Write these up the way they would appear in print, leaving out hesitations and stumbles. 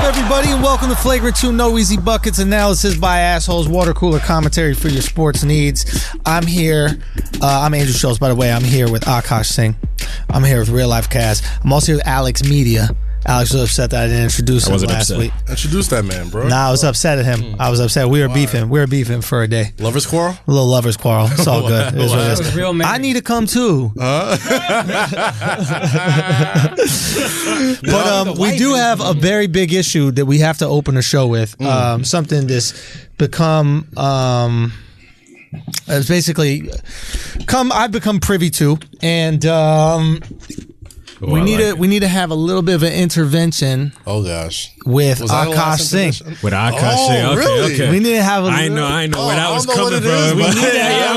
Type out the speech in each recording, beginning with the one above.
everybody, and welcome to Flagrant 2 No Easy Buckets analysis by assholes, water cooler commentary for your sports needs. I'm here. I'm Andrew Schultz, by the way. I'm here with Akaash Singh. I'm here with Real Life Kaz. I'm also here with Alex Media. Alex was upset that I didn't introduce him last week. Introduce that man, bro. Nah, I was upset at him. I was upset. We were beefing. We were beefing for a day. Lovers quarrel? A little lovers quarrel. It's all good. It is what it is. I need to come too. But we do have a very big issue that we have to open the show with. Something that's become it's basically I've become privy to, and we need to have a little bit of an intervention. Oh gosh, with Akaash Singh. With Akaash Singh, okay. We need to have a. I know where that was coming from. I'm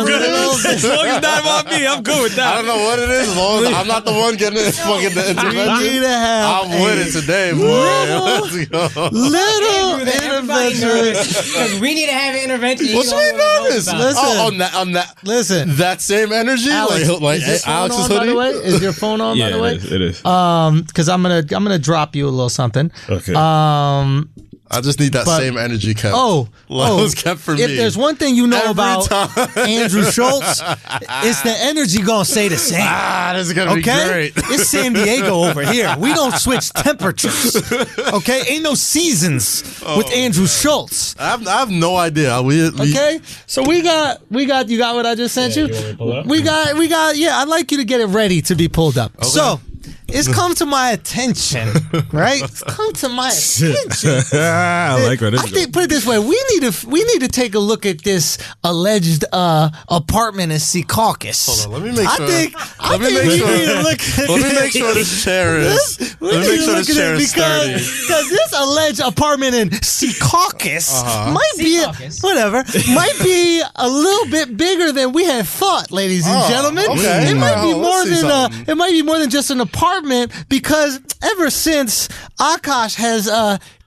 good. As long as not about me, I'm good with that. I don't know what it is. As long as I'm not the one getting the fucking intervention. We need to have. I'm with it today, boy. Little intervention. Because we need to have an intervention. What's me nervous? Listen, listen. That same energy, Alex, like Alex's hoodie. By the way, is your phone on? By the way, it is. Because I'm gonna drop you a little something. Okay. I just need that same energy kept. Was kept for me. If there's one thing you know about Andrew Schultz, it's the energy gonna stay the same. This is gonna be great. It's San Diego over here. We don't switch temperatures. Okay, ain't no seasons with Andrew Schultz. I have no idea. Okay, so we got. You got what I just sent you? You want me to pull up? We got. Yeah, I'd like you to get it ready to be pulled up. Okay. So. It's come to my attention, right? It's come to my attention. I like what I think. Put it this way: we need to take a look at this alleged apartment in Secaucus. Hold on, let me make sure. Let me make sure this chair is. Let me make sure this chair is sturdy. Because this alleged apartment in Secaucus might be a little bit bigger than we had thought, ladies and gentlemen. Okay. It might be more than just an apartment, because ever since Akaash has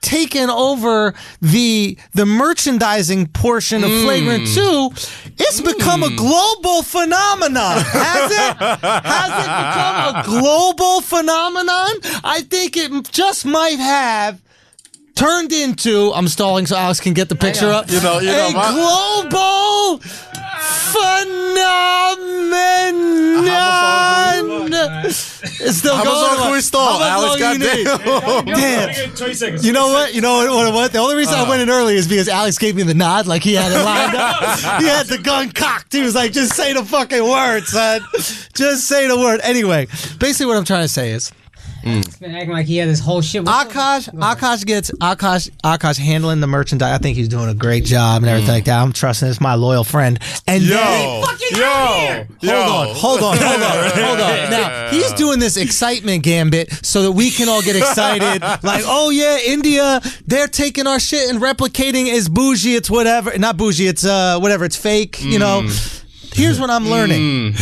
taken over the merchandising portion of Flagrant 2, it's become a global phenomenon. Has it? Has it become a global phenomenon? I think it just might have turned into, I'm stalling so Alex can get the picture up. You know, global phenomenon. It's still going. How much longer can we stall? Alex, goddamn. Damn. 20 seconds. You know what? The only reason I went in early is because Alex gave me the nod, like he had it lined up. He had the gun cocked. He was like, just say the fucking word, son. Just say the word. Anyway, basically what I'm trying to say is, He's been acting like he had this whole shit. Akaash handling the merchandise. I think he's doing a great job and everything like that. I'm trusting this, my loyal friend. And hold on. Now he's doing this excitement gambit so that we can all get excited. Like, oh yeah, India, they're taking our shit and replicating as bougie. It's whatever, not bougie. It's whatever. It's fake. You know. Here's what I'm learning.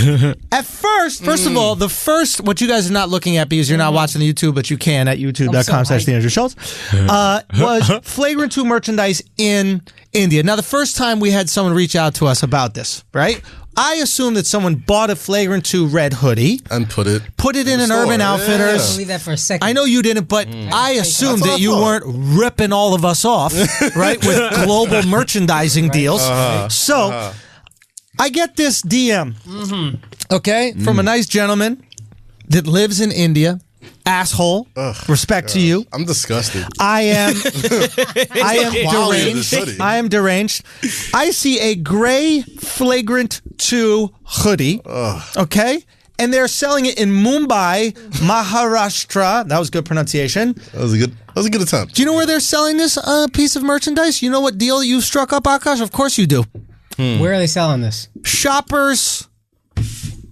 At first of all, what you guys are not looking at because you're not watching the YouTube, but you can at youtube.com/TheAndrewSchultz, was Flagrant 2 merchandise in India. Now, the first time we had someone reach out to us about this, right? I assume that someone bought a Flagrant 2 red hoodie and put it in an Urban Outfitters. Believe that for a second. I know you didn't, but I assumed that you weren't ripping all of us off, right, with global merchandising deals. I get this DM, okay, from a nice gentleman that lives in India. Asshole. Respect to you. I'm disgusted. I am deranged. I am deranged. I see a gray Flagrant 2 hoodie, okay? And they're selling it in Mumbai, Maharashtra. That was good pronunciation. That was a good attempt. Do you know where they're selling this piece of merchandise? You know what deal you struck up, Akaash? Of course you do. Where are they selling this? Shoppers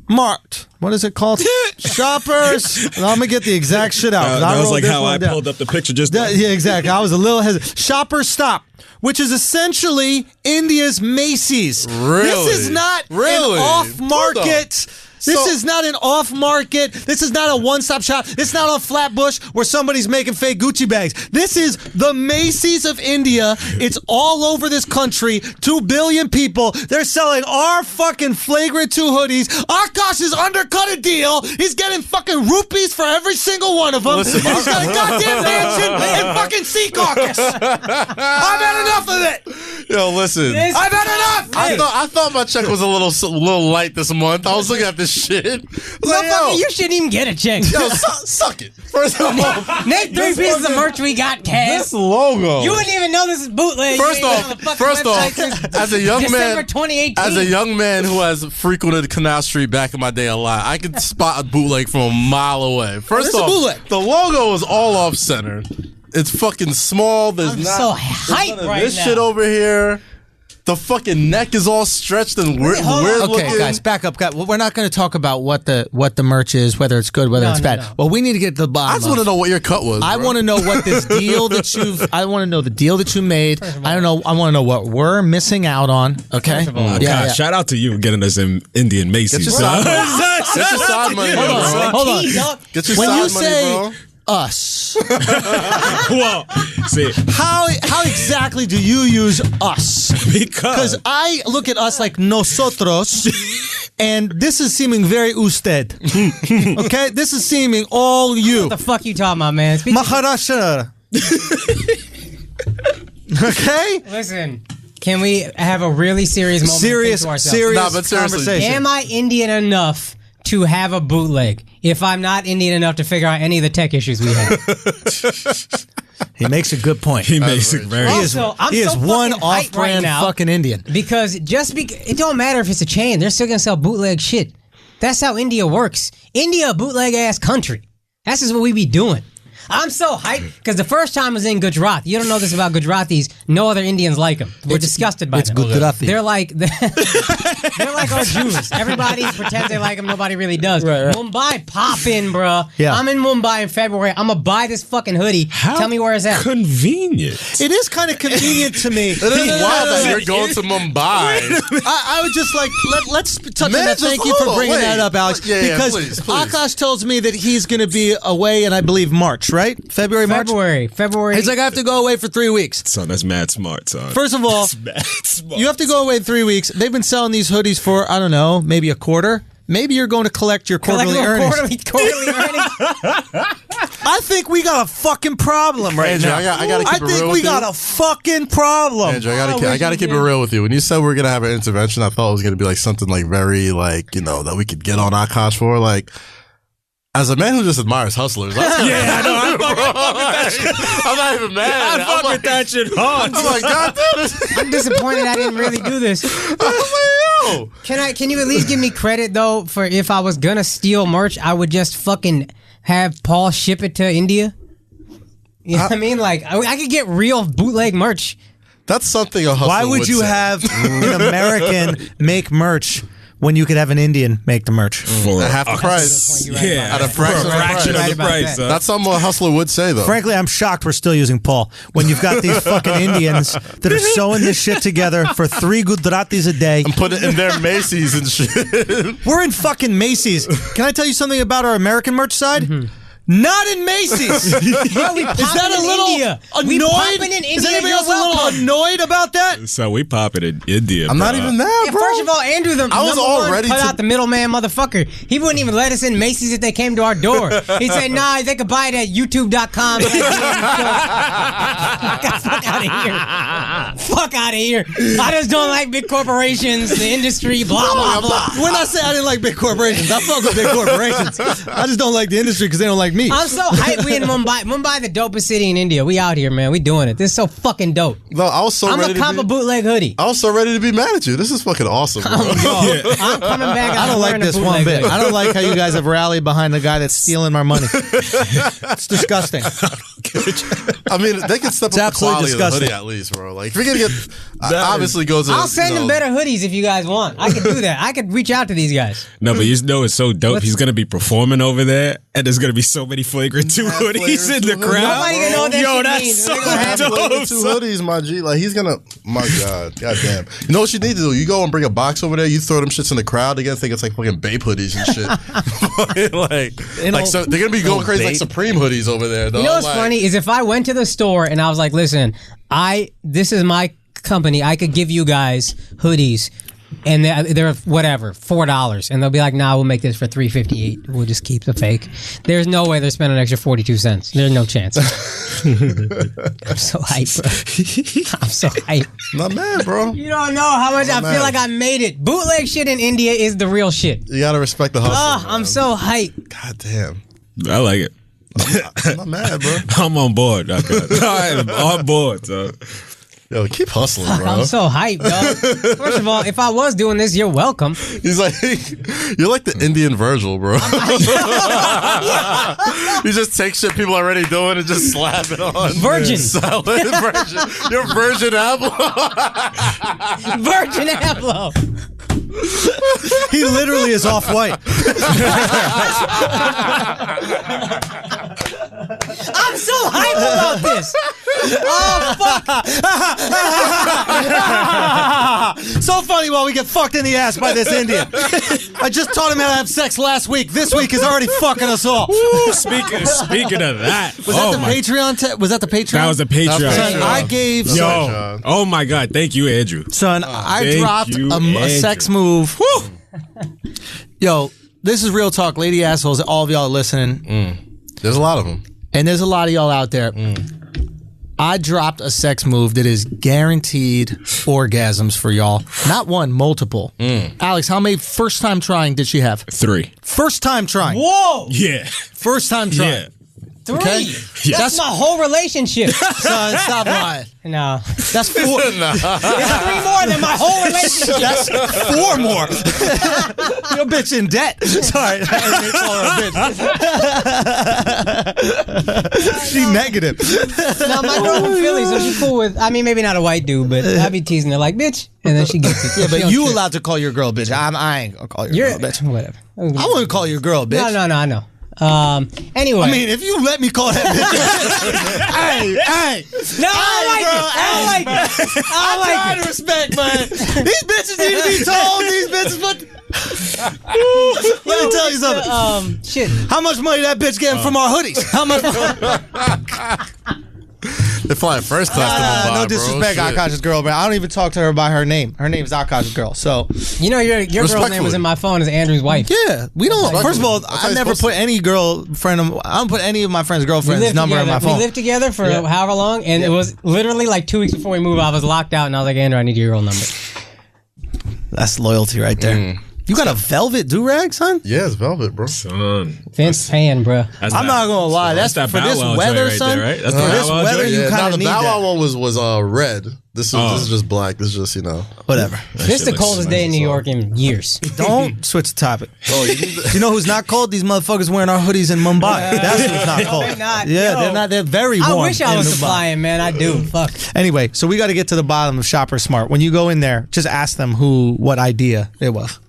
Mart. What is it called? Shoppers. I'm going to get the exact shit out. That was like how I pulled up the picture just now. Yeah, exactly. I was a little hesitant. Shoppers Stop, which is essentially India's Macy's. Really? This is not an off-market This is not an off-market. This is not a one-stop shop. It's not on Flatbush where somebody's making fake Gucci bags. This is the Macy's of India. It's all over this country. 2 billion people. They're selling our fucking Flagrant 2 hoodies. Akaash has undercut a deal. He's getting fucking rupees for every single one of them. Listen, He's got a goddamn mansion in fucking Sea Caucus. I've had enough of it. Yo, listen. I've had enough. I thought my check was a little light this month. I was looking at this shit. Like, Motherfucker, you shouldn't even get a check. yo, suck it. First of all, Name 3 pieces of merch we got, Kaz. this logo. You wouldn't even know this is bootleg. First You ain't on the off, fucking website since as a young December man, 2018. as a young man who has frequented Canal Street back in my day a lot, I could spot a bootleg from a mile away. First It's a off, bootleg. the logo is all off center. It's fucking small. There's I'm not so there's hyped none of right this now. shit over here. The fucking neck is all stretched and weird Okay, looking. guys, back up. We're not going to talk about what the merch is, whether it's good, whether No, it's no, bad. no. Well, we need to get to the I bottom. just want to know what your cut was. I bro. want to know what this deal that you've. I want to know the deal that you made. I don't know. I want to know what we're missing out on. Okay. First of all, God, shout out to you getting us in Indian Macy's. Get your side money. Get your side money, Hold on, bro. hold on. Key, dog. Get your When side you money, say bro. us, Well, see, how exactly do you use us? because Because I look at us like nosotros, and this is seeming very usted. Okay, this is seeming all you. What the fuck you talking about, man? Speak- Maharashtra. Okay? Listen, can we have a really serious moment? to think Serious to ourselves? serious Nah, but seriously. conversation. Am I Indian enough to have a bootleg if I'm not Indian enough to figure out any of the tech issues we have? He makes a good point. he makes it very. He is, Also, I'm he is so one fucking hyped right off-brand now. fucking Indian. Because it don't matter if it's a chain, they're still gonna sell bootleg shit. That's how India works. India, a bootleg ass country. That's just what we be doing. I'm so hyped because the first time I was in Gujarat. You don't know this about Gujaratis. No other Indians like them. We're disgusted by It's them. Gujarati. They're like they're like our Jews. Everybody pretends they like them. Nobody really does. Right. Mumbai poppin', bruh. Yeah. I'm in Mumbai in February. I'm gonna buy this fucking hoodie. How Tell me where it's at. It convenient. is kind of convenient to me. It is wild that you're going to Mumbai. I would just like let's touch on Man, that. just Thank you for hold on, bringing wait. that up, Alex. Yeah, because please. Akaash tells me that he's going to be away in, I believe, March, right? March. February. He's like, I have to go away for 3 weeks. Son, that's mad smart, son. First of all, That's mad smart. you have to go away in 3 weeks. They've been selling these hoodies for, I don't know, maybe a quarter. Maybe you're going to collect your quarterly earnings. Quarterly earnings. I think we got a fucking problem right Andrew, now. I gotta keep it think real we with got you. a fucking problem. Andrew, I gotta keep it real with you. When you said we were gonna have an intervention, I thought it was gonna be like something like very like, you know, that we could get on Akaash for. Like, as a man who just admires hustlers, Yeah, I know. I fuck with that shit. I'm not even mad. I fuck with that shit hard. I'm like, God damn it. I'm disappointed I didn't really do this. I'm like, yo. Can you at least give me credit though for if I was gonna steal merch, I would just fucking have Paul ship it to India? You know what I mean? Like I could get real bootleg merch. That's something a hustler Why would you say. have an American make merch when you could have an Indian make the merch? For At half the price. You're right Yeah, about At a that. fraction of the fraction price. of the Right about price. that. son. That's something a hustler would say, though. Frankly, I'm shocked we're still using Paul when you've got these fucking Indians that are sewing this shit together for 3 Gujaratis a day. Put it in their Macy's and shit. We're in fucking Macy's. Can I tell you something about our American merch side? Not in Macy's. Bro, we Is that popping a in little India. We annoyed? popping in Is India. anybody You're else a little welcome. annoyed about that? So we pop it in India. I'm not bro. even that, Yeah, bro. first of all, Andrew, the I was number all one ready cut to- out the middleman motherfucker. He wouldn't even let us in Macy's if they came to our door. He said, nah, they could buy it at youtube.com. Fuck out of here. Fuck out of here. I just don't like big corporations, the industry, blah, blah, blah. When I say I didn't like big corporations, I fuck with big corporations. I just don't like the industry because they don't like me. I'm so hyped we in Mumbai. Mumbai, the dopest city in India. We out here, man. We doing it. This is so fucking dope. No, I was so I'm ready a cop to a be, bootleg hoodie. I was so ready to be mad at you. This is fucking awesome, bro. I'm coming back. I don't like this one bit. I don't like how you guys have rallied behind the guy that's stealing our money. It's disgusting. I mean, they can step up the quality of the hoodie at least, bro. Like, if you're gonna get, obviously goes. I'll send them better hoodies if you guys want. I can do that. I could reach out to these guys. No, but you know it's so dope. He's gonna be performing over there, and there's gonna be so many Flagrant 2 hoodies in the crowd. Nobody gonna know what that shit that's means. so Flagrant 2 dope. hoodies, my G. Like, he's gonna. My God, goddamn. You know what you need to do? You go and bring a box over there. You throw them shits in the crowd. They're gonna think it's like fucking Bape hoodies and shit. So they're gonna be going crazy like Supreme hoodies over there. Though. You know what's funny is if I went to the store and I was like, listen, this is my company. I could give you guys hoodies, and they're whatever $4, and they'll be like, nah, we'll make this for $3.58. We'll just keep the fake. There's no way they're spending an extra 42 cents. There's no chance. I'm so hyped, bro. I'm so hyped. Not mad, bro. You don't know how much I feel like I made it. Bootleg shit in India is the real shit. You gotta respect the hustle. I'm so hyped. God damn. I like it. I'm not mad, bro. I'm on board. I am on board, son. Yo, keep hustling, bro. I'm so hyped, dog. First of all, if I was doing this, you're welcome. He's like, you're like the Indian Virgil, bro. You just take shit people are already doing and just slap it on. Virgin. Solid virgin. You're Virgin Abloh. Virgin Abloh. He literally is off-white. I'm so hyped about this. Oh, fuck. So funny while we get fucked in the ass by this Indian. I just taught him how to have sex last week. This week is already fucking us off. Woo, speaking of that. Was that the Patreon? Was that the Patreon? That was the Patreon. Son, I gave... Yo. Oh, my God. Thank you, Andrew. Son, I dropped a sex move. Woo! Yo, this is real talk. Lady assholes, all of y'all are listening. There's a lot of them. And there's a lot of y'all out there. I dropped a sex move that is guaranteed orgasms for y'all. Not one, multiple. Alex, how many first time trying did she have? 3. First time trying. Whoa. Yeah. First time trying. Yeah. 3. Okay? Yeah. That's my whole relationship. Son, stop lying. No. That's 4. It's 3 more than my whole relationship. That's 4 more. Your bitch in debt. Sorry. I didn't call her a bitch. She negative. No, my girl from Philly, so she cool with, I mean, maybe not a white dude, but I be teasing her like, bitch, and then she gets it. Yeah, but you allowed to call your girl bitch. I ain't gonna call your girl bitch. Whatever. I wouldn't call your girl bitch. No, I know. Anyway. I mean, if you let me call that bitch. hey. No, I like it. I like it. Respect, man. These bitches need to be told. These bitches, but let me tell you something. Shit. How much money that bitch getting from our hoodies? How much? They're flying first class to Mumbai, no disrespect, Akaash's girl, but I don't even talk to her by her name. Her name is Akaash's girl. So you know your girl's name was in my phone as Andrew's wife. Yeah, we don't. First of all, I never put any girlfriend. I don't put any of my friend's girlfriend's number in my phone. We lived together for however long, and it was literally like 2 weeks before we moved. I was locked out, and I was like, Andrew, I need your girl number. That's loyalty right there. You got a velvet do-rag, son? Yeah, it's velvet, bro. Son. Vince Pan, bro. I'm not gonna lie. That's that for Bow this Wow weather, right son. there, right? That's For the this Bow Wow weather, joint? you kind of the need Bow Wow that. one was red. This is just black. This is just, whatever. This is the coldest day in New York in years. Don't switch the topic. Oh, you know who's not cold? These motherfuckers wearing our hoodies in Mumbai. That's who's not cold. They're not. Yeah, Yo. they're not. They're very warm. I wish I was in Mumbai. supplying, man. I do. Fuck. Anyway, so we got to get to the bottom of Shopper Smart. When you go in there, just ask them what idea it was.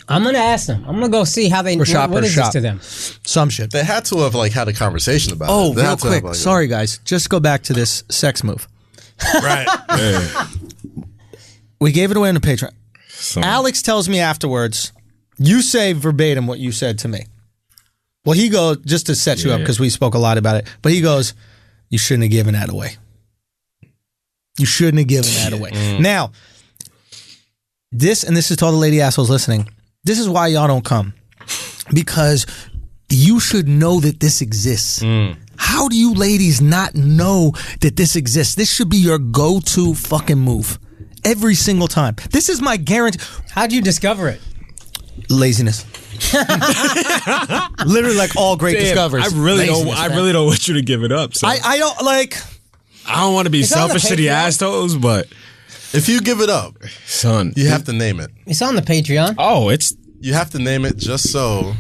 I'm gonna ask them. I'm gonna go see how they. What is this to them? Some shit. They had to have had a conversation about it. Oh, They real had to quick. have, Sorry, guys. Just go back to this sex move. Right. We gave it away on the Patreon. Alex tells me afterwards, you say verbatim what you said to me. Well, he goes, just to set you up, because we spoke a lot about it, but he goes, you shouldn't have given that away. You shouldn't have given that away. Now, this is to all the lady assholes listening, this is why y'all don't come. Because you should know that this exists. How do you ladies not know that this exists? This should be your go-to fucking move. Every single time. This is my guarantee. How'd you discover it? Laziness. Literally like all great discoveries. I really don't want you to give it up. So. I don't like... I don't want to be selfish to the assholes, but... If you give it up, son, you have to name it. It's on the Patreon. Oh, it's... You have to name it just so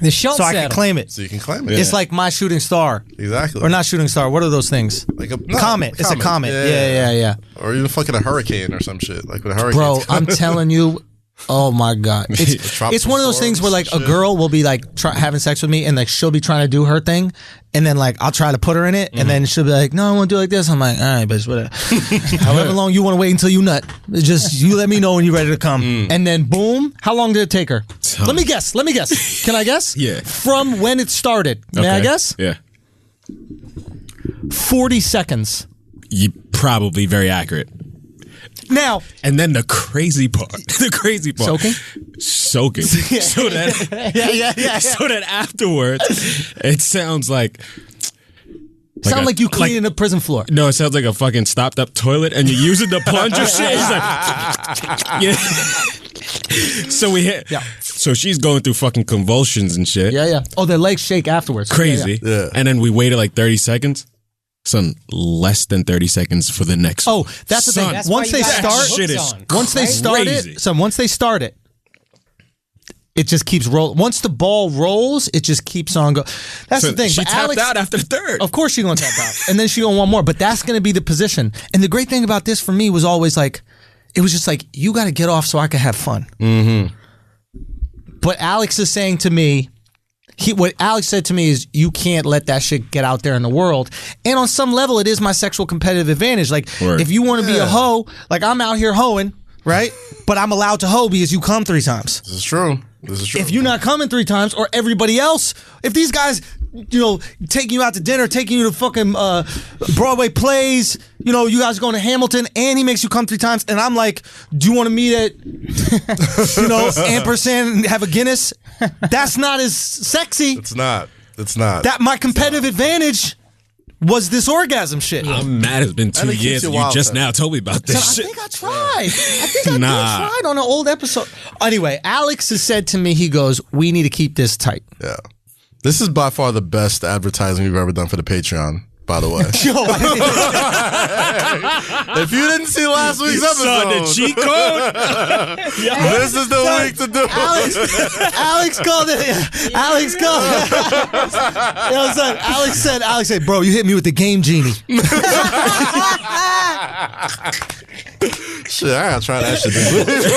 The Schultz so I can settle. claim it. So you can claim it. It's like my shooting star. Exactly. Or not shooting star. What are those things? Like a comet. It's a comet. Yeah. Or even fucking a hurricane or some shit. Like with a hurricane. Bro, I'm telling you. Oh my God. It's one of those things where like a girl will be like having sex with me and like she'll be trying to do her thing and then like I'll try to put her in it and then she'll be like, no, I want to do it like this. I'm like, all right, bitch, whatever. However long you want to wait until you nut. Just you let me know when you're ready to come. And then boom, how long did it take her? Let me guess. Can I guess? Yeah. From when it started. May I guess? Yeah. 40 seconds. You probably very accurate. Now, and then the crazy part, soaking. So that, yeah. So that afterwards, it sounds like you cleaning the prison floor. No, it sounds like a fucking stopped up toilet, and you're using the plunger shit. It's like, yeah. So we hit. Yeah. So she's going through fucking convulsions and shit. Yeah. Oh, their legs shake afterwards. Crazy. Yeah. And then we waited like 30 seconds. Son, less than 30 seconds for the next. Oh, that's the thing. Once they start it, it just keeps rolling. Once the ball rolls, it just keeps on going. That's the thing. She tapped out after the third. Of course she's going to tap out. And then she's going to want more. But that's going to be the position. And the great thing about this for me was always like, it was just like, you got to get off so I can have fun. Mm-hmm. But Alex is saying to me, what Alex said to me is, you can't let that shit get out there in the world. And on some level, it is my sexual competitive advantage. Like, if you want to be a hoe, like I'm out here hoeing, right? But I'm allowed to hoe because you come 3 times. This is true. If you're not coming 3 times, or everybody else, if these guys, taking you out to dinner, taking you to fucking Broadway plays, you guys going to Hamilton, and he makes you come 3 times, and I'm like, do you want to meet at, ampersand and have a Guinness? That's not as sexy. It's not. That my competitive advantage was this orgasm shit. I'm mad. It's been 2 years, and you just now told me about this shit. I think I tried. I on an old episode. Anyway, Alex has said to me, he goes, we need to keep this tight. Yeah. This is by far the best advertising we've ever done for the Patreon, by the way. If you didn't see last week's episode, the cheat code. This is the week to do it. Alex called it. Alex called it. Alex said, bro, you hit me with the game genie. Shit, I gotta try that shit.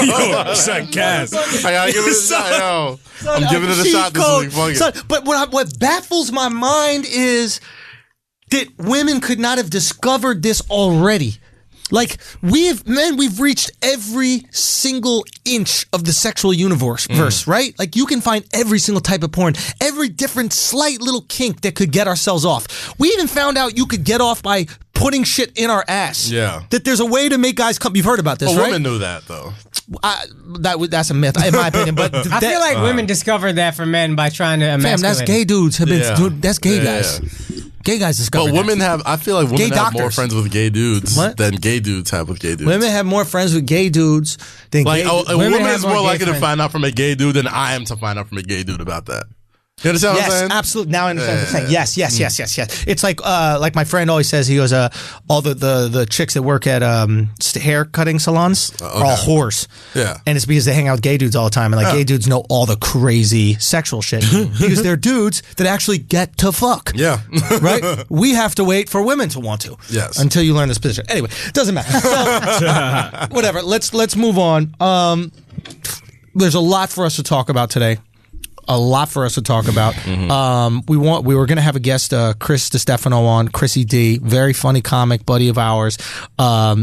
Yo, son, Cass. I gotta give it a shot, yo. I'm giving it a shot this week. Fuck it. But what baffles my mind is that women could not have discovered this already. Like, we've reached every single inch of the sexual universe, right? Like, you can find every single type of porn, every different slight little kink that could get ourselves off. We even found out you could get off by putting shit in our ass. Yeah. That there's a way to make guys come. You've heard about this, right? Women knew that, though. That's a myth, in my opinion. But I feel like women discovered that for men by trying to emasculate. Fam, that's gay dudes. That's gay guys. Yeah. Gay guys discovered But women have, I feel like women have more friends with gay dudes than gay dudes have with gay dudes. Women have more friends with gay dudes than gay dudes. A woman is more likely to find out from a gay dude than I am to find out from a gay dude about that. You understand what I'm saying? Yes, absolutely. Now I understand what you're saying. Yes. It's like my friend always says, he goes, all the chicks that work at hair cutting salons are all whores. Yeah. And it's because they hang out with gay dudes all the time, and gay dudes know all the crazy sexual shit because they're dudes that actually get to fuck. Yeah. Right? We have to wait for women to want to. Yes. Until you learn this position. Anyway, doesn't matter. So, whatever. Let's move on. There's a lot for us to talk about today. We were going to have a guest, Chris DiStefano, on. Chrissy D, very funny comic buddy of ours.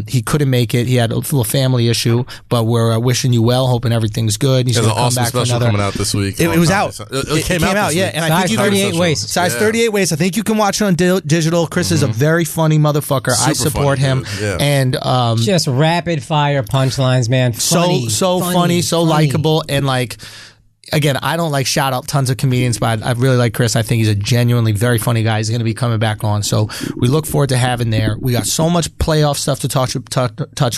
He couldn't make it. He had a little family issue, but we're wishing you well, hoping everything's good. He's going to come back for another. Coming out this week. It was out. It came out. Yeah, and I think 38 ways. Size 38 ways. I think you can watch it on digital. Chris is a very funny motherfucker. I support him. Yeah. And just rapid fire punchlines, man. Funny, so funny, so likable, and like. Again, I don't shout out tons of comedians, but I really like Chris. I think he's a genuinely very funny guy. He's going to be coming back on. So we look forward to having there. We got so much playoff stuff to touch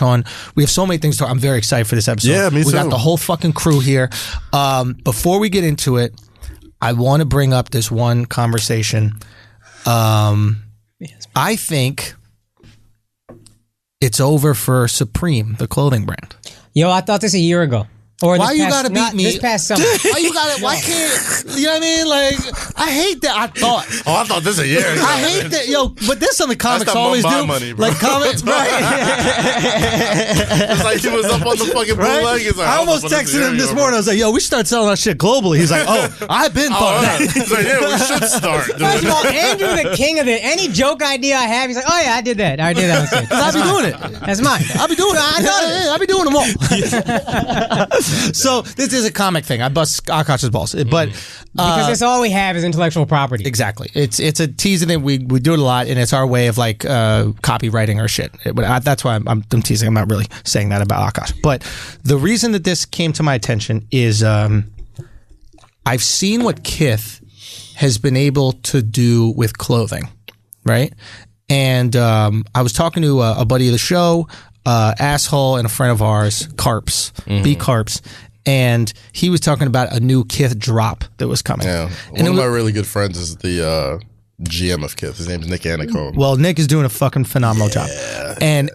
on. We have so many things to. I'm very excited for this episode. Yeah, me too. We got the whole fucking crew here. Before we get into it, I want to bring up this one conversation. I think it's over for Supreme, the clothing brand. Yo, I thought this a year ago. Or Why this you past- gotta beat not me? This past summer. Why you gotta? Why can't? You know what I mean? Like, I hate that. I thought. Oh, I thought this a year ago. I hate that, yo. But this something comics that always Mumbai do. money, bro. Like comics, right? It's like he was up on the fucking bootleg. Right? He's like, I almost texted him this morning. I was like, "Yo, we should start selling our shit globally." He's like, "Oh, I've been thought that." He's like, yeah, we should start doing First of all, it. Andrew, the king of it. Any joke idea I have, he's like, "Oh yeah, I did that. I did that on stage. I be doing it. That's mine. I be doing it. I be doing them all. So this is a comic thing. I bust Akaash's balls, but Because that's all we have is intellectual property. exactly, it's a teasing thing. We do it a lot, and it's our way of like copywriting our shit. That's why I'm teasing. I'm not really saying that about Akaash, but the reason that this came to my attention is I've seen what Kith has been able to do with clothing, right? And I was talking to a buddy of the show, Asshole, and a friend of ours, Carps, B Carps, and he was talking about a new Kith drop that was coming. Yeah, And one of my really good friends is the GM of Kith. His name's Nick Anicone. Well, Nick is doing a fucking phenomenal job, and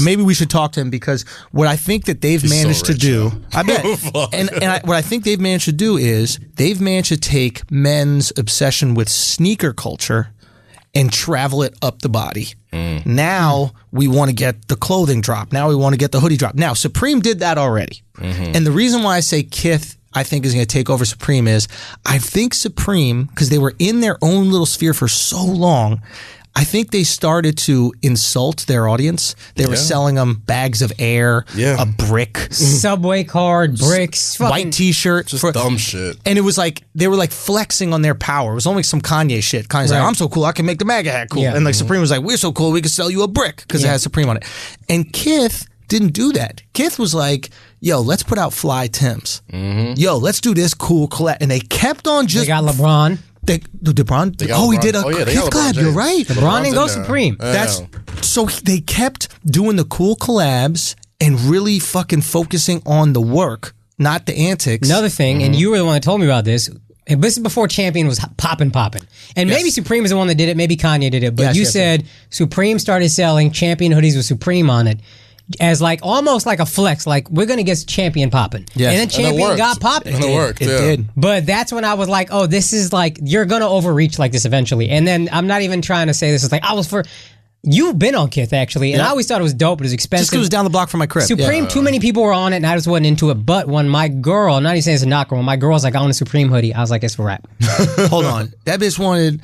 maybe we should talk to him because what I think that they've managed to rich, do, I bet, what I think they've managed to do is they've managed to take men's obsession with sneaker culture and travel it up the body. Now we want to get the clothing drop. Now we want to get the hoodie drop. Now Supreme did that already, and the reason why I say Kith I think is going to take over Supreme is I think Supreme, because they were in their own little sphere for so long, I think they started to insult their audience. They were selling them bags of air, a brick, Subway card, bricks, white T-shirt, Just dumb shit. and it was like they were like flexing on their power. It was almost some Kanye shit. Kanye's like, I'm so cool, I can make the MAGA hat cool, and like Supreme was like, we're so cool, we can sell you a brick because it has Supreme on it. And Kith didn't do that. Kith was like, yo, let's put out fly Timbs. Yo, let's do this cool collab. And they kept on just. They got LeBron. LeBron. He LeBron. did a Kith collab. You're right. LeBron didn't go Supreme. So they kept doing the cool collabs and really fucking focusing on the work, not the antics. Another thing, and you were the one that told me about this. And this is before Champion was popping. And maybe Supreme is the one that did it. Maybe Kanye did it. But you said Supreme started selling Champion hoodies with Supreme on it as like almost like a flex. Like, we're going to get Champion popping. Yes. And then Champion got popping. And it worked. It did. But that's when I was like, oh, this is like, you're going to overreach like this eventually. And then I'm not even trying to say this. It's like, you've been on Kith, actually, and I always thought it was dope. It was expensive. Just because it was down the block from my crib. Supreme, too many people were on it, and I just wasn't into it. But when my girl, I'm not even saying it's a knock, when my girl was like, I want a Supreme hoodie, I was like, it's a wrap. Hold on. That bitch wanted.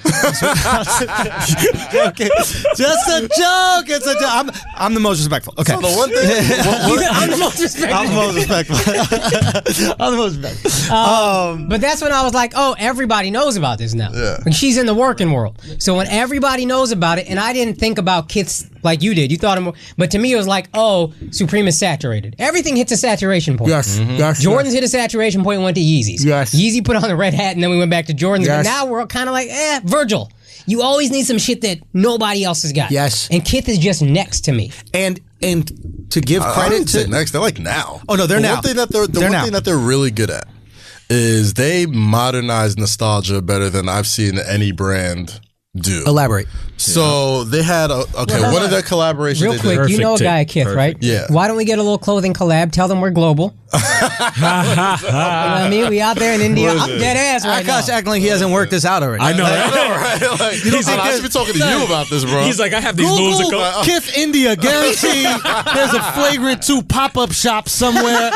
Okay. Just a joke. It's a joke. I'm the most respectful. Okay. So the one thing, I'm the most respectful. I'm the most respectful. I'm the most respectful. But that's when I was like, oh, everybody knows about this now. Yeah. And she's in the working world. So when everybody knows about it, and I didn't think about Kiths like you did. You thought, but to me it was like, oh, Supreme is saturated. Everything hits a saturation point. Yes. Jordans hit a saturation point and went to Yeezys. Yes. Yeezy put on the red hat and then we went back to Jordans. Yes. But now we're kind of like, Virgil. You always need some shit that nobody else has got. Yes. And Kith is just next to me. And to give I credit didn't say to next, they're like now. Oh, no, they're the now. One thing that the They're one now. thing that they're really good at is they modernize nostalgia better than I've seen any brand do. elaborate. So they had one of their collaborations. Real they quick, did. you know a guy at Kith, right? Yeah. Why don't we get a little clothing collab? Tell them we're global. You know what I mean? We out there in India. I'm dead ass right now. Akash acting like he hasn't worked this out already. I know, right? Right? Like, I should be talking to you about this, bro. He's like, I have these moves. Google Kith India. Guarantee there's a Flagrant 2 pop-up shop somewhere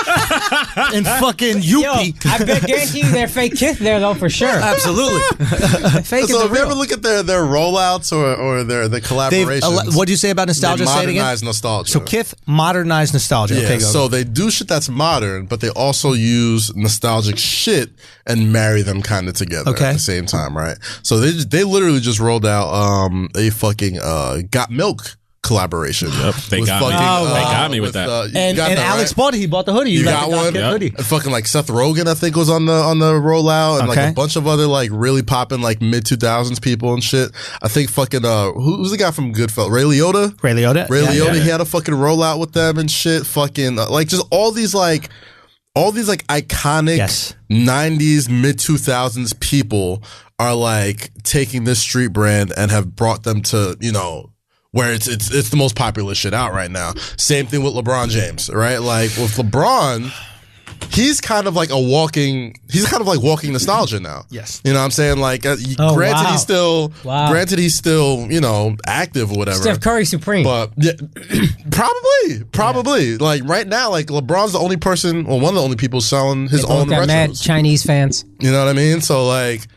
in fucking Yo, UP. I guarantee you they're fake Kith there though for sure. Absolutely. Fake is So the if you ever real. look at their rollouts or their collaborations, What do you say about nostalgia? they Say it again. modernize nostalgia. So Kith modernized nostalgia. Yeah, Okay, go. so they do shit that's modern, but they also use nostalgic shit and marry them kind of together Okay. at the same time, right? So they literally just rolled out a fucking Got Milk collaboration. Yep, they with got me. They got me with that. you and got that, Alex right? bought it. He bought the hoodie. You like got the one? Kith hoodie. And fucking like Seth Rogen, I think, was on the rollout, and like Okay. a bunch of other like really popping like mid 2000s people and shit. I think fucking who's the guy from Goodfellas? Ray Liotta. Ray Liotta. Ray Yeah, Liotta, yeah. he had a fucking rollout with them and shit. Fucking like just all these iconic Yes. 90s, mid 2000s people are like taking this street brand and have brought them to, where it's the most popular shit out right now. Same thing with LeBron James, right? Like with LeBron, he's kind of like walking nostalgia now. Yes. You know what I'm saying? Like, granted, wow. granted, he's still, you know, active or whatever. Steph Curry supreme. But yeah, probably. Yeah. Like right now, like LeBron's the only person, or one of the only people selling his own retros. Mad Chinese fans. You know what I mean? So like,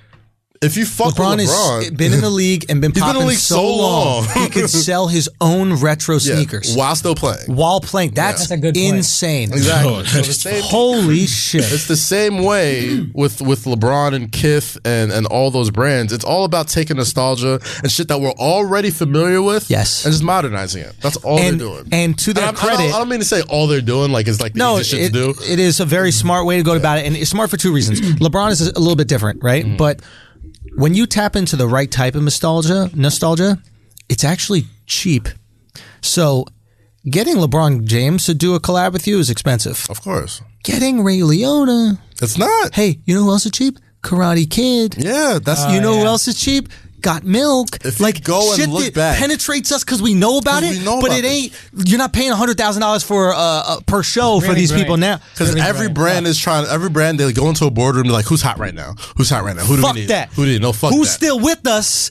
if you fuck LeBron with LeBron, has been in the league and been popping so long, he could sell his own retro sneakers while still playing. That's a good point. insane. Exactly. Holy shit! It's the same way with LeBron and Kith and all those brands. It's all about taking nostalgia and shit that we're already familiar with, and just modernizing it. That's all they're doing. And to their credit, I don't mean to say all they're doing like it's like the easiest shit to do. It is a very smart way to go about it, and it's smart for two reasons. LeBron is a little bit different, right? But when you tap into the right type of nostalgia, it's actually cheap. So getting LeBron James to do a collab with you is expensive. Of course. Getting Ray Liotta. It's not. Hey, you know who else is cheap? Karate Kid. Yeah, that's you know who else is cheap? Got Milk. If you go and shit look that back, penetrates us because we know about it, but it ain't. You're not paying $100,000 for per show for these people now. Because every brand is trying. Every brand, they go into a boardroom and be like, "Who's hot right now? Who's hot right now? Who do we need? That. Who do you know? Fuck Who's that. still with us?"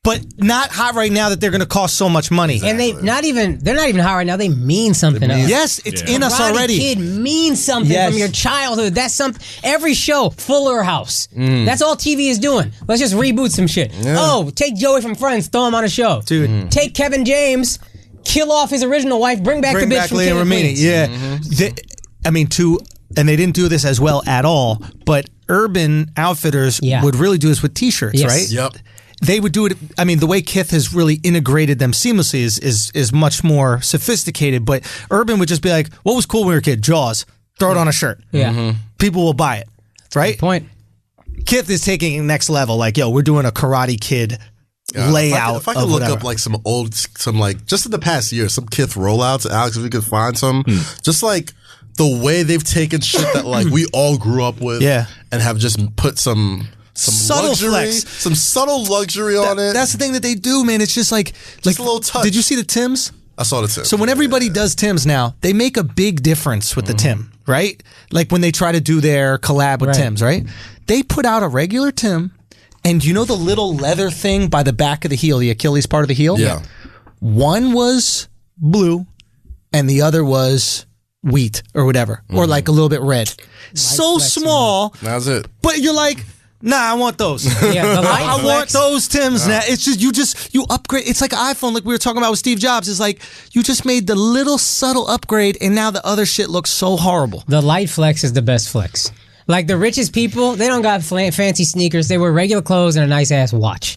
But not hot right now that they're going to cost so much money. And they're not even hot right now. They mean something else. Yes, it's in us already. Kid means something from your childhood. That's something. Every show, Fuller House. That's all TV is doing. Let's just reboot some shit. Yeah. Oh, take Joey from Friends, throw him on a show. Dude. Take Kevin James, kill off his original wife, bring back the bitch from King of Queens. Yeah. And they didn't do this as well at all, but Urban Outfitters would really do this with T-shirts, right? Yep. They would do it. I mean, the way Kith has really integrated them seamlessly is much more sophisticated. But Urban would just be like, "What was cool when we were a kid? Jaws. Throw it on a shirt. Yeah, people will buy it. Right? Good point. Kith is taking it next level. Like, yo, we're doing a Karate Kid layout. If I could look up like some like just in the past year, some Kith rollouts, Alex, if we could find some, just like the way they've taken shit that like we all grew up with, and have just put some subtle luxury, flex. some subtle luxury on it. That's the thing that they do, man. It's just like a little touch. Did you see the Tims? I saw the Tims. So when everybody does Tims now, they make a big difference with the Tim, right? Like when they try to do their collab with Tims, right? They put out a regular Tim, and you know the little leather thing by the back of the heel, the Achilles part of the heel? Yeah. One was blue, and the other was wheat or whatever, or like a little bit red. So small. That's it. But you're like, nah, I want those. Yeah, the light I want those Tims now. It's just you upgrade. It's like an iPhone, like we were talking about with Steve Jobs. It's like you just made the little subtle upgrade, and now the other shit looks so horrible. The light flex is the best flex. Like the richest people, they don't got fancy sneakers. They wear regular clothes and a nice ass watch.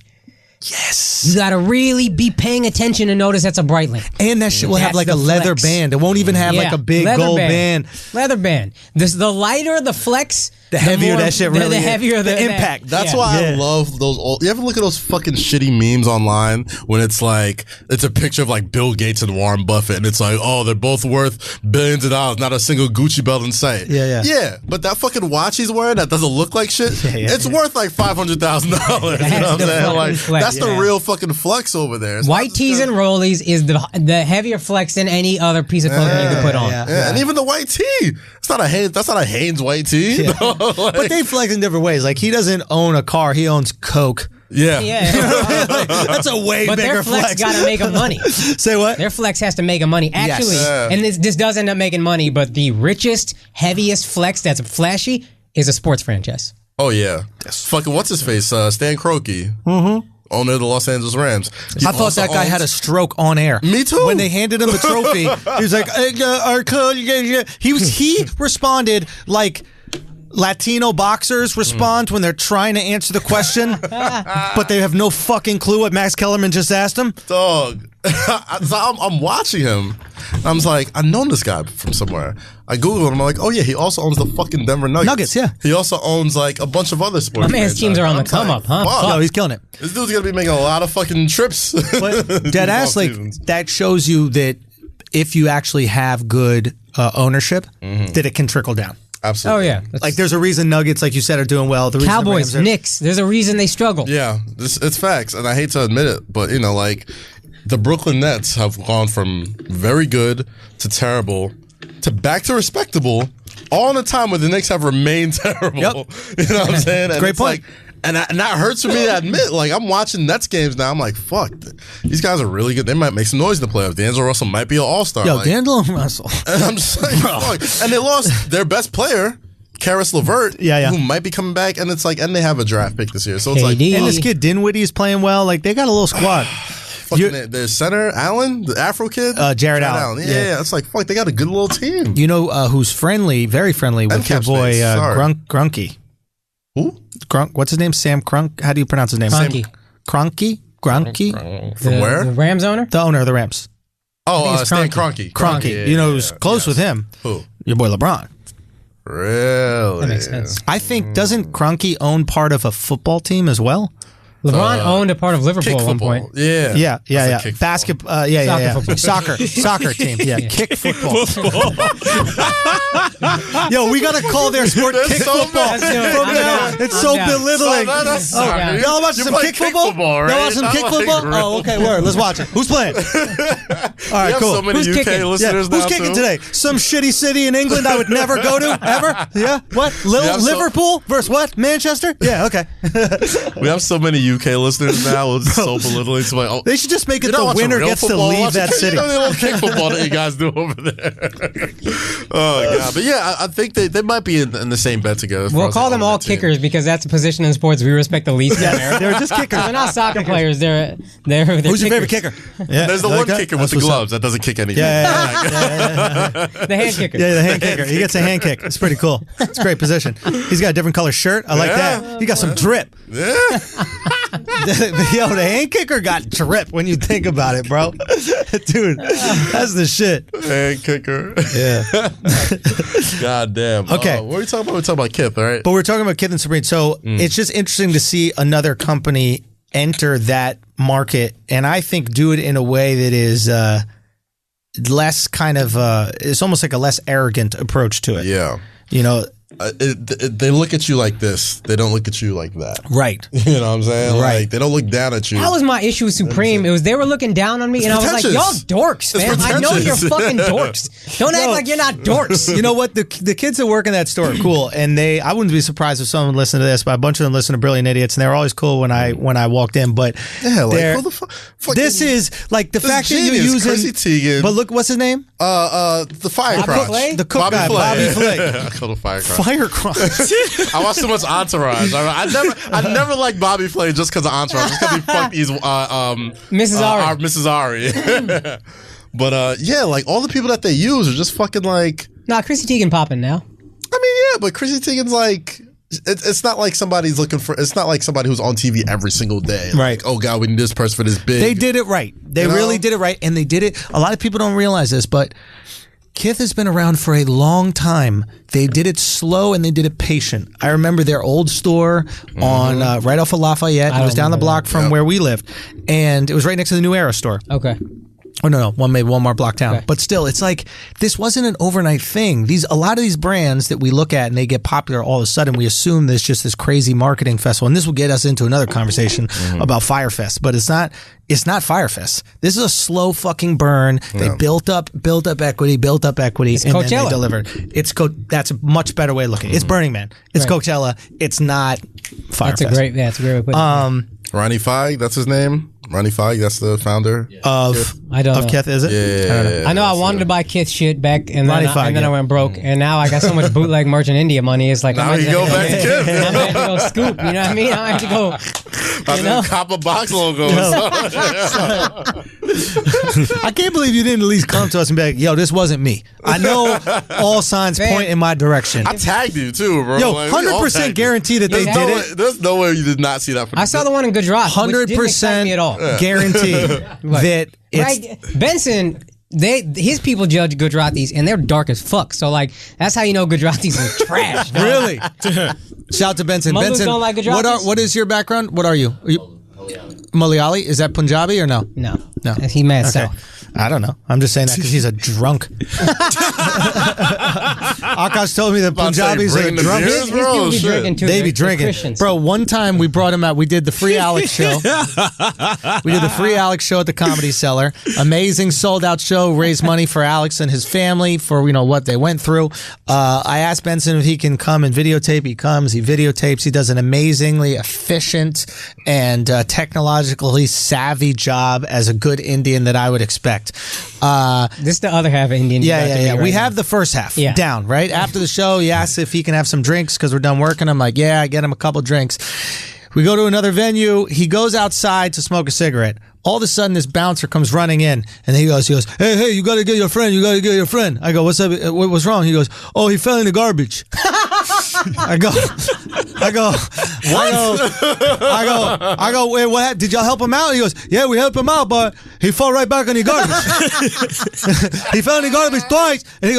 Yes. You gotta really be paying attention to notice that's a Breitling. And that shit will have like a leather band. It won't even have like a big gold band. Leather band. The lighter the flex, the heavier that shit really the heavier the impact. That's why I love those old. You ever look at those fucking shitty memes online when it's like it's a picture of like Bill Gates and Warren Buffett, and it's like, oh, they're both worth billions of dollars, not a single Gucci belt in sight. Yeah. But that fucking watch he's wearing that doesn't look like shit. It's worth like $500,000. You know what I'm saying? Like that's the real fucking flex over there. It's white tees and rollies is the heavier flex than any other piece of clothing you can put on. And even the white tee. It's not a Hanes. That's not a Hanes white tee. But they flex in different ways. Like he doesn't own a car; he owns Coke. Yeah. Like, that's a way but bigger their flex. Got to make them money. Say what? Their flex has to make them money. Actually, and this does end up making money. But the richest, heaviest flex that's flashy is a sports franchise. Oh yeah, fucking what's his face? Stan Kroenke. Owner of the Los Angeles Rams. I thought that guy had a stroke on air. Me too. When they handed him the trophy, he was like, he responded like Latino boxers respond when they're trying to answer the question, but they have no fucking clue what Max Kellerman just asked them. Dog. So I'm watching him. And I'm like, I know this guy from somewhere. I Googled him. I'm like, oh yeah, he also owns the fucking Denver Nuggets. Nuggets, yeah. He also owns like a bunch of other sports. My man's teams are on the come up, huh? Wow. No, he's killing it. This dude's gonna be making a lot of fucking trips. But dead ass, like that shows you that if you actually have good ownership, that it can trickle down. Absolutely. Oh yeah. Like there's a reason Nuggets, like you said, are doing well. The reason Cowboys, the Rams Knicks. There's a reason they struggle. Yeah, it's facts, and I hate to admit it, but you know, like the Brooklyn Nets have gone from very good to terrible to back to respectable, all in the time where the Knicks have remained terrible. Yep. You know what I'm saying? And Great point. Like, and that hurts for me to admit. Like, I'm watching Nets games now. I'm like, fuck, these guys are really good. They might make some noise in the playoffs. D'Angelo Russell might be an all-star. Yo, like, D'Angelo Russell. And I'm just like, fuck. And they lost their best player, Karis LeVert, who might be coming back. And it's like, and they have a draft pick this year. So it's like, and this kid Dinwiddie is playing well. Like, they got a little squad. Their center, Allen, the Afro kid? Jared Allen. Yeah, it's like, fuck, they got a good little team. You know who's friendly, very friendly with your boy Grunky? Who? What's his name? Sam Crunk? How do you pronounce his name? Grunky? From where? The Rams owner? The owner of the Rams. Oh, Stan Kroenke. Kroenke. You know who's close with him? Who? Your boy LeBron. Really? That makes sense. I think, doesn't Kroenke own part of a football team as well? LeBron owned a part of Liverpool at one point. Yeah. Basketball. Soccer team. Yeah. Kick football. Yo, we gotta call their sport kick football. It's so belittling. Y'all watching some kick football? Right? Y'all watching some kick football? Oh, okay. Word. Let's watch it. Who's playing? All right, cool. So many Who's UK kicking? listeners Who's now, kicking too? today? Some shitty city in England I would never go to ever. Yeah. What? Liverpool versus what? Manchester? Yeah. Okay. We have so many UK listeners now. It's so belittling. So like, they should just make it the winner gets to leave that city. You know the little kick football that you guys do over there. Oh, God. But yeah, I think they might be in the same bed together. We'll call them all kickers because that's a position in sports we respect the least. They're just kickers. They're not soccer players. They're Who's your favorite kicker? Yeah. There's the one kicker with the gloves that doesn't kick anything. The hand kicker. Yeah, the hand kicker. He gets a hand kick. It's pretty cool. It's a great position. He's got a different color shirt. I like that. He got some drip. Yeah. Yo, the hand kicker got drip when you think about it, bro. Dude, that's the shit. Hand kicker. Yeah. God damn. Okay. What are we talking about? We're talking about Kith, all right? But we're talking about Kith and Sabrina. So it's just interesting to see another company enter that market, and I think do it in a way that is less kind of, it's almost like a less arrogant approach to it. Yeah. You know, they look at you like this. They don't look at you like that. Right. You know what I'm saying? Right. Like, they don't look down at you. That was my issue with Supreme. It was they were looking down on me, and I was like, "Y'all dorks, man! I know you're fucking dorks. Don't act like you're not dorks." You know what? The kids that work in that store are cool, and I wouldn't be surprised if someone listened to this, but a bunch of them listen to Brilliant Idiots, and they were always cool when I walked in. But yeah, like who the fuck? This is like the fact that you're using. Chrissy Teigen. But look, what's his name? The Fire Crotch. The cook guy, Bobby Flay. I call him Fire Crotch. Fire Crotch. I watched too much Entourage. I never liked Bobby Flay just because of Entourage, just because he fucked these Mrs. Ari. Mrs. Ari. But yeah, like all the people that they use are just fucking like. Nah, Chrissy Teigen popping now. I mean, yeah, but Chrissy Teigen's like. It's not like somebody's looking for. It's not like somebody who's on TV every single day. Right. Like, oh God, we need this person for this big. They did it right. They really did it right, and they did it. A lot of people don't realize this, but Kith has been around for a long time. They did it slow and they did it patient. I remember their old store on right off of Lafayette. It was down the block from where we lived, and it was right next to the New Era store. Okay. Oh no, one more block down. Okay. But still, it's like this wasn't an overnight thing. A lot of these brands that we look at and they get popular all of a sudden, we assume there's just this crazy marketing festival. And this will get us into another conversation about FYRE Fest. But it's not FYRE Fest. This is a slow fucking burn. They built up equity, it's and Coachella. then they delivered. That's a much better way of looking. It's Burning Man. It's Coachella. It's not FYRE Fest. That's a great way to put it. Ronnie Feig, that's his name. Ronnie Feig, that's the founder of Kith, is it? Yeah. I know I wanted to buy Kith shit back, and then I went broke, and now I got so much bootleg merch in India money. It's like now you go back to Kith. I'm going to go scoop. You know what I mean? I have to go. Copper box logo. I can't believe you didn't at least come to us and be like, "Yo, this wasn't me." I know all signs point in my direction. I tagged you too, bro. Yo, 100% guarantee that they did it. There's no way you did not see that. I saw the one in Gujarat. 100% at all. Guarantee that it's Benson. His people judge Gujaratis and they're dark as fuck. So like that's how you know Gujaratis are trash. Really? Shout out to Benson. Muslims Benson, don't like Gujaratis? what is your background? What are you? Malayali? Is that Punjabi or no? No. He mad south. I don't know. I'm just saying that because he's a drunk. Akaash told me that Punjabis are drunk. They be drinking. Bro, one time we brought him out. We did the Free Alex show. We did the Free Alex show at the Comedy Cellar. Amazing sold-out show. Raised money for Alex and his family for, what they went through. I asked Benson if he can come and videotape. He comes. He videotapes. He does an amazingly efficient and technologically savvy job as a good Indian that I would expect. This is the other half of Indian. Yeah. We have the first half down, right? After the show, he asks if he can have some drinks because we're done working. I'm like, yeah, I get him a couple drinks. We go to another venue. He goes outside to smoke a cigarette. All of a sudden, this bouncer comes running in, and he goes, hey, you got to get your friend. You got to get your friend. I go, what's up? What's wrong? He goes, oh, he fell in the garbage. I go, wait, what? Did y'all help him out? He goes, yeah, we helped him out, but he fell right back in the garbage. He fell in the garbage twice, and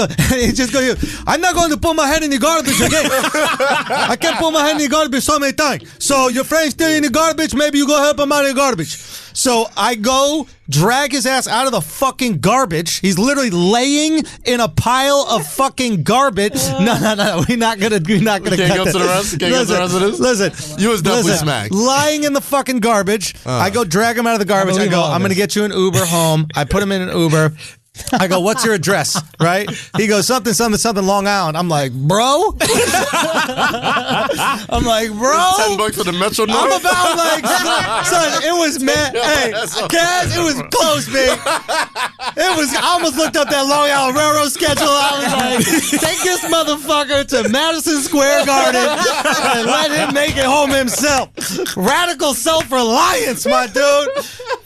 he just goes, I'm not going to put my head in the garbage again. I can't put my head in the garbage so many times. So your friend's still in the garbage, maybe you go help him out in the garbage. So I go drag his ass out of the fucking garbage. He's literally laying in a pile of fucking garbage. No. We're not gonna cut that. Listen. You was definitely smacked. Lying in the fucking garbage. I go drag him out of the garbage. I go, I'm gonna get you an Uber home. I put him in an Uber. I go, what's your address? Right? He goes, something, Long Island. I'm like, bro? I'm like, bro? $10 for the Metro North? I'm like, son, it was, man. Hey, Kaz, it was close, man. I almost looked up that Long Island Railroad schedule. I was like, take this motherfucker to Madison Square Garden and let him make it home himself. Radical self-reliance, my dude.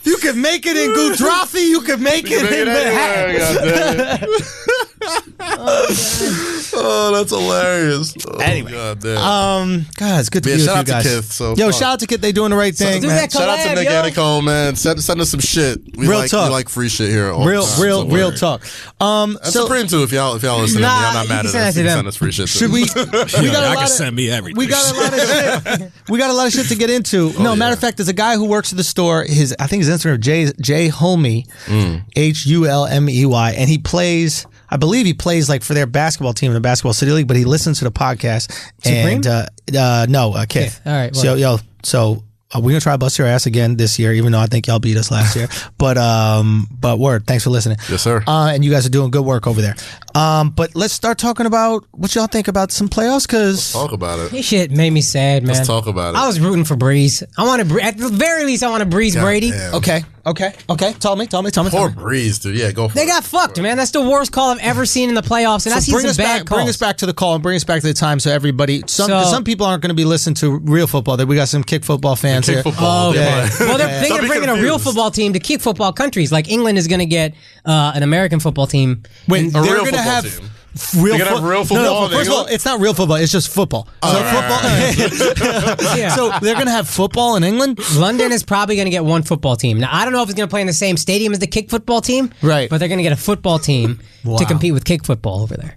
You can make it in Gujarati, you can make it in Manhattan. Oh, that's hilarious. Anyway, God, damn. God, it's good to be with you guys. Shout out to Kith. Shout out to Kith. They doing the right thing, man. Shout out to Nick Anicole, man. Send us some shit. We like free shit here. Real talk. That's Supreme too. If y'all listening, y'all not mad at us. Send us free shit. Should we? I can send me everything. We got a lot of shit. We got a lot of shit to get into. Matter of fact, there's a guy who works at the store. I think his Instagram Jay Hulmey, Hulmey, and he plays. I believe he plays like for their basketball team in the Basketball City League, but he listens to the podcast. Supreme? And Kith. All right. So we're gonna try to bust your ass again this year, even though I think y'all beat us last year. But word, thanks for listening. Yes, sir. And you guys are doing good work over there. But let's start talking about what y'all think about some playoffs. Let's talk about it. This shit made me sad, man. Let's talk about it. I was rooting for Breeze. At the very least, I want to Breeze Brady. Damn. Okay. Tell me. Poor Breeze, dude. Yeah, go for it. They got fucked, man. That's the worst call I've ever seen in the playoffs, and I see some bad calls. Bring us back to the call and bring us back to the time so everybody. Some people aren't going to be listening to real football. We got some kick football fans here. Oh, yeah. Well, they're going to bring in a real football team to kick football countries. Like England is going to get an American football team. Wait, they're going to have team. Real football. No, first of all, it's not real football. It's just football. So they're going to have football in England? London is probably going to get one football team. Now, I don't know if it's going to play in the same stadium as the kick football team. Right. But they're going to get a football team to compete with kick football over there.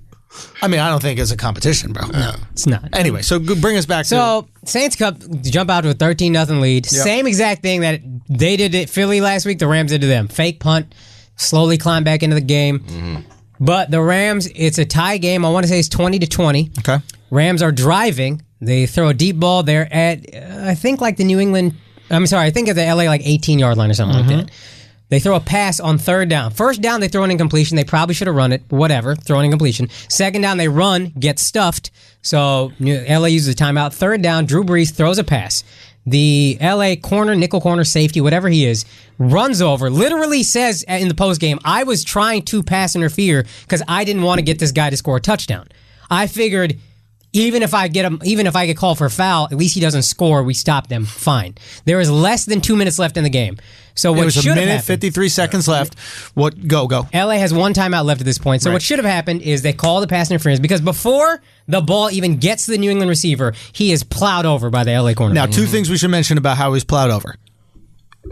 I mean, I don't think it's a competition, bro. No, it's not. Anyway, so bring us back to... Saints Cup jump out to a 13-0 lead. Yep. Same exact thing that they did at Philly last week, the Rams did to them. Fake punt, slowly climb back into the game. Mm-hmm. But the Rams, it's a tie game. I want to say it's 20-20. Okay. Rams are driving. They throw a deep ball. They're at, I think, like the New England... I think at the LA, like 18-yard line or something like that. They throw a pass on third down. First down, they throw an incompletion. They probably should have run it. Whatever. Throw an incompletion. Second down, they run, get stuffed. So LA uses a timeout. Third down, Drew Brees throws a pass. The LA corner, nickel corner, safety, whatever he is, runs over, literally says in the postgame, I was trying to pass interfere because I didn't want to get this guy to score a touchdown. I figured even if I get called for a foul, at least he doesn't score, we stop them, fine. There is less than 2 minutes left in the game. So what should have happened... There was a minute, 53 seconds left. Go. LA has one timeout left at this point. So what should have happened is they call the pass interference because before the ball even gets to the New England receiver, he is plowed over by the LA cornerback. Now, two things we should mention about how he's plowed over.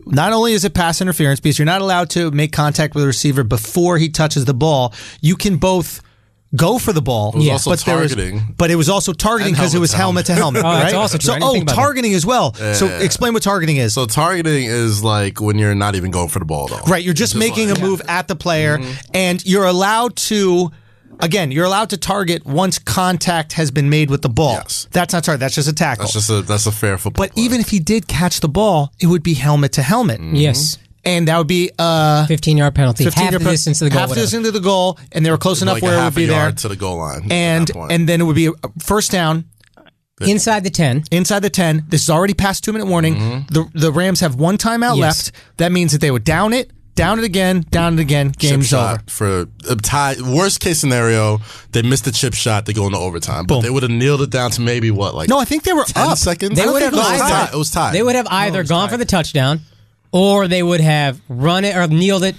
Not only is it pass interference, because you're not allowed to make contact with the receiver before he touches the ball, you can both go for the ball. It was also but targeting. But it was also targeting because it was helmet to helmet. Oh, that's right? also true. So, targeting as well. Yeah. So explain what targeting is. So targeting is like when you're not even going for the ball at all. Right, you're just making a move at the player, and you're allowed to. Again, you're allowed to target once contact has been made with the ball. Yes. That's not target. That's just a tackle. That's a fair football. But even if he did catch the ball, it would be helmet to helmet. Yes. And that would be 15-yard penalty. Half the distance to the goal. Half the distance to the goal, and they were close enough like where it would be there to the goal line. And then it would be a first down. Inside the 10. Inside the 10. This is already past 2-minute warning. The Rams have one timeout left. That means that they would down it again, game's over. For a tie, worst case scenario, they missed the chip shot, they go into overtime. But they would have kneeled it down to maybe No, I think they were 10 up. seconds? They would have it was tied. They would have either gone for the touchdown, or they would have run it or kneeled it,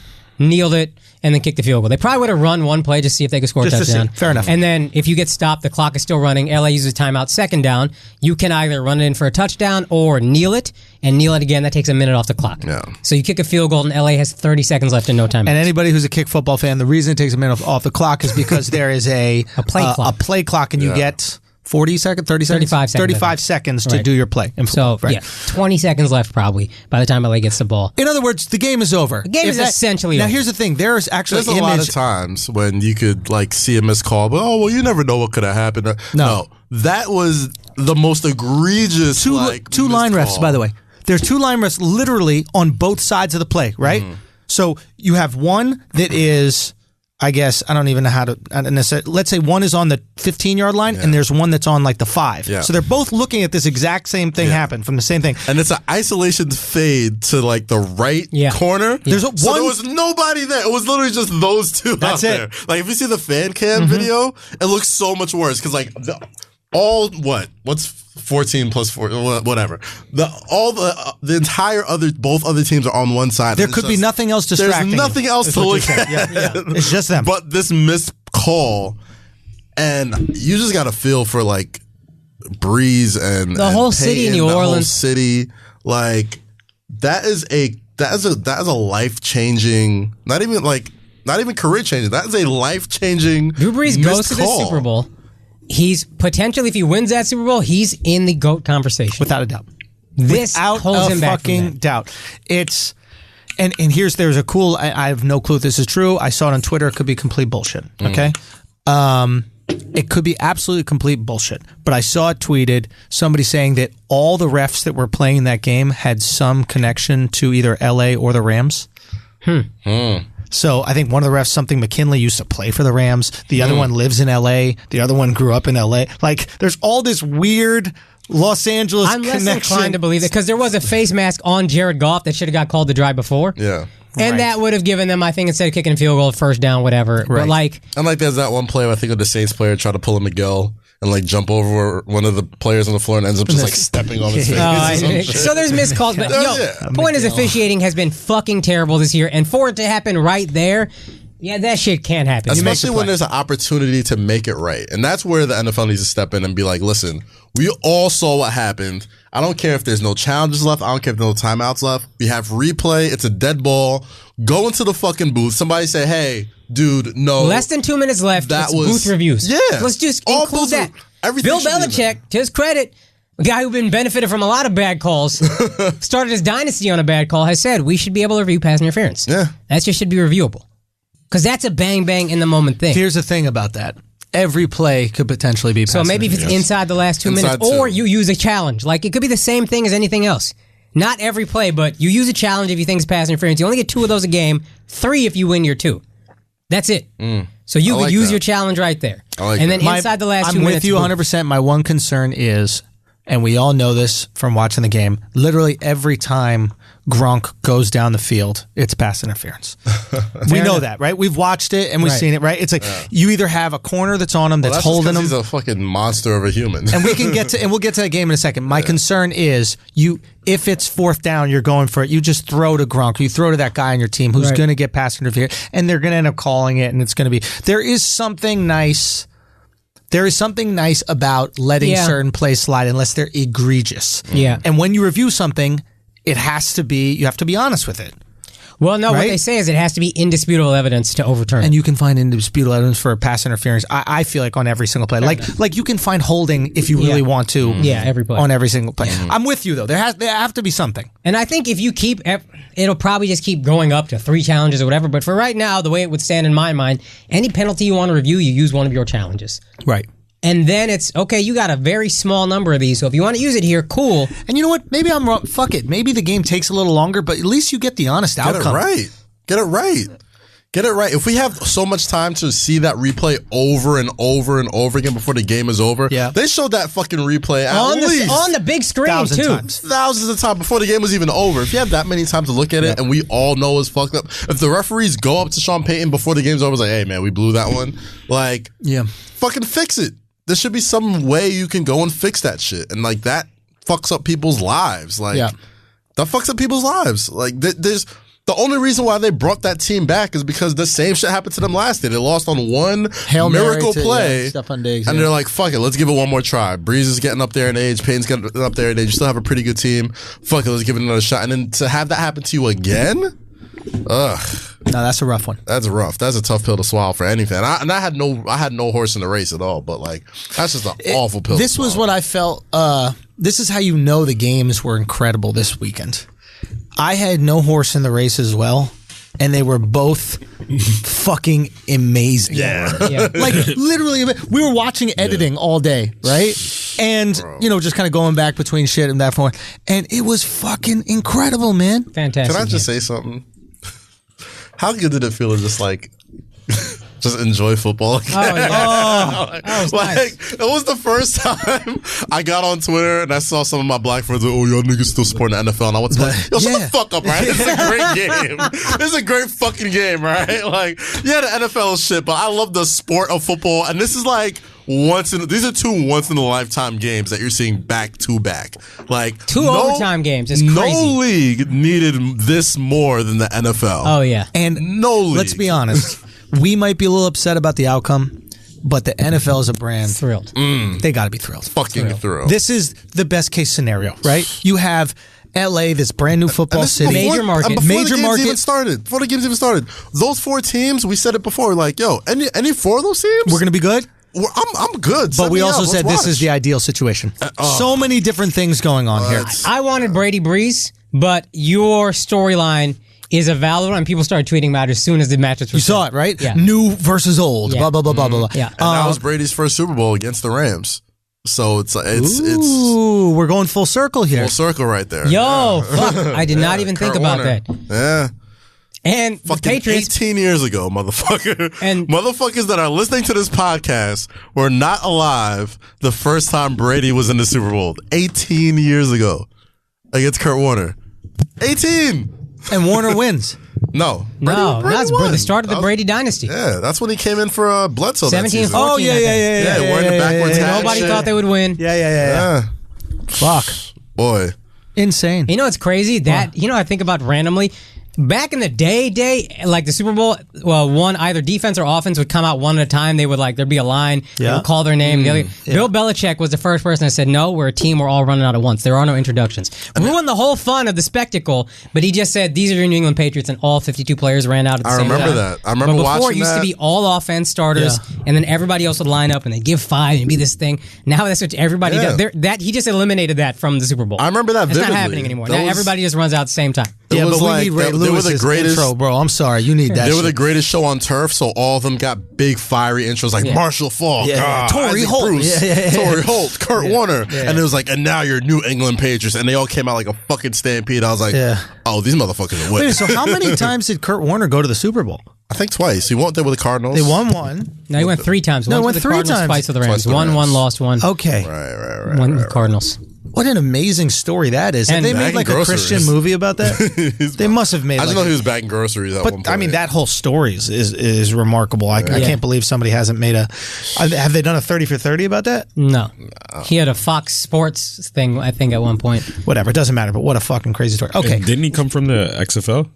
and then kicked the field goal. They probably would have run one play just to see if they could score a touchdown. Fair enough. And then if you get stopped, the clock is still running. LA uses timeout, second down. You can either run it in for a touchdown or kneel it, and kneel it again. That takes a minute off the clock. Yeah. So you kick a field goal, and LA has 30 seconds left and no timeout. And anybody who's a kick football fan, the reason it takes a minute off the clock is because there is a play clock, and you get 40 seconds, 30 seconds? 35 seconds. 35 seconds to do your play. So, 20 seconds left probably by the time LA gets the ball. In other words, the game is over. The game is essentially over. Now, here's the thing. There's actually a lot of times when you could like see a missed call, but you never know what could have happened. No, that was the most egregious two line refs, by the way. There's two line refs literally on both sides of the play, right? So you have one that is... I guess I don't even know how to. Let's say one is on the 15-yard line, and there's one that's on like the 5. Yeah. So they're both looking at this exact same thing happen from the same thing. And it's an isolation fade to like the right corner. There's there was nobody there. It was literally just those two. That's out there. Like if you see the fan cam video, it looks so much worse because like what's 14 plus 4, whatever. The entire both other teams are on one side. There could be nothing else distracting. There's nothing else to look at. It's just them. But this missed call, and you just got to feel for like Breeze and the whole city in New Orleans. The whole city, like that is a life changing. Not even career changing. That is a life changing. Drew Brees goes to the Super Bowl. He's potentially, if he wins that Super Bowl, he's in the GOAT conversation. Without a doubt. This holds him back fucking from doubt. It's and there's a cool. I have no clue if this is true. I saw it on Twitter. It could be complete bullshit. Okay, it could be absolutely complete bullshit. But I saw it tweeted. Somebody saying that all the refs that were playing that game had some connection to either LA or the Rams. So I think one of the refs, something McKinley, used to play for the Rams. The other one lives in L.A. The other one grew up in L.A. Like, there's all this weird Los Angeles connection. I'm less inclined to believe that because there was a face mask on Jared Goff that should have got called the drive before. Yeah. And that would have given them, I think, instead of kicking a field goal, first down, whatever. Right. But there's that one play, I think, of the Saints player tried to pull a Miguel and like jump over one of the players on the floor and ends up just like stepping on his face. So there's missed calls, but point is officiating has been fucking terrible this year, and for it to happen right there, that shit can't happen. Especially when there's an opportunity to make it right. And that's where the NFL needs to step in and be like, listen, we all saw what happened. I don't care if there's no challenges left. I don't care if there's no timeouts left. We have replay. It's a dead ball. Go into the fucking booth. Somebody say, hey, dude, no. Less than 2 minutes left. It's booth reviews. Yeah. Let's just include that. Bill Belichick, to his credit, a guy who's been benefited from a lot of bad calls, started his dynasty on a bad call, has said we should be able to review pass interference. Yeah. That just should be reviewable. Because that's a bang-bang in the moment thing. Here's the thing about that. Every play could potentially be pass interference. So maybe if it's inside the last 2 minutes, or you use a challenge. Like, it could be the same thing as anything else. Not every play, but you use a challenge if you think it's pass interference. You only get 2 of those a game, 3 if you win your 2. That's it. So you could use your challenge right there. And then inside the last 2 minutes. I'm with you 100%. My one concern is, and we all know this from watching the game, literally every time Gronk goes down the field, it's pass interference. We know that, right? We've watched it and we've seen it, right? It's like you either have a corner that's on him that's holding him. He's a fucking monster of a human. And we'll get to that game in a second. My concern is if it's fourth down, you're going for it. You just throw to Gronk. You throw to that guy on your team who's going to get pass interference, and they're going to end up calling it, and it's going to be. There is something nice about letting certain plays slide unless they're egregious. Yeah. And when you review something, you have to be honest with it. Well, no, right? what they say is it has to be indisputable evidence to overturn. And you can find indisputable evidence for pass interference. I feel like on every single play, like you can find holding if you really want to. Every play on every single play. I'm with you though. There have to be something. And I think if you keep, it'll probably just keep going up to 3 challenges or whatever. But for right now, the way it would stand in my mind, any penalty you want to review, you use one of your challenges. Right. And then it's, okay, you got a very small number of these, so if you want to use it here, cool. And you know what? Maybe I'm wrong. Fuck it. Maybe the game takes a little longer, but at least you get the honest outcome. Get it right. If we have so much time to see that replay over and over and over again before the game is over, they showed that fucking replay on the big screen too. Thousands of times before the game was even over. If you have that many times to look at it and we all know it's fucked up, if the referees go up to Sean Payton before the game's over, it's like, hey man, we blew that one. Like, fucking fix it. There should be some way you can go and fix that shit. And like that fucks up people's lives. Like that fucks up people's lives. Like there's the only reason why they brought that team back is because the same shit happened to them last year. They lost on one miracle play. Stephon Diggs, and they're like, fuck it, let's give it one more try. Breeze is getting up there in age, Payne's getting up there in age. You still have a pretty good team. Fuck it, let's give it another shot. And then to have that happen to you again? Ugh. No, that's a rough one. That's rough. That's a tough pill to swallow for any fan. I had no horse in the race at all, but like that's just an awful pill. This was what I felt. This is how you know the games were incredible this weekend. I had no horse in the race as well, and they were both fucking amazing. Like literally, we were watching editing all day, right? And just kind of going back between shit and that forth, and it was fucking incredible, man. Fantastic. Can I just say something? How good did it feel to just like just enjoy football again? That was nice. It was the first time I got on Twitter and I saw some of my black friends like, oh, y'all niggas still supporting the NFL. And I went to like, yo, shut the fuck up, right? This is a great game. This is a great fucking game, right? Like, yeah, the NFL is shit, but I love the sport of football. And this is like these are 2 once in a lifetime games that you're seeing back to back. Like 2 overtime games. It's crazy. No league needed this more than the NFL. Oh yeah. And no league. Let's be honest. We might be a little upset about the outcome, but the NFL is a brand. Thrilled. They got to be thrilled. Fucking thrilled. This is the best case scenario, right? You have LA, this brand new football city. Major market. Before the games even started, those 4 teams, we said it before, like, yo, any 4 of those teams? We're going to be good? I'm good. But we also said this is the ideal situation. So many different things going on here. I wanted Brady Breeze, but your storyline is a valid one, and people started tweeting about it as soon as the matches were You saw it, right? Yeah. New versus old, blah, blah, blah, blah, blah. Yeah. And that was Brady's first Super Bowl against the Rams. So it's Ooh, we're going full circle here. Full circle right there. Yo, fuck. I did not even think about that. Yeah. And fucking the Patriots 18 years ago, motherfucker. And motherfuckers that are listening to this podcast were not alive the first time Brady was in the Super Bowl. 18 years ago against Kurt Warner. 18. And Warner wins. No. That's the start of the Brady dynasty. Yeah, that's when he came in for Bledsoe. 17-14. Oh, yeah. Wearing the backwards hat. Nobody thought they would win. Yeah. Fuck. Boy. Insane. You know what's crazy? I think about randomly. Back in the day, like the Super Bowl, one either defense or offense would come out one at a time. They would there'd be a line. They would call their name. Bill Belichick was the first person that said, "No, we're a team. We're all running out at once. There are no introductions." Ruined the whole fun of the spectacle. But he just said, "These are your New England Patriots," and all 52 players ran out at the same time. I remember that. I remember but watching before it used to be all offense starters, and then everybody else would line up and they'd give 5 and be this thing. Now that's what everybody does. He just eliminated that from the Super Bowl. I remember that. It's not happening anymore. Now everybody just runs out at the same time. Yeah, but we need Ray Lewis's intro, bro. I'm sorry, you need that. They were the greatest show on turf, so all of them got big fiery intros like Marshall Faulk, Torrey Holt, Torrey Holt, Kurt Warner, and it was like, and now you're New England Patriots, and they all came out like a fucking stampede. I was like, oh, these motherfuckers are winning. Wait, so how many times did Kurt Warner go to the Super Bowl? I think twice. He went there with the Cardinals. They won one. No, he went 3 times. No, he once went with the 3 Cardinals, times. Twice with the Rams. Twice with the One, Rams. lost one. Okay. Right. One with the Cardinals. What an amazing story that is. Have And they made like a Christian movie about that? They must have made. I just know he was bagging groceries at one point. But I mean, that whole story is remarkable. I can't believe somebody hasn't made a. Have they done a 30 for 30 about that? No. He had a Fox Sports thing, I think, at one point. Whatever, it doesn't matter. But what a fucking crazy story. Okay, And didn't he come from the XFL?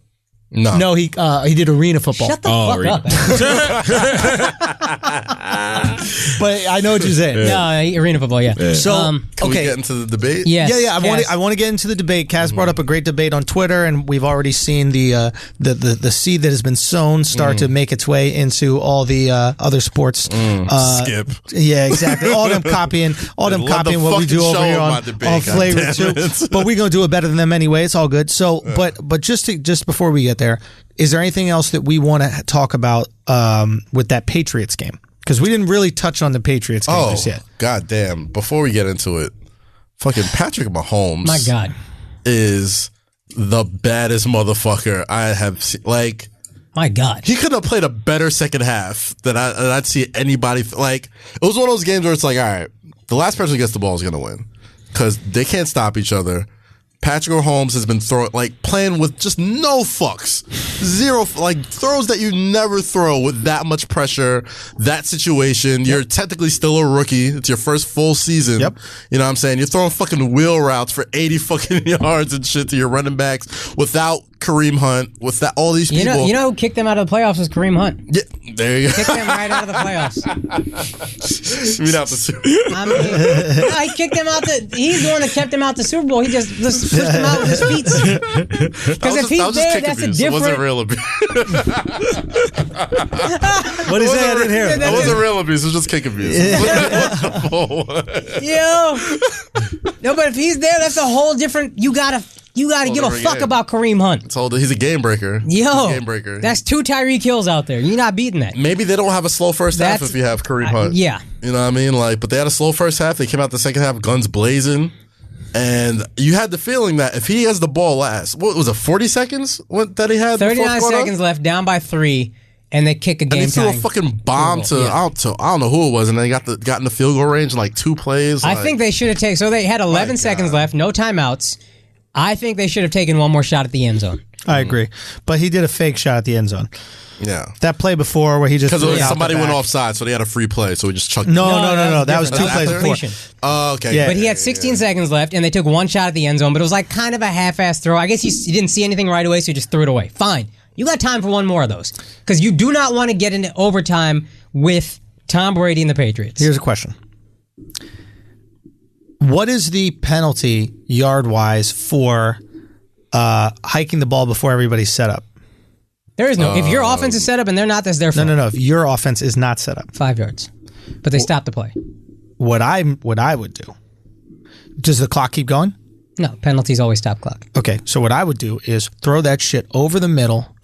No, he did arena football. Shut the fuck up. But I know what you're saying. No, arena football, yeah. So, can we get into the debate? Yes, yeah. I want to get into the debate. Kaz brought up a great debate on Twitter, and we've already seen the seed that has been sown start to make its way into all the other sports. Skip. Yeah, exactly. All them copying what we do over here on Flagrant too. But we're gonna do it better than them anyway. It's all good. So, but just before we get there, is there anything else that we want to talk about with that Patriots game? Because we didn't really touch on the Patriots game just yet. God damn. Before we get into it, fucking Patrick Mahomes, my God, is the baddest motherfucker I have seen. Like, my God, he could have played a better second half than I'd see anybody. Like, it was one of those games where it's like, all right, the last person who gets the ball is going to win because they can't stop each other. Patrick Mahomes has been playing with just no fucks. Zero, throws that you never throw with that much pressure, that situation. Yep. You're technically still a rookie. It's your first full season. Yep. You know what I'm saying? You're throwing fucking wheel routes for 80 fucking yards and shit to your running backs without Kareem Hunt, with all these people. You know who kicked them out of the playoffs was Kareem Hunt. Yeah, there you go. Kicked them right out of the playoffs. You mean out the Super Bowl? I mean, he kicked them out. He's the one that kept him out the Super Bowl. He just pushed him out with his feet. Because if he's there, that's a different. It wasn't real abuse. What is that in here? It wasn't real abuse. It was just kick abuse. No, but if he's there, that's a whole different. You gotta give a fuck about Kareem Hunt. He's a game breaker. Game breaker. That's 2 Tyreek Hills out there. You're not beating that. Maybe they don't have a slow first half if you have Kareem Hunt. Yeah. You know what I mean? But they had a slow first half. They came out the second half, guns blazing. And you had the feeling that if he has the ball last, what was it, 40 seconds that he had? 39 seconds left, down by 3, and they kick a game. And they threw a fucking bomb I don't know who it was, and they got in the field goal range in 2 plays. I think they should have taken. So they had 11 seconds left, no timeouts. I think they should have taken one more shot at the end zone. I agree, but he did a fake shot at the end zone. Yeah, that play before where he just because somebody went offside, so they had a free play, so he just chucked. No. That was 2 plays before. Oh, okay. Yeah. But he had 16 seconds left, and they took one shot at the end zone, but it was kind of a half-ass throw. I guess he didn't see anything right away, so he just threw it away. Fine, you got time for one more of those because you do not want to get into overtime with Tom Brady and the Patriots. Here's a question. What is the penalty yard-wise for hiking the ball before everybody's set up? There is no. If your offense is set up and they're not, that's their fault. No. If your offense is not set up, 5 yards, but they stopped the play. What I would do? Does the clock keep going? No, penalties always stop clock. Okay, so what I would do is throw that shit over the middle.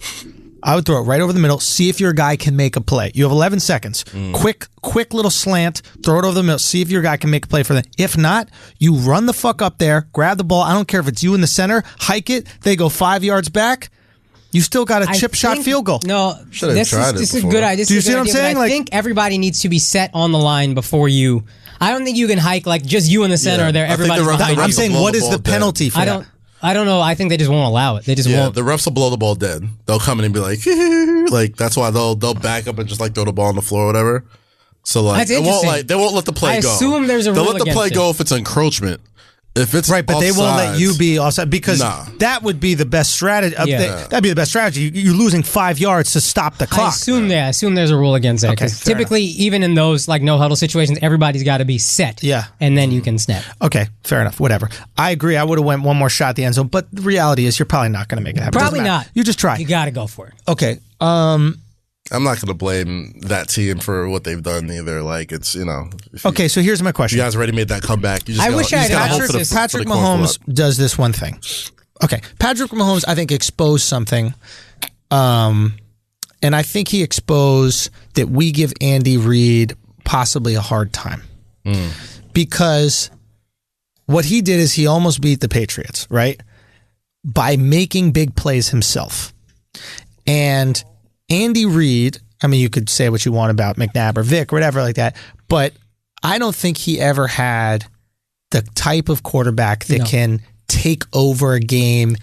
I would throw it right over the middle. See if your guy can make a play. You have 11 seconds. Quick little slant. Throw it over the middle. See if your guy can make a play for them. If not, you run the fuck up there. Grab the ball. I don't care if it's you in the center. Hike it. They go 5 yards back. You still got a chip shot field goal. No, this is a good idea. Do you see what I'm saying? I think everybody needs to be set on the line before you. I don't think you can hike just you in the center. There, everybody's behind you. I'm saying, what is the penalty for that? I don't know. I think they just won't allow it. They just won't. The refs will blow the ball dead. They'll come in and be like that's why they'll back up and just throw the ball on the floor or whatever. So that's they won't let the play go. I assume there's a rule They'll let the play go if it's encroachment. If it's right, but offsides, they won't let you be offside because that would be the best strategy. That'd be the best strategy. You're losing 5 yards to stop the clock. I assume there's a rule against that. Because typically, even in those no huddle situations, everybody's got to be set. Yeah, and then you can snap. Okay, fair enough. Whatever. I agree. I would have went one more shot at the end zone, but the reality is you're probably not going to make it happen. Probably not. You just try. You got to go for it. Okay. I'm not going to blame that team for what they've done either. It's, okay, so here's my question. You guys already made that comeback. I wish I had Patrick Mahomes does this one thing. Okay, Patrick Mahomes, I think, exposed something. And I think he exposed that we give Andy Reid possibly a hard time. Because what he did is he almost beat the Patriots, right? By making big plays himself. And Andy Reid, I mean, you could say what you want about McNabb or Vic or whatever like that, but I don't think he ever had the type of quarterback that can take over a game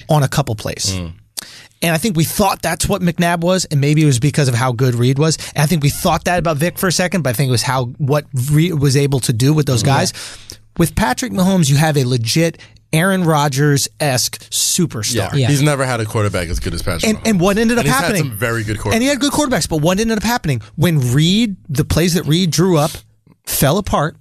on a couple plays. And I think we thought that's what McNabb was, and maybe it was because of how good Reid was. And I think we thought that about Vic for a second, but I think it was what Reid was able to do with those guys. With Patrick Mahomes, you have a legit Aaron Rodgers-esque superstar. Yeah. He's never had a quarterback as good as Patrick Mahomes. And what ended up he's happening? Had some very good quarterbacks. And he had good quarterbacks, but what ended up happening when the plays that Reed drew up fell apart.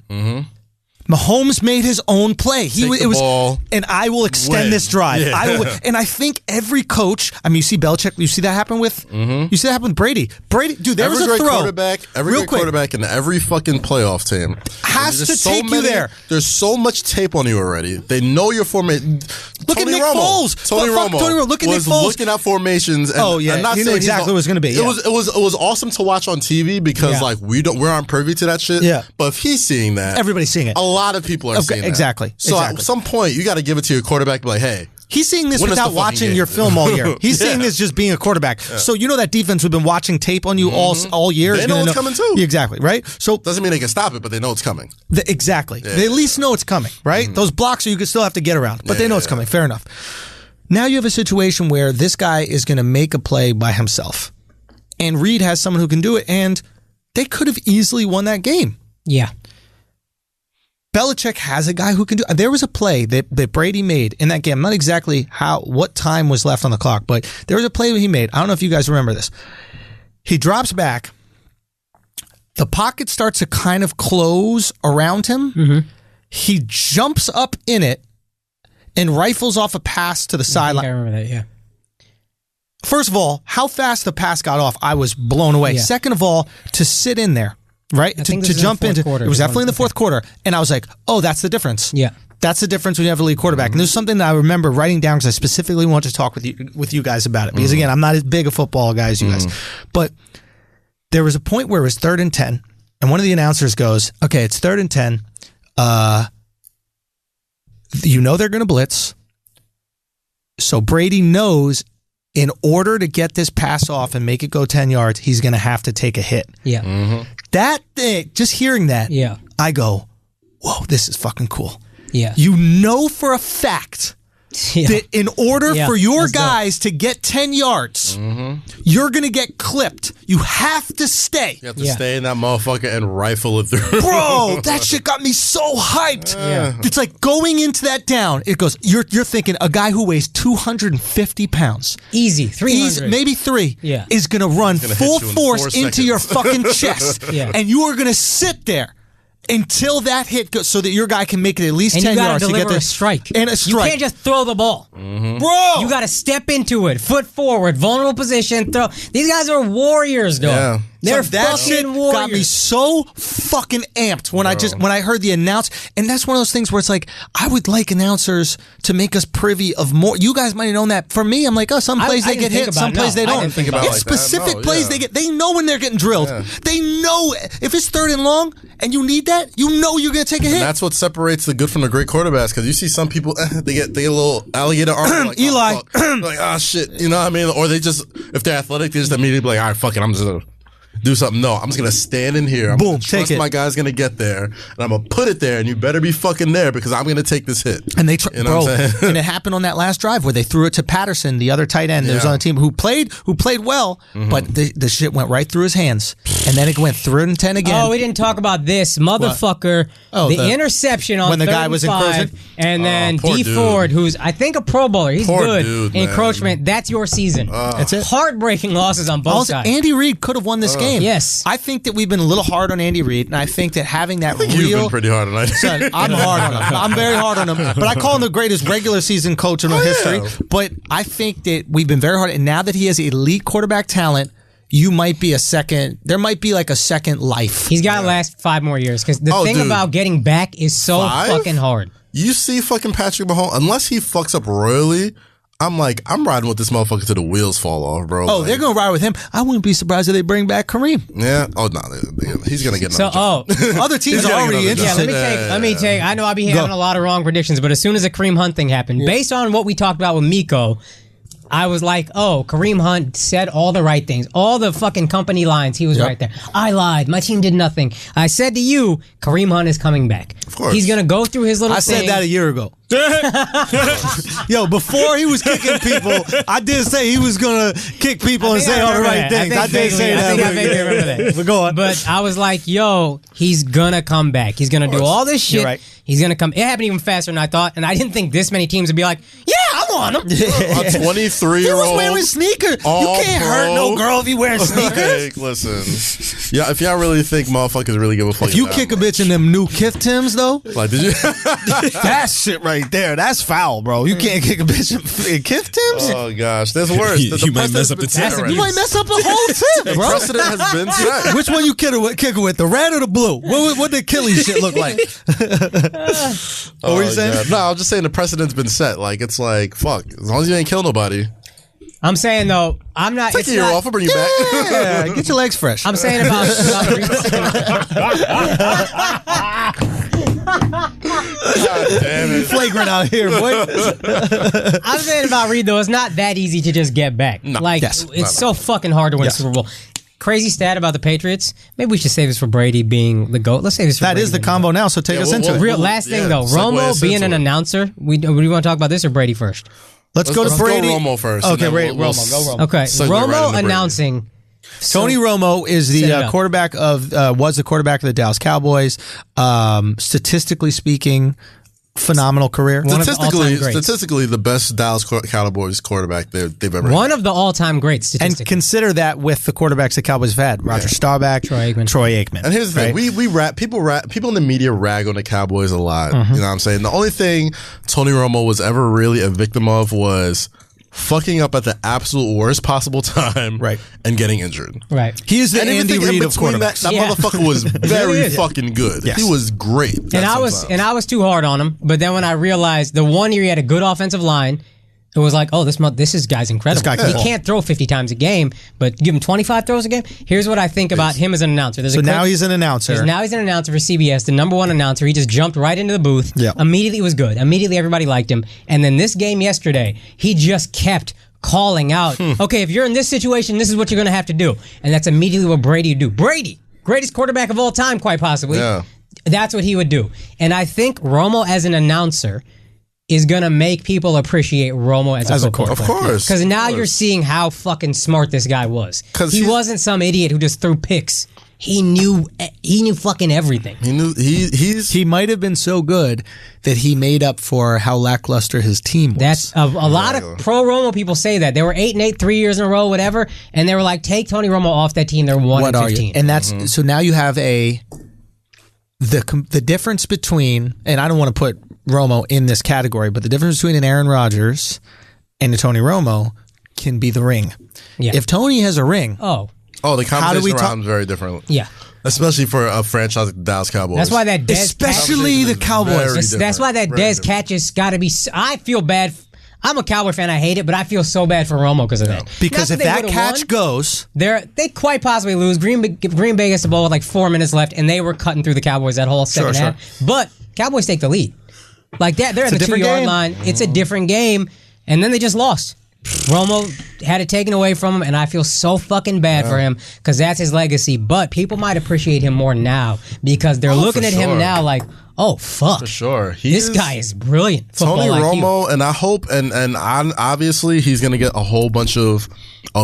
Mahomes made his own play. Ball, and I will extend this drive. Yeah. And I think every coach. I mean, you see Belichick. You see that happen with. You see that happen with Brady. Dude, there was a throw. Every great quarterback in every fucking playoff team has to take you there. There's so much tape on you already. They know your formation. Look at Nick Foles. Tony Romo. Look at Nick Foles. Looking at formations. And he knew exactly what it was going to be. It was awesome to watch on TV because like we aren't privy to that shit. Yeah. But if he's seeing that, everybody's seeing it. A lot of people are seeing that. Exactly. So at some point, you got to give it to your quarterback. Be like, hey. He's seeing this without watching your film all year. He's seeing this just being a quarterback. Yeah. So you know that defense who've been watching tape on you all year. They know it's coming too. Exactly, right? So doesn't mean they can stop it, but they know it's coming. Exactly. Yeah. They at least know it's coming, right? Those blocks you could still have to get around, but they know it's coming. Fair enough. Now you have a situation where this guy is going to make a play by himself. And Reed has someone who can do it, and they could have easily won that game. Yeah. Belichick has a guy who can do. There was a play that Brady made in that game. I'm not exactly what time was left on the clock, but there was a play that he made. I don't know if you guys remember this. He drops back. The pocket starts to kind of close around him. He jumps up in it and rifles off a pass to the sideline. I remember that, yeah. First of all, how fast the pass got off, I was blown away. Yeah. Second of all, to sit in there. Right? To jump into it was definitely in the fourth quarter. And I was like, oh, that's the difference. Yeah. That's the difference when you have a lead quarterback. And there's something that I remember writing down because I specifically want to talk with you guys about it. Because again, I'm not as big a football guy as you guys. But there was a point where it was 3rd and 10. And one of the announcers goes, okay, it's 3rd and 10. You know they're going to blitz. So Brady knows in order to get this pass off and make it go 10 yards, he's going to have to take a hit. Yeah. That thing, just hearing that, I go, whoa, this is fucking cool. Yeah. You know for a fact that in order for your guys to get 10 yards, you're going to get clipped. You have to stay. You have to stay in that motherfucker and rifle it through. Bro, that shit got me so hyped. It's like going into that down, it goes, you're thinking a guy who weighs 250 pounds. Easy, 300. Maybe 3. Is going to run full force into your fucking chest. And you are going to sit there until that hit goes, so that your guy can make it at least 10 yards to get a strike. And a strike. You can't just throw the ball. Bro! You got to step into it. Foot forward, vulnerable position, throw. These guys are warriors, though. Yeah. They're that shit warriors. Got me so fucking amped when I heard the announce. And that's one of those things where it's like, I would like announcers to make us privy of more. You guys might have known that. For me, I'm like, oh, some plays they get hit, some plays they don't. It's specific plays they get. They know when they're getting drilled. They know if it's 3rd and long and you need that, you know you're going to take a hit. And that's what separates the good from the great quarterbacks, because you see some people, they get a little alligator arm. Like, Eli. Like, oh, shit. You know what I mean? Or they just, if they're athletic, they just immediately be like, all right, fuck it, I'm just going to do something. No, I'm just going to stand in here. I'm Boom, trust take it. My guy's going to get there, and I'm going to put it there, and you better be fucking there because I'm going to take this hit. And they, and it happened on that last drive where they threw it to Patterson, the other tight end that was on the team, who played well, but the shit went right through his hands. And then it went 3rd and 10 again. Oh, we didn't talk about this. Motherfucker. The interception on when the guy was encroaching. And then D Ford, who's, I think, a Pro Bowler. He's good. Dude, encroachment. That's your season. That's it. Heartbreaking losses on both sides. Andy Reid could have won this game. Yes. I think that we've been a little hard on Andy Reid, and I think that having that You've been pretty hard on Andy. Son, I'm hard on him. I'm very hard on him. But I call him the greatest regular season coach in history. But I think that we've been very hard. And now that he has elite quarterback talent, you might be there might be like a second life. He's got to last 5 more years, because the thing about getting back is so fucking hard. You see fucking Patrick Mahomes, unless he fucks up royally, I'm riding with this motherfucker till the wheels fall off, bro. Oh, they're going to ride with him. I wouldn't be surprised if they bring back Kareem. Yeah. Oh, no. He's going to get another job. Other teams are already interested. Let me take. I know I'll be having a lot of wrong predictions, but as soon as the Kareem Hunt thing happened, based on what we talked about with Miko, I was like, oh, Kareem Hunt said all the right things. All the fucking company lines, he was right there. I lied. My team did nothing. I said to you, Kareem Hunt is coming back. Of course. He's going to go through his little thing. I said that a year ago. Yo, before he was kicking people, I did say he was going to kick people and say all the right things. I did say that. I vaguely remember that. But go on. But I was like, yo, he's going to come back. He's going to do all this shit. You're right. He's going to come. It happened even faster than I thought. And I didn't think this many teams would be like, yeah, I want him. A 23-year-old. He was wearing sneakers. You can't hurt no girl if you wear sneakers. Like, listen. Yeah, if y'all really think motherfuckers really give a fuck. If you kick a bitch in them new Kith Tims, though, like, did you? that shit right there, that's foul, bro. You can't kick a bitch in Kith Tims. Oh gosh, there's worse. You might mess up the tip. You might mess up the whole tip, bro. Precedent has been set. Which one you kick it with, the red or the blue? What did Achilles shit look like? What were you saying? God. No, I was just saying the precedent's been set. Like, it's like, fuck. As long as you ain't kill nobody. I'm saying, though, I'm not. Take a year off. I'll bring you back. Yeah, get your legs fresh. I'm saying about Damn it. Flagrant out here, boy. I'm saying about Reed, though, it's not that easy to just get back. No. Like, it's so fucking hard to win a Super Bowl. Crazy stat about the Patriots. Maybe we should save this for Brady being the GOAT. Let's save this for Brady. That is the combo now, so take us into it. Last thing, though. Romo being an announcer. Do we want to talk about this or Brady first? Let's go to Brady. Go Romo first. Okay, Romo. Go Romo. Okay, Romo announcing. Tony Romo is the quarterback was the quarterback of the Dallas Cowboys. Statistically speaking, phenomenal career. Statistically, the best Dallas Cowboys quarterback they've ever had. One of the all-time greats, statistically. And consider that with the quarterbacks the Cowboys have had. Roger Staubach, Troy Aikman. And here's the thing. People in the media rag on the Cowboys a lot. You know what I'm saying? The only thing Tony Romo was ever really a victim of was fucking up at the absolute worst possible time, and getting injured. Right. He is the Andy Reid of quarterbacks. That motherfucker was very fucking good. Yes. He was great. And I was too hard on him. But then when I realized the one year he had a good offensive line, it was like, oh, this guy's incredible. He can't throw 50 times a game, but give him 25 throws a game. Here's what I think about him as an announcer. Now he's an announcer. Now he's an announcer for CBS, the number one announcer. He just jumped right into the booth. Yep. Immediately was good. Immediately everybody liked him. And then this game yesterday, he just kept calling out, okay, if you're in this situation, this is what you're going to have to do. And that's immediately what Brady would do. Brady, greatest quarterback of all time, quite possibly. Yeah. That's what he would do. And I think Romo as an announcer is going to make people appreciate Romo as a quarterback. Of course. Because now you're seeing how fucking smart this guy was. He wasn't some idiot who just threw picks. He knew fucking everything. He might have been so good that he made up for how lackluster his team was. That's a lot of pro Romo people say that. They were 8-8 3 years in a row, whatever, and they were like, take Tony Romo off that team. They're 1-15. And that's so now you have the difference between, and I don't want to put Romo in this category, but the difference between an Aaron Rodgers and a Tony Romo can be the ring. Yeah. If Tony has a ring, the conversation around is very different. Yeah. Especially for a franchise like the Dallas Cowboys. That's why that Dez especially the Cowboys. That's why that Dez catch has got to be. I feel bad. I'm a Cowboy fan. I hate it, but I feel so bad for Romo because of that. Because if that catch goes, they quite possibly lose. Green Bay gets the ball with like 4 minutes left, and they were cutting through the Cowboys that whole second half. But Cowboys take the lead. Like that, they're at the 2-yard line. It's a different game, and then they just lost. Romo had it taken away from him, and I feel so fucking bad for him because that's his legacy. But people might appreciate him more now because they're looking at him now like, oh fuck, for sure, this guy is brilliant. Tony Romo, and I hope, and obviously he's gonna get a whole bunch of,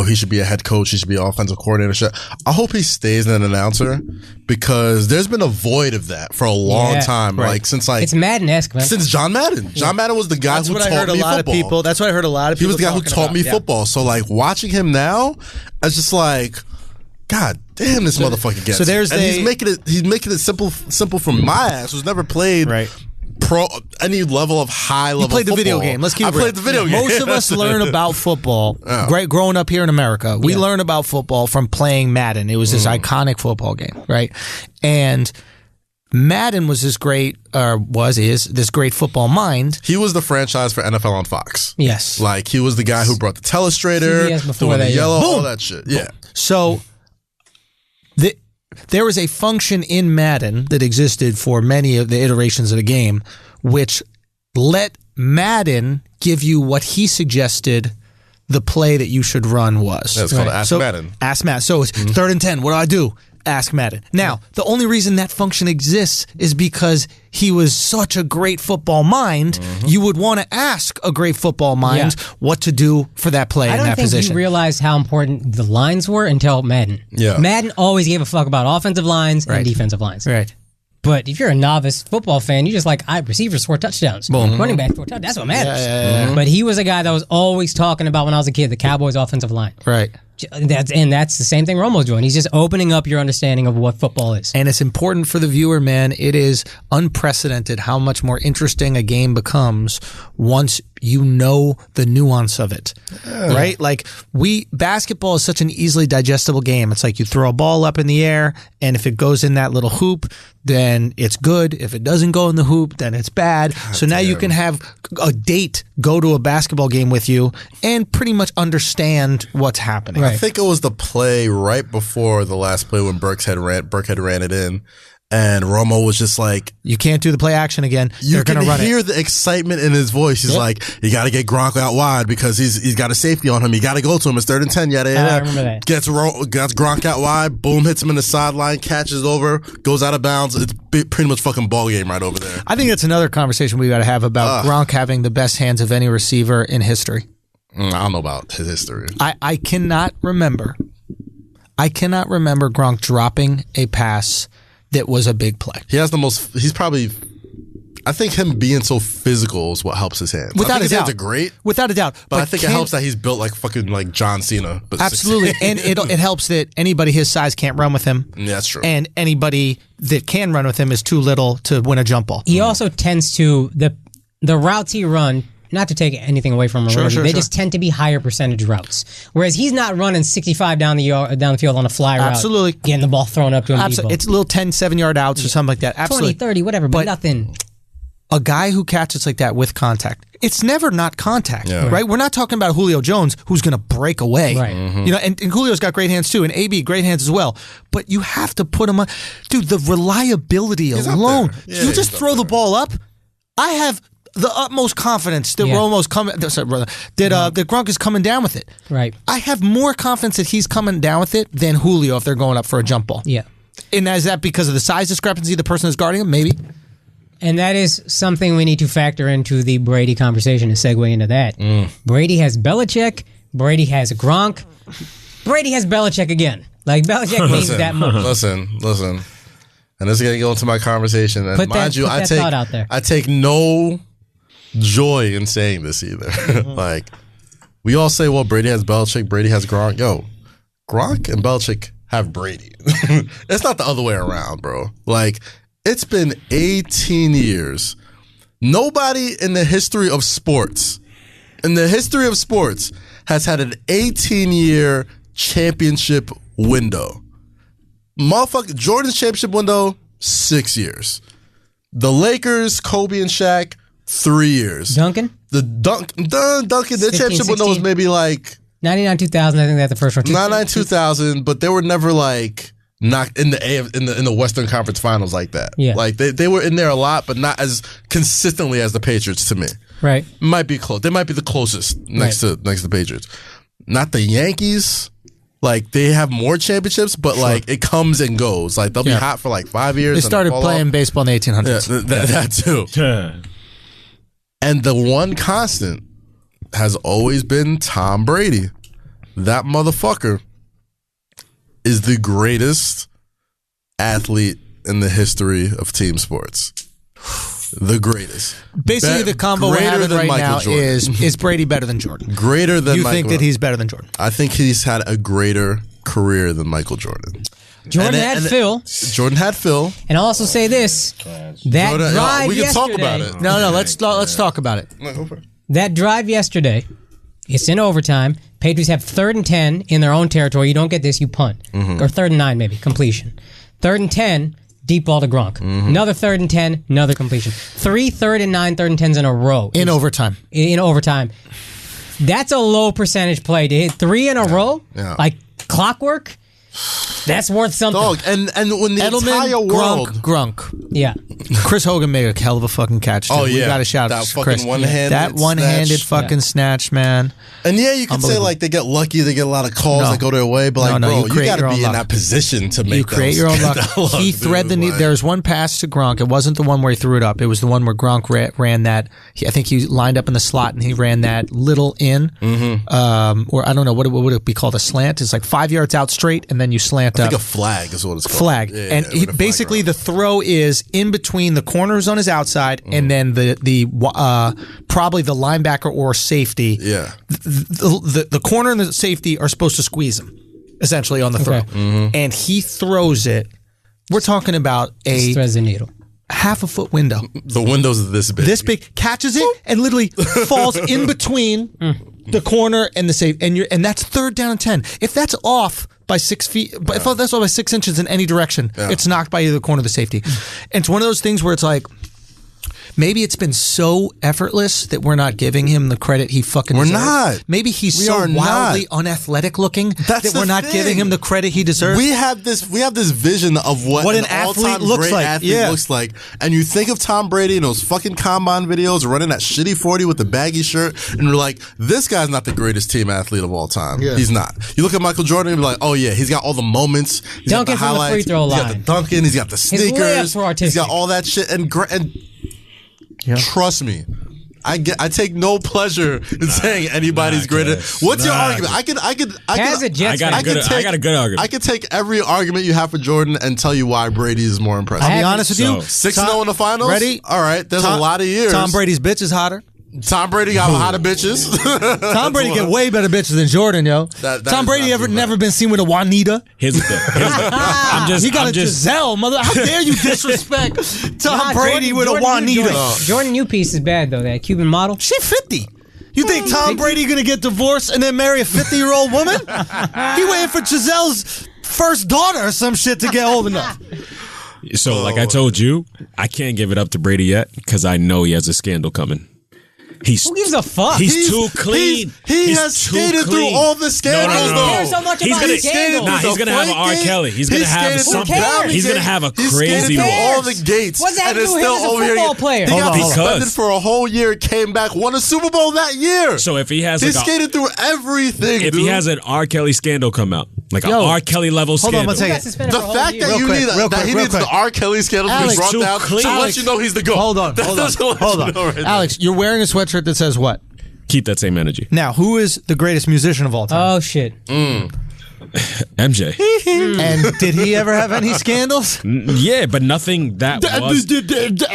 he should be a head coach, he should be an offensive coordinator. Shit. I hope he stays an announcer because there's been a void of that for a long time, like since it's Madden-esque, man. Since John Madden. John Madden was the guy who taught me football. That's what I heard a lot of people. He was the guy who taught me football. So like watching him now, it's just like, God damn, this motherfucker gets it. And he's making it simple for my ass who's never played any level of high level. You played the football. video game. Let's keep it real. Played the video game. Most of us learn about football. Growing up here in America, we learn about football from playing Madden. It was this iconic football game, right? And Madden was this great, is this great football mind. He was the franchise for NFL on Fox. Yes. Like, he was the guy who brought the telestrator, the yellow, all that shit. Yeah. So, there was a function in Madden that existed for many of the iterations of the game, which let Madden give you what he suggested the play that you should run was. That's called Ask Madden. Ask Madden. So it's 3rd and 10. What do I do? Ask Madden. Now, the only reason that function exists is because he was such a great football mind. You would want to ask a great football mind what to do for that play in that position. I don't think you realized how important the lines were until Madden. Yeah. Madden always gave a fuck about offensive lines and defensive lines. Right. But if you're a novice football fan, you just like, receivers score touchdowns. Boom. Running back score touchdowns. That's what matters. Yeah. But he was a guy that was always talking about, when I was a kid, the Cowboys' offensive line. Right. That's the same thing Romo's doing. He's just opening up your understanding of what football is. And it's important for the viewer, man. It is unprecedented how much more interesting a game becomes once you know the nuance of it, right? Like basketball is such an easily digestible game. It's like you throw a ball up in the air, and if it goes in that little hoop, then it's good. If it doesn't go in the hoop, then it's bad. So now you can have a date go to a basketball game with you and pretty much understand what's happening. I think it was the play right before the last play when Burke had ran it in. And Romo was just like, you can't do the play action again. You can hear the excitement in his voice. He's like, you got to get Gronk out wide because he's got a safety on him. You got to go to him. It's 3rd and 10. Yada, yada. I remember that. Gets Gronk out wide. Boom, hits him in the sideline. Catches over. Goes out of bounds. It's pretty much fucking ball game right over there. I think that's another conversation we got to have about Gronk having the best hands of any receiver in history. I don't know about his history. I cannot remember Gronk dropping a pass that was a big play. He has the most. He's probably. I think him being so physical is what helps his hands. Without a doubt, his hands are great. Without a doubt, but I think it helps that he's built like fucking like John Cena. But absolutely, and it helps that anybody his size can't run with him. Yeah, that's true. And anybody that can run with him is too little to win a jump ball. He also tends to the routes he run. Not to take anything away from him, they just tend to be higher percentage routes. Whereas he's not running 65 down the field on a fly route. Absolutely. Getting the ball thrown up to him. Absolutely. It's little 10, 7-yard outs or something like that. Absolutely. 20, 30, whatever, but nothing. A guy who catches like that with contact, it's never not contact, right? We're not talking about Julio Jones who's going to break away. Right. You know, and Julio's got great hands too, and AB, great hands as well. But you have to put him on. Dude, the reliability alone. You just throw the ball up. I have the utmost confidence that Romo's coming. That Gronk is coming down with it. Right. I have more confidence that he's coming down with it than Julio if they're going up for a jump ball. Yeah. And is that because of the size discrepancy of the person who's guarding him? Maybe. And that is something we need to factor into the Brady conversation to segue into that. Brady has Belichick. Brady has Gronk. Brady has Belichick again. Like Belichick means that much. Listen. And this is going to go into my conversation. And mind you, I take no joy in saying this either. Like, we all say, well, Brady has Belichick, Brady has Gronk. Yo, Gronk and Belichick have Brady. It's not the other way around, bro. Like, it's been 18 years. Nobody in the history of sports, has had an 18-year championship window. Motherfucker, Jordan's championship window, 6 years. The Lakers, Kobe and Shaq, 3 years. Duncan? Duncan, their championship window was maybe like 99, 2000. I think that's the first one. 99, 2000, but they were never like not in the Western Conference Finals like that. Yeah. Like they were in there a lot, but not as consistently as the Patriots to me. Right. Might be close. They might be the closest next to the Patriots. Not the Yankees. Like, they have more championships, but like it comes and goes. Like, they'll be hot for like 5 years. They started playing baseball in the 1800s. Yeah, that too. And the one constant has always been Tom Brady. That motherfucker is the greatest athlete in the history of team sports. The greatest. Basically, the combo we're having right now is Brady better than Jordan? Greater than Michael. You think that he's better than Jordan? I think he's had a greater career than Michael Jordan. Jordan had Phil. Jordan had Phil. And I'll also say this. That Jordan, drive we can yesterday. talk about it. No, let's talk about it. That drive yesterday, it's in overtime. Patriots have 3rd and 10 in their own territory. You don't get this, you punt. Or 3rd and 9 maybe, completion. 3rd and 10, deep ball to Gronk. Another 3rd and 10, another completion. 3 3rd and 9, 3rd and 10s in a row. In overtime. In overtime. That's a low percentage play. To hit 3 in a row, like clockwork, That's worth something. Dog, and when the Edelman, entire world, Grunk. Yeah. Chris Hogan made a hell of a fucking catch. Too. Oh, yeah. We got to shout That out fucking Chris. one-handed That one-handed snatch. fucking snatch, man. and yeah, you could say like they get lucky, they get a lot of calls that go their way, but like, bro, you got to be in that position to make. You create your own luck. He thread the knee. There's one pass to Gronk. It wasn't the one where he threw it up. It was the one where Gronk ran that. I think he lined up in the slot and he ran that little in, or I don't know what would it be called, a slant. It's like 5 yards out straight and then you slant I up. think a flag is what it's called. Flag. Yeah, and he, basically the throw is in between the corners on his outside and then the probably the linebacker or safety. Yeah. The corner and the safety are supposed to squeeze him essentially on the throw. And he throws it. We're talking about Just threads the needle. half a foot window. The windows are this big. This big, catches it and literally falls in between the corner and the safe, and that's 3rd down and 10. If that's off by 6 feet, but if that's off by 6 inches in any direction, it's knocked by either the corner or the safety. And it's one of those things where it's like, maybe it's been so effortless that we're not giving him the credit he fucking deserves. We're not. Maybe he's so wildly unathletic looking that we're not giving him the credit he deserves. We have this vision of what an athlete looks like. Looks like. And you think of Tom Brady in those fucking combine videos running that shitty 40 with the baggy shirt, and you're like, this guy's not the greatest team athlete of all time. Yeah. He's not. You look at Michael Jordan and be like, oh yeah, he's got all the moments. He's Dunking got the highlights. from the free throw line. He's got the dunking. He's got the sneakers. He's got all that shit. And trust me, I take no pleasure in saying anybody's greater. What's your argument? I got a good argument. I could take every argument you have for Jordan and tell you why Brady is more impressive. I'll be honest with you. 6-0 in the finals. Ready? All right. There's a lot of years. Tom Brady's bitch is hotter. Tom Brady got hotter bitches. Tom Brady get way better bitches than Jordan, yo. Tom Brady never been seen with a Juanita. Here's the thing. He got a Giselle, mother. How dare you disrespect Tom Brady with a Juanita? Jordan new piece is bad though. That Cuban model. She 50. You think Tom Brady gonna get divorced and then marry a 50-year-old woman? He waiting for Giselle's first daughter or some shit to get old enough. So, like I told you, I can't give it up to Brady yet because I know he has a scandal coming. Who gives a fuck? He's too clean. He has skated through all the scandals. No. He cares so much about scandals. Nah, he's gonna have an R. Kelly. He's gonna have something. He's gonna have a crazy one. one. All the gates. What's that and do with him as a football player? He got suspended for a whole year. Came back, won a Super Bowl that year. So if he has, he skated through everything. If he has an R. Kelly scandal come out, like an R. Kelly level scandal. Hold on, one second. The fact that you need that he needs the R. Kelly scandal to be brought down to let you know he's the GOAT. Hold on. Alex, you're wearing a sweatshirt that says what? Keep that same energy. Now, who is the greatest musician of all time? Oh, shit. MJ. And did he ever have any scandals? Yeah, but nothing that was.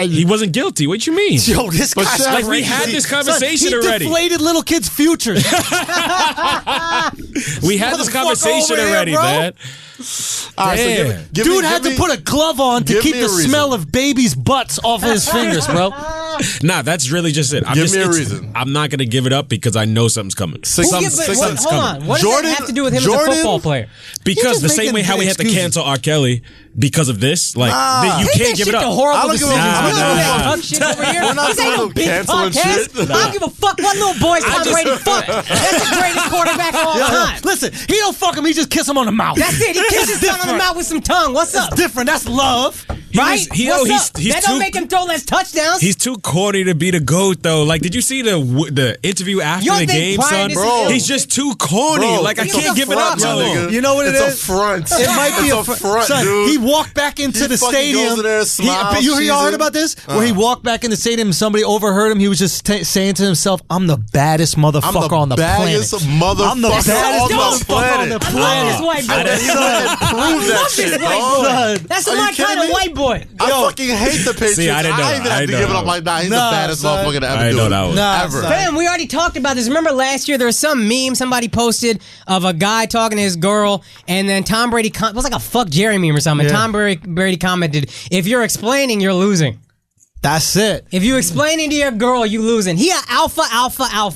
He wasn't guilty. What you mean? Yo, this guy's like we had this conversation already. He deflated little kids' futures. We had this conversation already, man. All right, so dude had to put a glove on to keep the smell of babies' butts off of his fingers, bro. Nah, that's really just it. Give me a reason. I'm not going to give it up because I know something's coming. Hold on. What does that have to do with him as a football player? Because the same way how we had to cancel R. Kelly because of this, like you can't give it up. Horrible decision. We're not doing no canceling shit. I don't give a fuck what little boys Tom Brady fuck. That's the greatest quarterback of all time. Listen, he don't fuck him. He just kiss him on the mouth. That's it. He kisses his son on the mouth with some tongue. What's up? That's different. That's love. Right? That don't make him throw less touchdowns. He's too corny to be the GOAT, though. Like, did you see the interview after the game, son? Bro. He's just too corny. Like, I can't give it up to him. You know what it is? It's a front. It might be a front, son, dude. He walked back into the stadium. You heard about this? Where he walked back in the stadium and somebody overheard him. He was just saying to himself, I'm the baddest motherfucker on the planet. I'm the baddest motherfucker on the planet. I love this white boy. Prove that shit, dog. That's my kind of white boy. I fucking hate the Patriots. See, I didn't know. I even have to give it up like that. He's the baddest motherfucker to ever do it. Ever. Fam, we already talked about this. Remember last year there was some meme somebody posted of a guy talking to his girl, and then Tom Brady it was like a fuck Jerry meme or something. Yeah. Tom Brady commented, "If you're explaining, you're losing." That's it. If you explaining to your girl, you losing. He an alpha.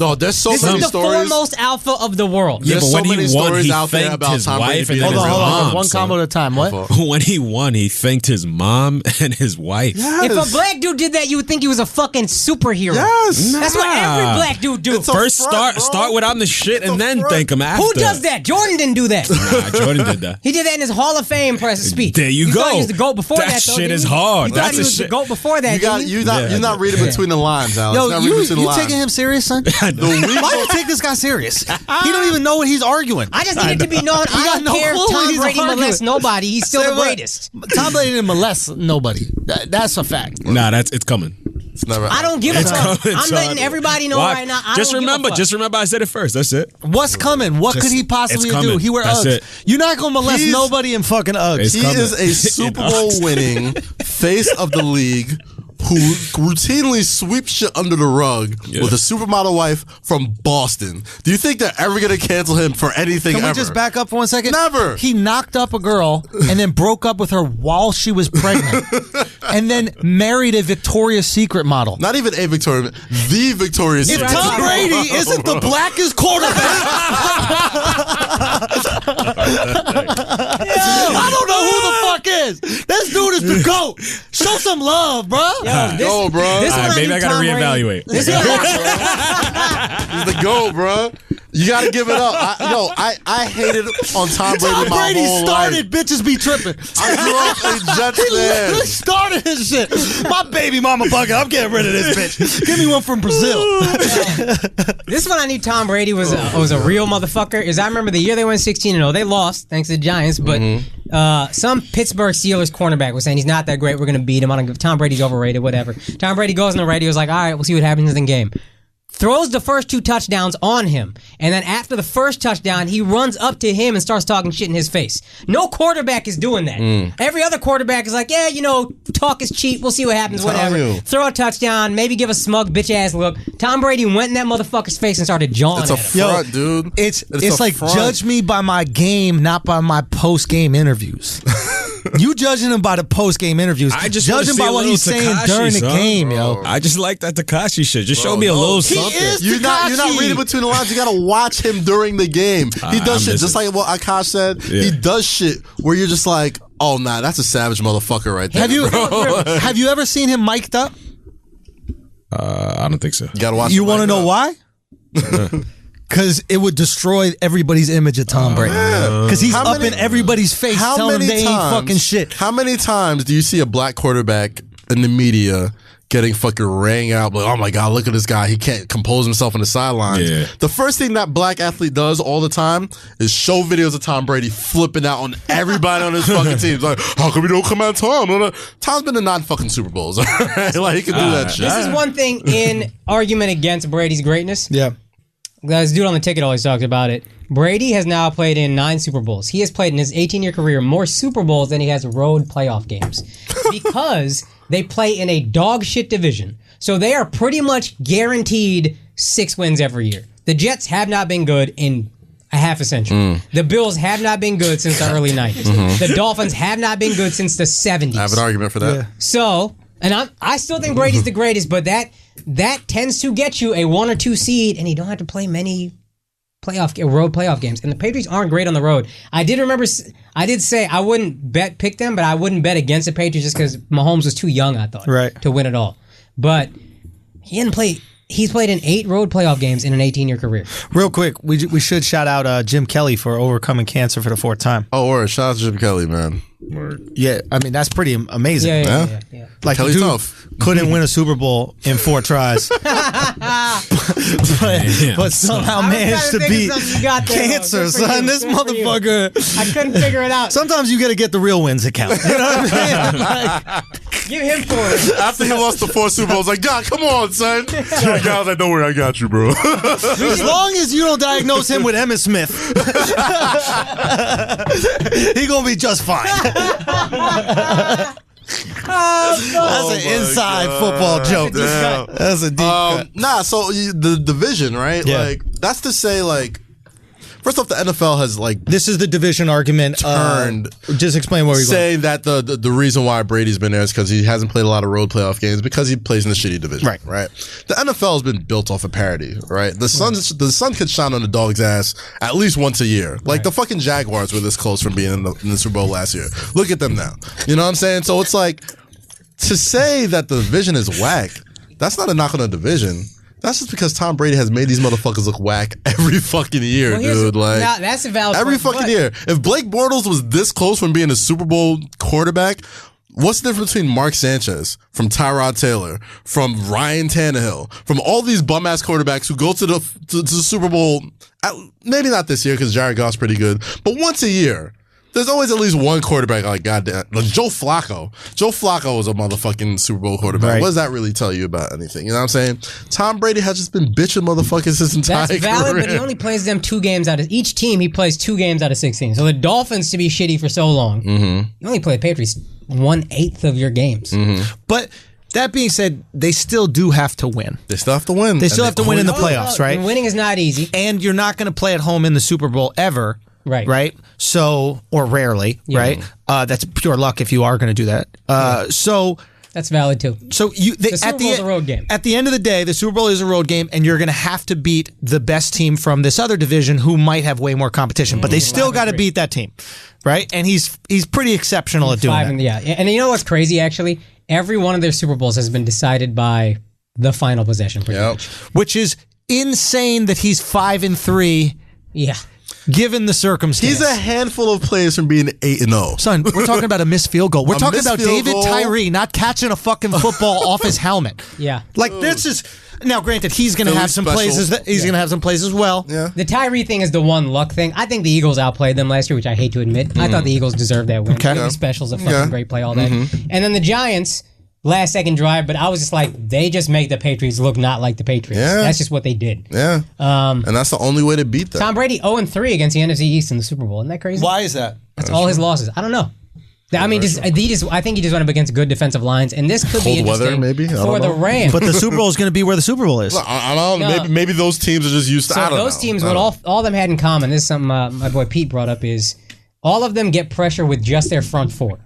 No, there's so this many is the stories. foremost alpha of the world. Yeah, There's but so when many he won, stories he out there thanked about his Tom wife Brady and being then his Hold on. mom. One so- combo at a time. What? When he won, he thanked his mom and his wife. Yes. If a black dude did that, you would think he was a fucking superhero. Yes. That's what every black dude do. It's a First, front, bro. start with I'm the shit, and then front. thank him after. Who does that? Jordan didn't do that. Nah, Jordan did that. He did that in his Hall of Fame press speech. There you go. Thought he was the GOAT before That that. Though, shit didn't is you? hard. You thought That's he a was the shit. GOAT before that. You're not reading between the lines, Alex. Yo, Not you reading between the lines. taking him serious, son? Why do you take this guy serious? He don't even know what he's arguing. I just need it to be known. I got don't no care clue if what Tom he's Brady arguing. molests nobody. He's still Say the what? greatest. Tom Brady didn't molest nobody. That's a fact. Nah, it's coming. It's never. I don't give a It's fuck. coming, I'm son. letting everybody know Why? right now. I Just don't remember, give a fuck. I said it first. That's it. What's coming? What could he possibly it's coming. do? He wear That's Uggs. it. You're not gonna molest He's- nobody in fucking Uggs. It's He coming. is a Super Bowl winning face of the league who routinely sweeps shit under the rug with a supermodel wife from Boston. Do you think they're ever going to cancel him for anything Can ever? we just back up for 1 second? Never. He knocked up a girl and then broke up with her while she was pregnant, and then married a Victoria's Secret model. Not even a Victoria, the Victoria's If Secret. Tom Brady isn't the blackest quarterback, I don't know who the fuck is. This dude is the GOAT. Show some love, bro. Go, bro. This All right, one maybe need I gotta Tom Brady. reevaluate. This one- He's the GOAT, bro. You got to give it up. I hated on Tom Brady Tom my Brady whole started life. bitches be tripping. I grew up a Jets He literally fan. started his shit. My baby mama bucket. I'm getting rid of this bitch. Give me one from Brazil. This one I knew Tom Brady was a real motherfucker. Is I remember the year they went 16-0. They lost thanks to the Giants, but some Pittsburgh Steelers cornerback was saying he's not that great. We're gonna beat him. Tom Brady's overrated. Whatever. Tom Brady goes on the radio. Is like, all right, we'll see what happens in the game. Throws the first 2 touchdowns on him. And then after the first touchdown, he runs up to him and starts talking shit in his face. No quarterback is doing that. Every other quarterback is like, yeah, talk is cheap. We'll see what happens, whatever. Throw a touchdown, maybe give a smug bitch-ass look. Tom Brady went in that motherfucker's face and started jawing It's a at him. front, dude. It's a like front. judge me by my game, not by my post-game interviews. You judging him by the post-game interviews. I just judge wanna him see by a what little he's saying Tekashi, during the son. game, yo. I just like that Tekashi shit. Just show me a no. little He something. is You're not Tekashi. reading between the lines. You gotta watch him during the game. He does I'm shit just missing. like what Akaash said. Yeah. He does shit where you're just like, oh nah, that's a savage motherfucker right there. Have you ever seen him mic'd up? I don't think so. You gotta watch. You him want to like know that. why? Because it would destroy everybody's image of Tom Brady. Because he's How up many- in everybody's face How telling them many they ain't times? fucking shit. How many times do you see a black quarterback in the media getting fucking rang out? Like, oh my god, look at this guy. He can't compose himself on the sidelines. Yeah. The first thing that black athlete does all the time is show videos of Tom Brady flipping out on everybody on his fucking team. It's like, how come we don't come out Tom? Tom's been to 9 fucking Super Bowls. Like he can do that shit. This is one thing in argument against Brady's greatness. Yeah. This dude on the ticket always talks about it. Brady has now played in 9 Super Bowls. He has played in his 18-year career more Super Bowls than he has road playoff games because they play in a dog shit division. So they are pretty much guaranteed 6 wins every year. The Jets have not been good in a half a century. The Bills have not been good since the early 90s. The Dolphins have not been good since the 70s. I have an argument for that. Yeah. So, and I still think Brady's the greatest, but that tends to get you a 1 or 2 seed, and you don't have to play many road playoff games. And the Patriots aren't great on the road. I did say I wouldn't pick them, but I wouldn't bet against the Patriots just because Mahomes was too young, I thought, to win it all. But he didn't play. He's played in 8 road playoff games in an 18-year career. Real quick, we should shout out Jim Kelly for overcoming cancer for the 4th time. Oh, word. Shout out to Jim Kelly, man. Yeah, I mean, that's pretty amazing. Yeah. Like, Kelly the dude tough. couldn't win a Super Bowl in 4 tries. but somehow managed to beat cancer, Good for son. you. This Good for you. motherfucker. I couldn't figure it out. Sometimes you got to get the real wins that count. You know what I'm saying? Like, Give him for it. After he lost the 4 Super Bowls, like, God, come on, son. God was like, don't worry, I got you, bro. as long as you don't diagnose him with Emmitt Smith, he gonna be just fine. That's an inside football joke. That's a deep cut. Nah, so the division, right? Yeah. Like, that's to say, like, First off, the NFL has like this is the division argument. Turned. Just explain where we're going. Saying that the reason why Brady's been there is because he hasn't played a lot of road playoff games because he plays in the shitty division. Right. The NFL has been built off of parity. Right. The sun could shine on the dog's ass at least once a year. Like the fucking Jaguars were this close from being in the Super Bowl last year. Look at them now. You know what I'm saying? So it's like to say that the division is whack. That's not a knock on the division. That's just because Tom Brady has made these motherfuckers look whack every fucking year, dude. Like, now, that's a valid every point, fucking year. If Blake Bortles was this close from being a Super Bowl quarterback, what's the difference between Mark Sanchez, from Tyrod Taylor, from Ryan Tannehill, from all these bum-ass quarterbacks who go to the Super Bowl, maybe not this year because Jared Goff's pretty good, but once a year. There's always at least one quarterback like goddamn like Joe Flacco. Joe Flacco was a motherfucking Super Bowl quarterback. Right. What does that really tell you about anything? You know what I'm saying? Tom Brady has just been bitching motherfuckers his entire career. That's valid, but he only plays them 2 games out of each team. He plays 2 games out of 16. So the Dolphins to be shitty for so long, you only play the Patriots 1/8 of your games. But that being said, they still do have to win. They still have to win. They still have to win in the playoffs, right? And winning is not easy. And you're not going to play at home in the Super Bowl ever. Right. So, or rarely, right? That's pure luck if you are going to do that. So that's valid too. So the Super Bowl is a road game. At the end of the day, the Super Bowl is a road game, and you're going to have to beat the best team from this other division who might have way more competition, but they still got to beat that team, right? And he's pretty exceptional at doing that. And you know what's crazy? Actually, every one of their Super Bowls has been decided by the final possession, pretty much. Which is insane that he's 5-3. Yeah. Given the circumstance. He's a handful of plays from being 8-0. Son, we're talking about a missed field goal. We're talking about David Tyree not catching a fucking football off his helmet. Yeah. Like, this is... Now, granted, he's going to have some plays. He's going to have some plays as well. Yeah. The Tyree thing is the one luck thing. I think the Eagles outplayed them last year, which I hate to admit. I thought the Eagles deserved that win. Okay. The special's a fucking great play, all that. And then the Giants... last second drive, but I was just like, they just make the Patriots look not like the Patriots. Yeah. That's just what they did. Yeah. And that's the only way to beat them. Tom Brady 0-3 against the NFC East in the Super Bowl. Isn't that crazy? Why is that? That's all his losses. I don't know. I mean, I think he just went up against good defensive lines, and this could be interesting weather, maybe? for the Rams. But the Super Bowl is going to be where the Super Bowl is. I don't know. Maybe those teams are just used to. So I don't those know. teams, what all of them had in common, this is something my boy Pete brought up, is all of them get pressure with just their front four.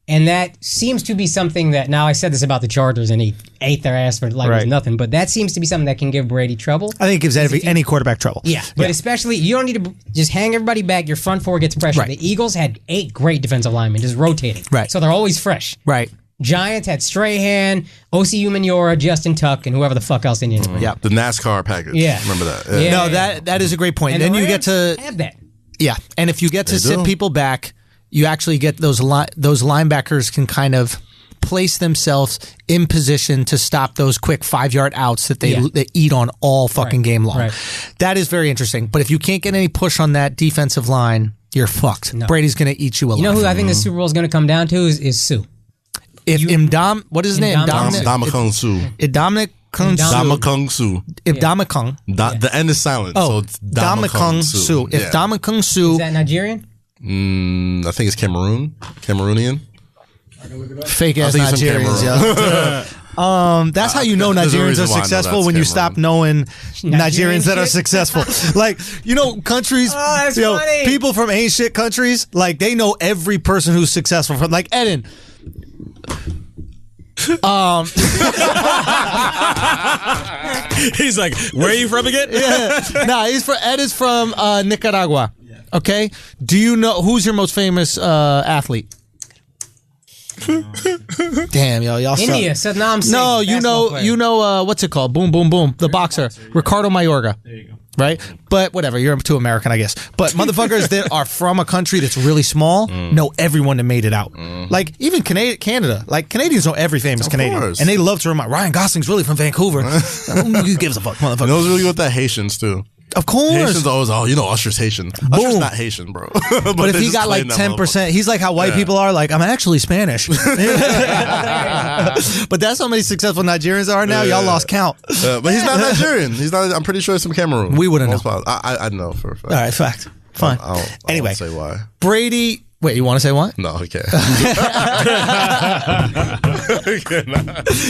And that seems to be something that, now I said this about the Chargers and he ate their ass for like it was nothing, but that seems to be something that can give Brady trouble. I think it gives any quarterback trouble. Yeah, but especially, you don't need to just hang everybody back. Your front four gets pressure. Right. The Eagles had 8 great defensive linemen just rotating. Right. So they're always fresh. Right. Giants had Strahan, OCU Manora, Justin Tuck, and whoever the fuck else they needed. Yeah. The NASCAR package. Yeah. Remember that. Yeah. No, that is a great point. And then the you get to have that. Yeah, and if you get to sit people back, you actually get those linebackers can kind of place themselves in position to stop those quick 5-yard outs that they eat on all fucking game long. Right. That is very interesting. But if you can't get any push on that defensive line, you're fucked. No. Brady's going to eat you alive. You know who I think the Super Bowl is going to come down to is Sue. If what is his name? Ndamukong Suh. Ndamukong Suh. If Ndamukong. The end is silent. So it's Ndamukong Suh. If Ndamukong Suh. Is that Nigerian? I think it's Cameroonian. Fake ass Nigerians, yo. That's how you know Nigerians are successful when you stop knowing Nigerians that are successful. Like, you know, countries, people from ain't shit countries, like they know every person who's successful. From like Eden. He's like, where are you from again? Ed is from Nicaragua. Okay, do you know who's your most famous athlete? Damn, y'all India, Saddam Singh. No, you know what's it called? Boom, boom, boom. The boxer, Ricardo Mayorga. There you go. Right, but whatever. You're too American, I guess. But motherfuckers that are from a country that's really small know everyone that made it out. Like even Canada. Like Canadians know every famous Canadian, and they love to remind Ryan Gosling's really from Vancouver. Who gives a fuck, motherfucker? And those really with the Haitians too. Of course. Haitians always, Usher's Haitian. Usher's not Haitian, bro. but if he got like 10%, he's like how white people are, like, I'm actually Spanish. But that's how many successful Nigerians are now. Y'all lost count. But he's not Nigerian. He's not. I'm pretty sure he's from Cameroon. We wouldn't know. I know for a fact. All right, fact. Fine. I anyway, say why. Brady Wait, you want to say what? No, okay.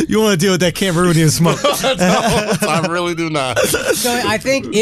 You want to deal with that Cameroonian smoke? No, I really do not. So I think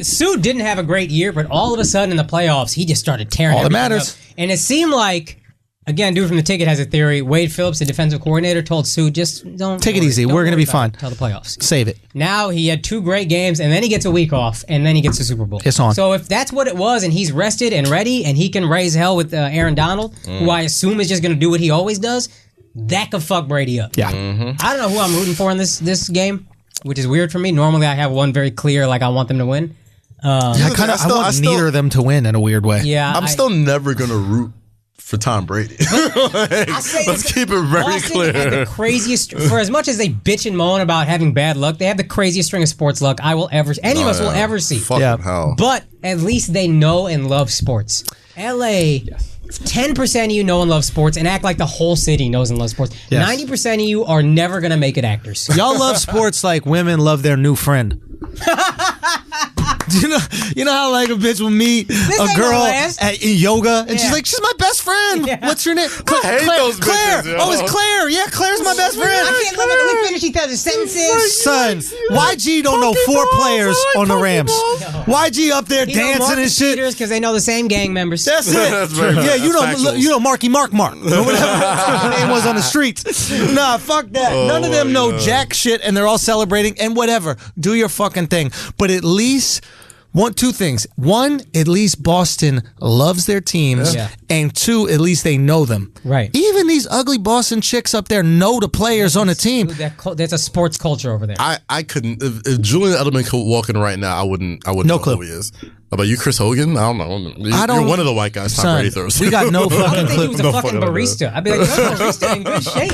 Sue didn't have a great year, but all of a sudden in the playoffs, he just started tearing all that everything matters. up. And it seemed like, again, dude from the ticket has a theory. Wade Phillips, the defensive coordinator, told Sue, just don't take it easy. We're going to be fine until the playoffs. Save it. Now he had 2 great games, and then he gets a week off, and then he gets the Super Bowl. It's on. So if that's what it was, and he's rested and ready, and he can raise hell with Aaron Donald, who I assume is just going to do what he always does, that could fuck Brady up. Yeah. I don't know who I'm rooting for in this game, which is weird for me. Normally I have one very clear, like I want them to win. I want neither of them to win in a weird way. Yeah, I'm still never going to root for Tom Brady. Let's keep it very Boston clear. had the craziest, for as much as they bitch and moan about having bad luck, they have the craziest string of sports luck any of us will ever see. Fucking hell. But at least they know and love sports. LA, 10% of you know and love sports and act like the whole city knows and loves sports. Yes. 90% of you are never going to make it actors. Y'all love sports like women love their new friend. You know how like a bitch will meet a girl in yoga and she's like, she's my best friend. Yeah. What's your name? I hate those Claire. bitches, yo. Oh, it's Claire. Yeah, Claire's my best friend. I can't let me finish each other's sentences. Son, YG don't know 4 players on the Rams. YG up there dancing and shit. Because they know the same gang members. That's it. That's very Yeah, you know Marky Mark or whatever his name was on the streets. Nah, fuck that. None of them know jack shit, and they're all celebrating and whatever. Do your fucking thing. But at least 2 things. 1, at least Boston loves their teams, Yeah. and 2, at least they know them. Right. Even these ugly Boston chicks up there know the players on the team. Dude, that's a sports culture over there. I couldn't. If Julian Edelman could walk in right now, I wouldn't know clue. who he is. About you, Chris Hogan? I don't know. You're one of the white guys. Tom Brady throws. We got no I fucking would think he clue. was a fucking barista. I'd be like, yo, barista in good shape.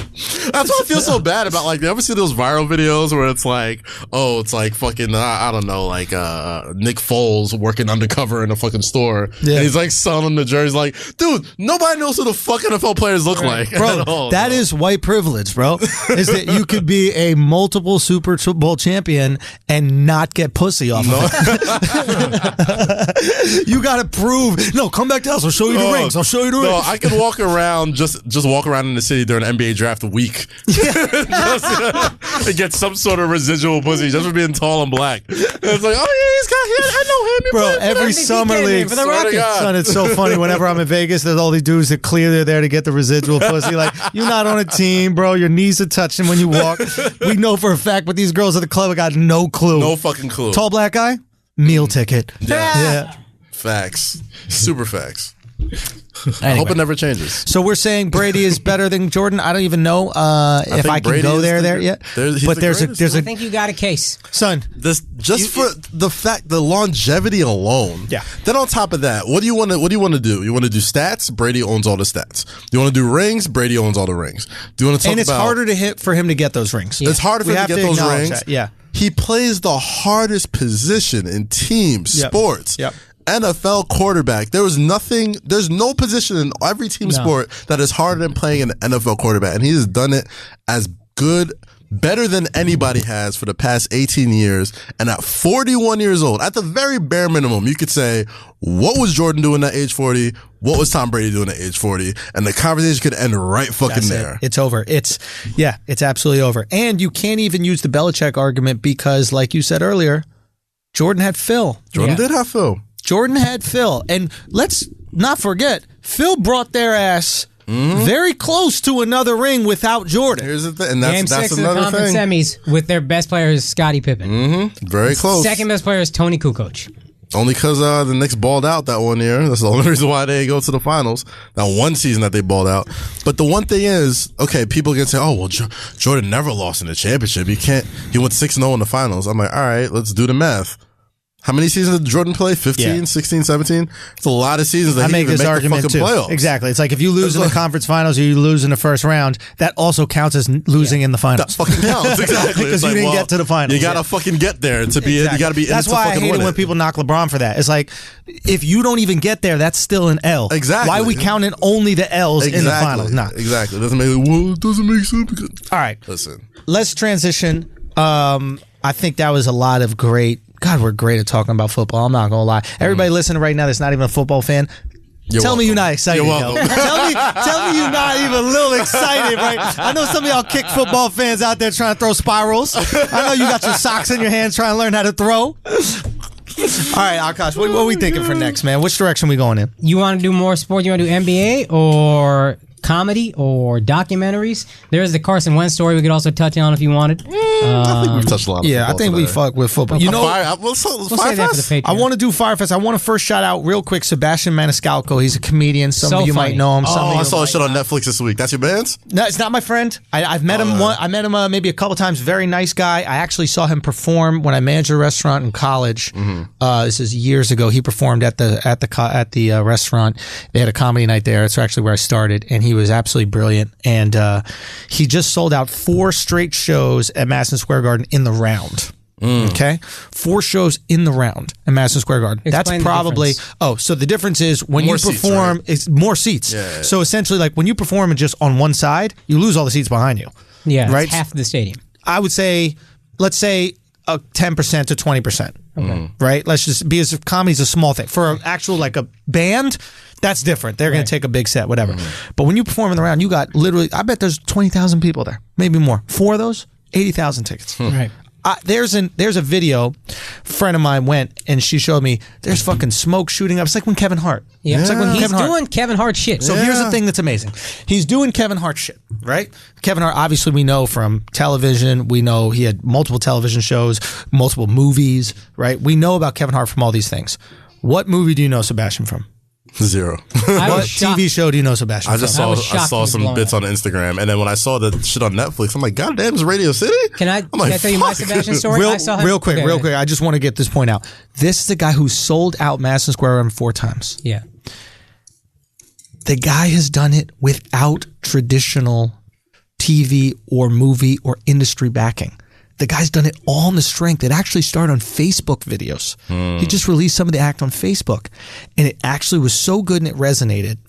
That's why I feel so bad about, like, you ever see those viral videos where it's like, it's like fucking, I don't know, like Nick Foles working undercover in a fucking store. Yeah. And he's like selling the jerseys. Like, dude, nobody knows who the fuck NFL players look like. Bro, that is white privilege, bro. Is that you could be a multiple Super Bowl champion and not get pussy off of it. You gotta prove. No, come back to us. I'll show you the rings. I'll show you the rings. No, I could walk around, just walk around in the city during NBA draft week. And get some sort of residual pussy just for being tall and black. And it's like, I know him. Bro, every summer league. for the Rockets. Son, it's so funny. Whenever I'm in Vegas, there's all these dudes that clearly are there to get the residual pussy. Like, you're not on a team, bro. Your knees are touching when you walk. We know for a fact, but these girls at the club have got no clue. No fucking clue. Tall black guy? Meal ticket. Yeah. Facts. Super facts. I hope it never changes. So we're saying Brady is better than Jordan. I don't even know if I can Brady go is there yet. But there's I a think you got a case. son. For the longevity alone. Yeah. Then on top of that, what do you want to do? You want to do stats? Brady owns all the stats. Do you want to do rings? Brady owns all the rings. Do you want to talk about? And it's harder to hit for him to get those rings. It's harder for him to get those rings. That. Yeah. He plays the hardest position in team sports. Yep. NFL quarterback. There's no position in every team sport that is harder than playing an NFL quarterback. And he has done it as better than anybody has for the past 18 years. And at 41 years old, at the very bare minimum, you could say, what was Jordan doing at age 40? What was Tom Brady doing at age 40? And the conversation could end right fucking there. It's over. It's absolutely over. And you can't even use the Belichick argument because, like you said earlier, Jordan had Phil. Jordan did have Phil. Jordan had Phil. And let's not forget, Phil brought their ass very close to another ring without Jordan. Here's the thing. And Game that's 6 of the another conference thing. semis with their best player is Scottie Pippen. Very close. Second best player is Tony Kukoc. Only because the Knicks balled out that one year. That's the only reason why they go to the finals. That one season that they balled out. But the one thing is, okay, people can say, oh, well, Jordan never lost in the championship. He went 6-0 in the finals. I'm like, all right, let's do the math. How many seasons did Jordan play? 15, 16, 17? It's a lot of seasons that I he make didn't this make argument the fucking too. playoffs. Exactly. It's like if you lose in the conference finals or you lose in the first round, that also counts as losing in the finals. That fucking counts. Exactly. Because you didn't get to the finals. You got to fucking get there to be You got to be That's in it to why I fucking hate win it when people knock LeBron for that. It's like, if you don't even get there, that's still an L. Exactly. Why are we counting only the L's in the finals? Nah. Exactly. It doesn't make sense. All right. Listen. Let's transition. I think that was a lot of great. God, we're great at talking about football. I'm not going to lie. Everybody listening right now that's not even a football fan, Tell me you're not excited. You're welcome. Tell me you're not even a little excited, right? I know some of y'all kick football fans out there trying to throw spirals. I know you got your socks in your hands trying to learn how to throw. All right, Akaash, what are we thinking for next, man? Which direction we going in? You want to do more sport? You want to do NBA or comedy or documentaries? There's the Carson Wentz story we could also touch on if you wanted. I think we've touched a lot of Yeah, I think we fuck with football. You know, We'll say that for the Patreon. I want to do FYRE Fest. I want to first shout out real quick Sebastian Maniscalco. He's a comedian. Some So of you funny. might know him. Some of Oh, you I saw a might shit on Netflix this week. That's your man's? No, it's not my friend. I've met him. I met him maybe a couple times. Very nice guy. I actually saw him perform when I managed a restaurant in college. This is years ago. He performed at the restaurant. They had a comedy night there. It's actually where I started, and he was absolutely brilliant. And he just sold out 4 straight shows at Madison Square Garden in the round. Okay, 4 shows in the round at Madison Square Garden. Explain That's the probably difference. So the difference is when More you seats, perform, right? it's more seats. Yeah. So essentially, like when you perform just on one side, you lose all the seats behind you. Yeah, Right? it's half the stadium. I would say, let's say 10% to 20%. Okay. Right? Let's just, because comedy's a small thing. For an actual, like a band, that's different. They're going to take a big set, whatever. But when you perform in the round, you got literally, I bet there's 20,000 people there, maybe more. 4 of those, 80,000 tickets. Right. There's a video, a friend of mine went and she showed me there's fucking smoke shooting up. It's like when Kevin Hart. Yeah. It's like when He's Kevin Hart. doing Kevin Hart shit. So here's the thing that's amazing. He's doing Kevin Hart shit, right? Kevin Hart, obviously we know from television. We know he had multiple television shows, multiple movies, right? We know about Kevin Hart from all these things. What movie do you know Sebastian from? 0. I What was shocked. TV show do you know Sebastian I from? just I saw was I shocked he saw was some blown bits up. on Instagram, and then when I saw the shit on Netflix, I'm like, God damn, it's Radio City. Can I tell you my fuck. Sebastian story? I saw him. Real quick. Okay. I just want to get this point out. This is the guy who sold out Madison Square Garden 4 times. Yeah. The guy has done it without traditional TV or movie or industry backing. The guy's done it all on the strength. It actually started on Facebook videos. He just released some of the act on Facebook, and it actually was so good and it resonated.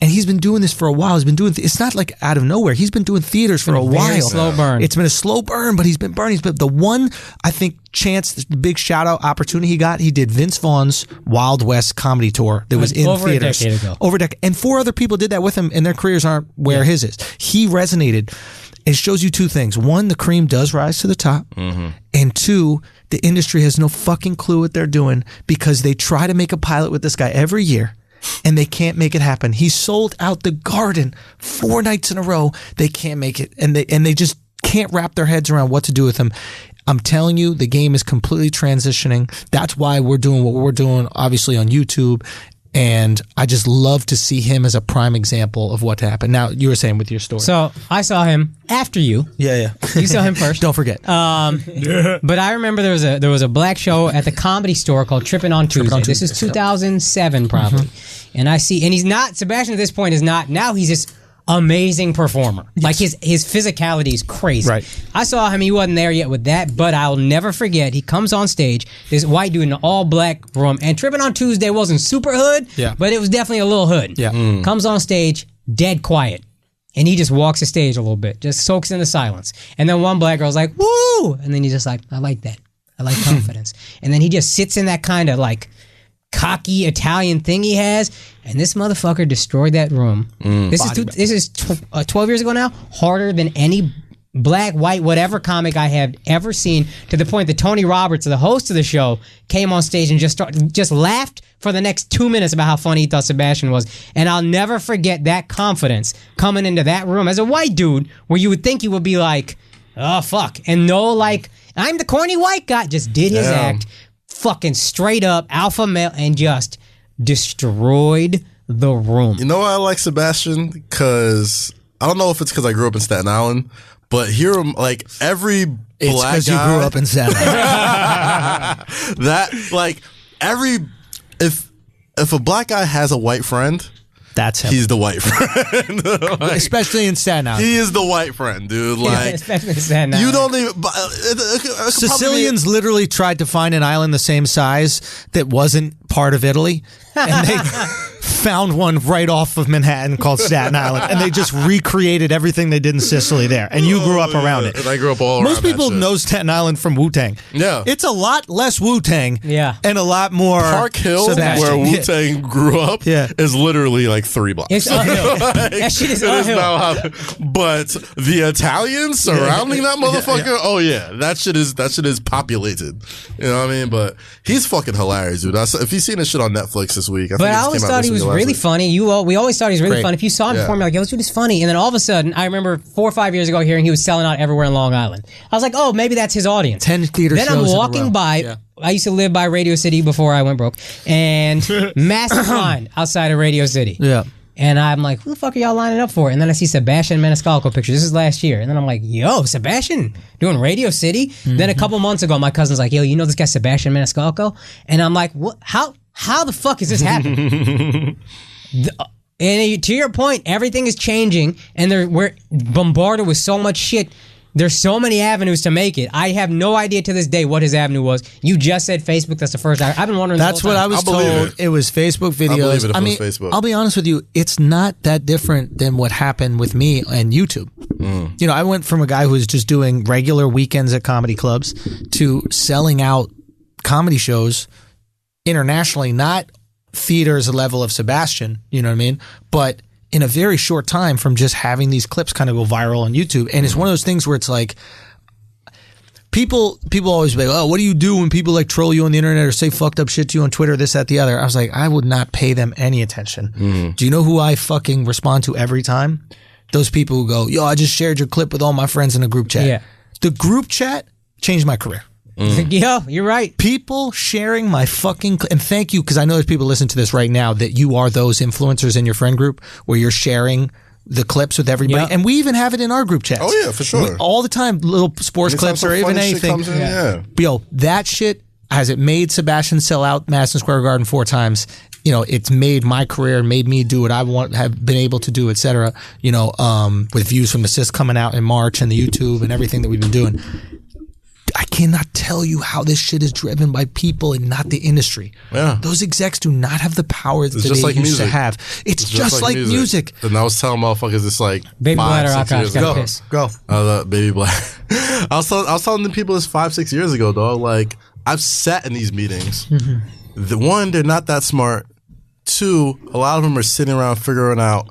And he's been doing this for a while. He's been doing. It's not like out of nowhere. He's been doing theaters for a while. slow burn. It's been a slow burn, but he's been burning. But the one I think chance, the big shout out opportunity he got, he did Vince Vaughn's Wild West comedy tour that was in Over a theaters decade ago. over a decade, and 4 other people did that with him, and their careers aren't where his is. He resonated. It shows you 2 things. 1, the cream does rise to the top. And 2, the industry has no fucking clue what they're doing because they try to make a pilot with this guy every year and they can't make it happen. He sold out the Garden 4 nights in a row. They can't make it. And they just can't wrap their heads around what to do with him. I'm telling you, the game is completely transitioning. That's why we're doing what we're doing, obviously, on YouTube. And I just love to see him as a prime example of what happened. Now, you were saying with your story. So I saw him after you. Yeah. You saw him first. Don't forget. But I remember there was a black show at the Comedy Store called Trippin' on Tuesday. This is 2007 probably. And he's not, Sebastian at this point is not, now he's this amazing performer. Like his physicality is crazy. Right. I saw him, he wasn't there yet with that, but I'll never forget, he comes on stage, this white dude in an all black room, and Trippin' on Tuesday wasn't super hood, but it was definitely a little hood. Yeah. Comes on stage, dead quiet. And he just walks the stage a little bit, just soaks in the silence. And then one black girl's like, woo! And then he's just like, I like that. I like confidence. And then he just sits in that kind of like cocky Italian thing he has, and this motherfucker destroyed that room. This is 12 years ago now, harder than any black, white, whatever comic I have ever seen, to the point that Tony Roberts, the host of the show, came on stage and just laughed for the next 2 minutes about how funny he thought Sebastian was. And I'll never forget that confidence coming into that room as a white dude, where you would think he would be like, oh fuck, and no, like, I'm the corny white guy, just did his act fucking straight up alpha male and just destroyed the room. You know why I like Sebastian? Because I don't know if it's because I grew up in Staten Island, but here, like every black it's because you guy, grew up in Staten Island. that like if a black guy has a white friend, That's him. he's the white friend. Like, especially in Staten Island. he is the white friend, dude. Like Especially Staten you Island. don't even. But Sicilians literally tried to find an island the same size that wasn't part of Italy, and they found one right off of Manhattan called Staten Island, and they just recreated everything they did in Sicily there. And you grew up around it. And I grew up all around Most people that shit. know Staten Island from Wu-Tang. Yeah. It's a lot less Wu-Tang. Yeah. And a lot more Park Hill, Sebastian. where Wu-Tang grew up, is literally like 3 blocks. It's uphill. That shit is uphill. But the Italians surrounding that motherfucker, oh yeah, that shit is populated. You know what I mean? But he's fucking hilarious, dude. If you've seen his shit on Netflix this week, But I always thought he was really funny. We always thought he was really funny. If you saw him before, you're like, yo, this dude is funny. And then all of a sudden, I remember 4 or 5 years ago hearing he was selling out everywhere in Long Island. I was like, oh, maybe that's his audience. 10 theater shows. Then I'm walking by. Yeah. I used to live by Radio City before I went broke, and massive line outside of Radio City. Yeah. And I'm like, who the fuck are y'all lining up for? And then I see Sebastian Maniscalco picture. This is last year. And then I'm like, yo, Sebastian doing Radio City? Mm-hmm. Then a couple months ago, my cousin's like, yo, you know this guy Sebastian Maniscalco? And I'm like, what? How the fuck is this happening? And to your point, everything is changing, and we're bombarded with so much shit. There's so many avenues to make it. I have no idea to this day what his avenue was. You just said Facebook. That's the first. I've been wondering. That's what I was told. It was Facebook videos. I mean, Facebook. I'll be honest with you. It's not that different than what happened with me and YouTube. You know, I went from a guy who was just doing regular weekends at comedy clubs to selling out comedy shows internationally, not theaters level of Sebastian. You know what I mean? But in a very short time from just having these clips kind of go viral on YouTube. And it's one of those things where it's like, people always be like, oh, what do you do when people like troll you on the internet or say fucked up shit to you on Twitter, this, that, the other? I was like, I would not pay them any attention. Do you know who I fucking respond to every time? Those people who go, yo, I just shared your clip with all my friends in a group chat. Yeah. The group chat changed my career. Yeah, you're right. People sharing my fucking and thank you, because I know there's people listening to this right now that you are those influencers in your friend group where you're sharing the clips with everybody, and we even have it in our group chats. Oh yeah, for sure. All the time, little sports clips or even anything. Yo, that shit has it made Sebastian sell out Madison Square Garden 4 times. You know, it's made my career, made me do what I have been able to do, etc. You know, with Views from the Sis coming out in March and the YouTube and everything that we've been doing. I cannot tell you how this shit is driven by people and not the industry. Yeah. Those execs do not have the power that they used to have. It's just like music. And I was telling motherfuckers, it's like Baby Black or Akaash got pissed. Go. Baby Black. I was telling the people this 5-6 years ago, dog. Like, I've sat in these meetings. One, they're not that smart. Two, a lot of them are sitting around figuring out,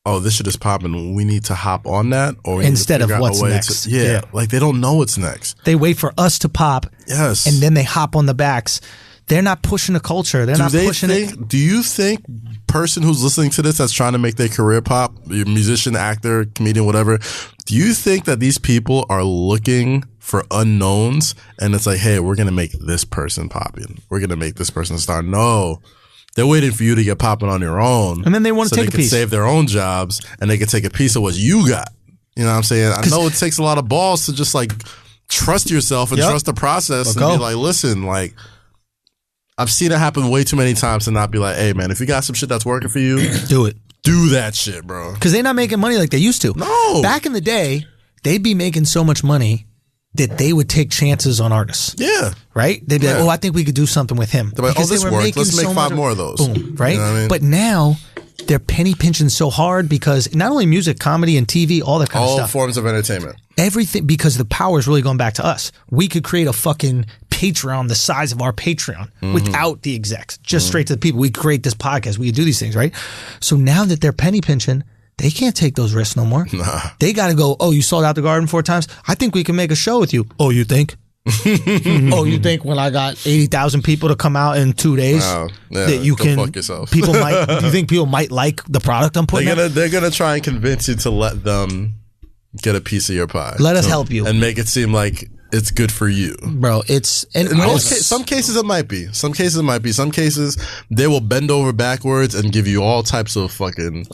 oh, this shit is popping. We need to hop on that, or instead of what's next. Like they don't know what's next. They wait for us to pop, and then they hop on the backs. They're not pushing the culture. They're not pushing it. Do you think person who's listening to this that's trying to make their career pop, musician, actor, comedian, whatever, do you think that these people are looking for unknowns and it's like, hey, we're gonna make this person popping. We're gonna make this person a star. No. They're waiting for you to get popping on your own. And then they want to take a piece. So they can save their own jobs and they can take a piece of what you got. You know what I'm saying? I know it takes a lot of balls to just like trust yourself and trust the process and be like, listen, like, I've seen it happen way too many times to not be like, hey, man, if you got some shit that's working for you, do it. Do that shit, bro. Because they're not making money like they used to. No. Back in the day, they'd be making so much money that they would take chances on artists. Yeah. Right? They'd be like, oh, I think we could do something with him. They're like, oh, this worked. Let's make 5 more of those. Boom, right? You know what I mean? But now, they're penny pinching so hard because not only music, comedy, and TV, all that kind of stuff. All forms of entertainment. Everything, because the power is really going back to us. We could create a fucking Patreon the size of our Patreon without the execs, just straight to the people. We could create this podcast. We could do these things, right? So now that they're penny pinching, they can't take those risks no more. Nah. They got to go, oh, you sold out the Garden 4 times? I think we can make a show with you. Oh, you think? Oh, you think when I got 80,000 people to come out in 2 days that you can fuck yourself. People might do you think people might like the product I'm putting out? They're gonna try and convince you to let them get a piece of your pie. Let us help you. And make it seem like it's good for you. Bro, it's in some cases it might be. Some cases it might be. Some cases they will bend over backwards and give you all types of fucking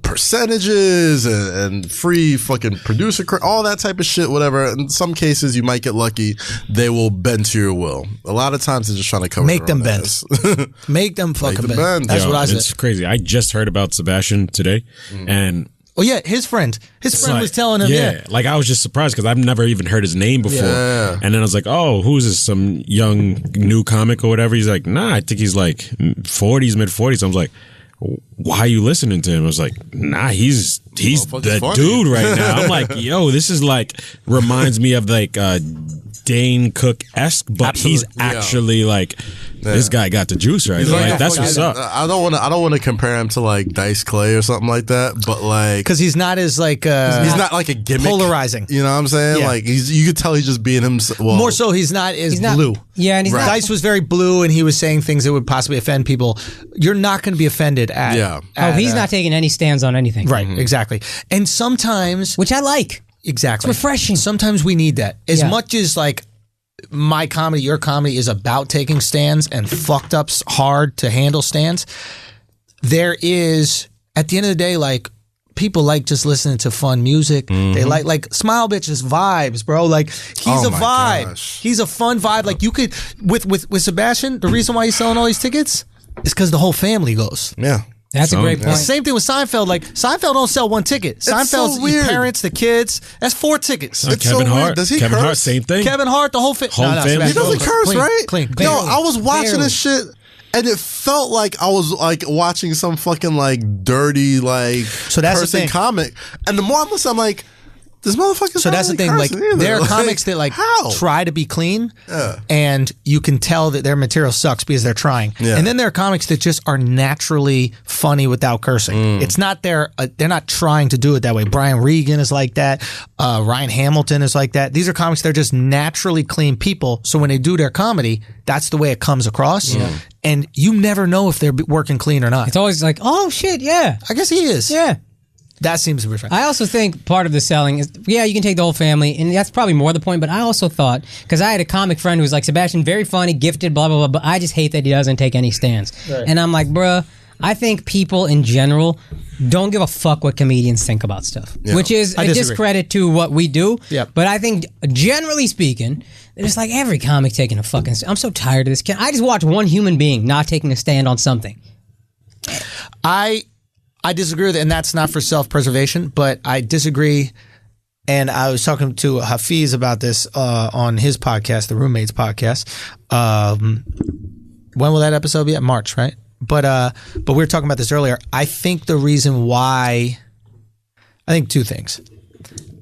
percentages and free fucking producer, all that type of shit, whatever. In some cases, you might get lucky. They will bend to your will. A lot of times, they're just trying to cover. Make them bend. Make them fucking bend. That's what I said. It's crazy. I just heard about Sebastian today, and Oh yeah, his friend. His friend was telling him. Yeah, like I was just surprised because I've never even heard his name before. Yeah. And then I was like, oh, who's this? Some young new comic or whatever. He's like, nah, I think he's like 40s, mid 40s. I was like, why are you listening to him? I was like, nah, he's the dude right now. I'm like, yo, this is like reminds me of like Dane Cook-esque, but he's actually like this guy got the juice right. Like, that's what's up. I don't want to compare him to like Dice Clay or something like that, but like because he's not as like he's not like a gimmick, polarizing. You know what I'm saying? Yeah. Like you could tell he's just being himself. Well, more so, he's not as blue. Yeah, and he's not. Dice was very blue, and he was saying things that would possibly offend people. You're not going to be offended at. Yeah. He's not taking any stands on anything. Right. Exactly. And sometimes, which I like. Exactly. It's refreshing. Sometimes we need that. As much as like my comedy, your comedy is about taking stands and fucked up hard to handle stands. There is, at the end of the day, like people like just listening to fun music. They like Smile Bitches vibes, bro. Like he's a vibe. Gosh. He's a fun vibe. Like you could with Sebastian. The reason why he's selling all these tickets is because the whole family goes. Yeah. That's a great point. Same thing with Seinfeld. Like Seinfeld don't sell one ticket. Seinfeld's the parents, the kids. That's 4 tickets. Kevin Hart. Does he Kevin curse? Hart, same thing. Kevin Hart, the whole family. He doesn't curse, right? Clean. Yo, I was watching this shit, and it felt like I was like watching some fucking like dirty like cursing comic. And the more I'm listening, I'm like, this motherfucker's so that's the thing. Like there are comics that like try to be clean, and you can tell that their material sucks because they're trying. Yeah. And then there are comics that just are naturally funny without cursing. It's not they're not trying to do it that way. Brian Regan is like that. Ryan Hamilton is like that. These are comics that are just naturally clean people. So when they do their comedy, that's the way it comes across. Yeah. And you never know if they're working clean or not. It's always like, oh shit, yeah, I guess he is. Yeah. That seems to be right. I also think part of the selling is, you can take the whole family, and that's probably more the point, but I also thought, because I had a comic friend who was like, Sebastian, very funny, gifted, blah, blah, blah, but I just hate that he doesn't take any stands. Right. And I'm like, bruh, I think people in general don't give a fuck what comedians think about stuff, which is a discredit to what we do. Yep. But I think, generally speaking, it's like every comic taking a fucking stand. I'm so tired of this. I just watch one human being not taking a stand on something. I disagree with it, and that's not for self-preservation, but I disagree. And I was talking to Hafiz about this on his podcast, the Roommates podcast. When will that episode be? At March, right? But we were talking about this earlier. I think the reason why, I think 2 things.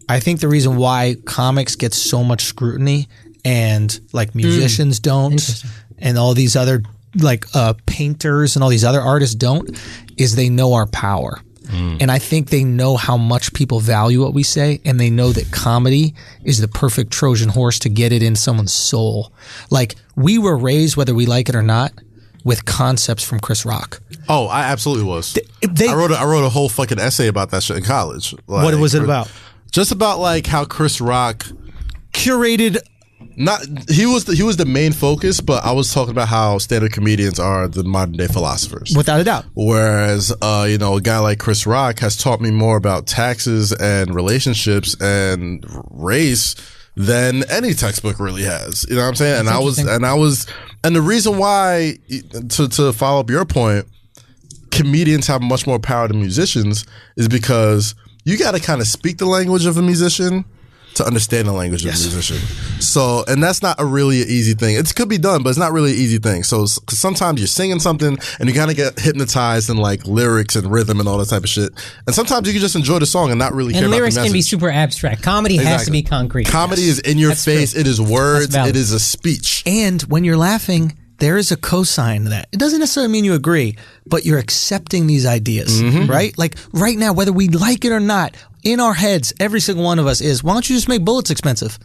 I think the reason why comics get so much scrutiny and like musicians don't, and all these other like painters and all these other artists don't, is they know our power. And I think they know how much people value what we say, and they know that comedy is the perfect Trojan horse to get it in someone's soul. Like, we were raised, whether we like it or not, with concepts from Chris Rock. Oh, I absolutely was. I wrote a whole fucking essay about that shit in college. Like, what was it about? Just about like how Chris Rock curated. He was the main focus, but I was talking about how stand-up comedians are the modern day philosophers, without a doubt. Whereas, a guy like Chris Rock has taught me more about taxes and relationships and race than any textbook really has. You know what I'm saying? And the reason why, to follow up your point, comedians have much more power than musicians is because you got to kind of speak the language of a musician to understand the language of a musician. So, and that's not a really easy thing. It could be done, but it's not really an easy thing. So, cause sometimes you're singing something and you kind of get hypnotized in like lyrics and rhythm and all that type of shit. And sometimes you can just enjoy the song and not really care about the message. And lyrics can be super abstract. Comedy has to be concrete. Comedy is in your face. True. It is words. It is a speech. And when you're laughing, there is a cosign to that. It doesn't necessarily mean you agree, but you're accepting these ideas, right? Like right now, whether we like it or not, in our heads, every single one of us is, why don't you just make bullets expensive?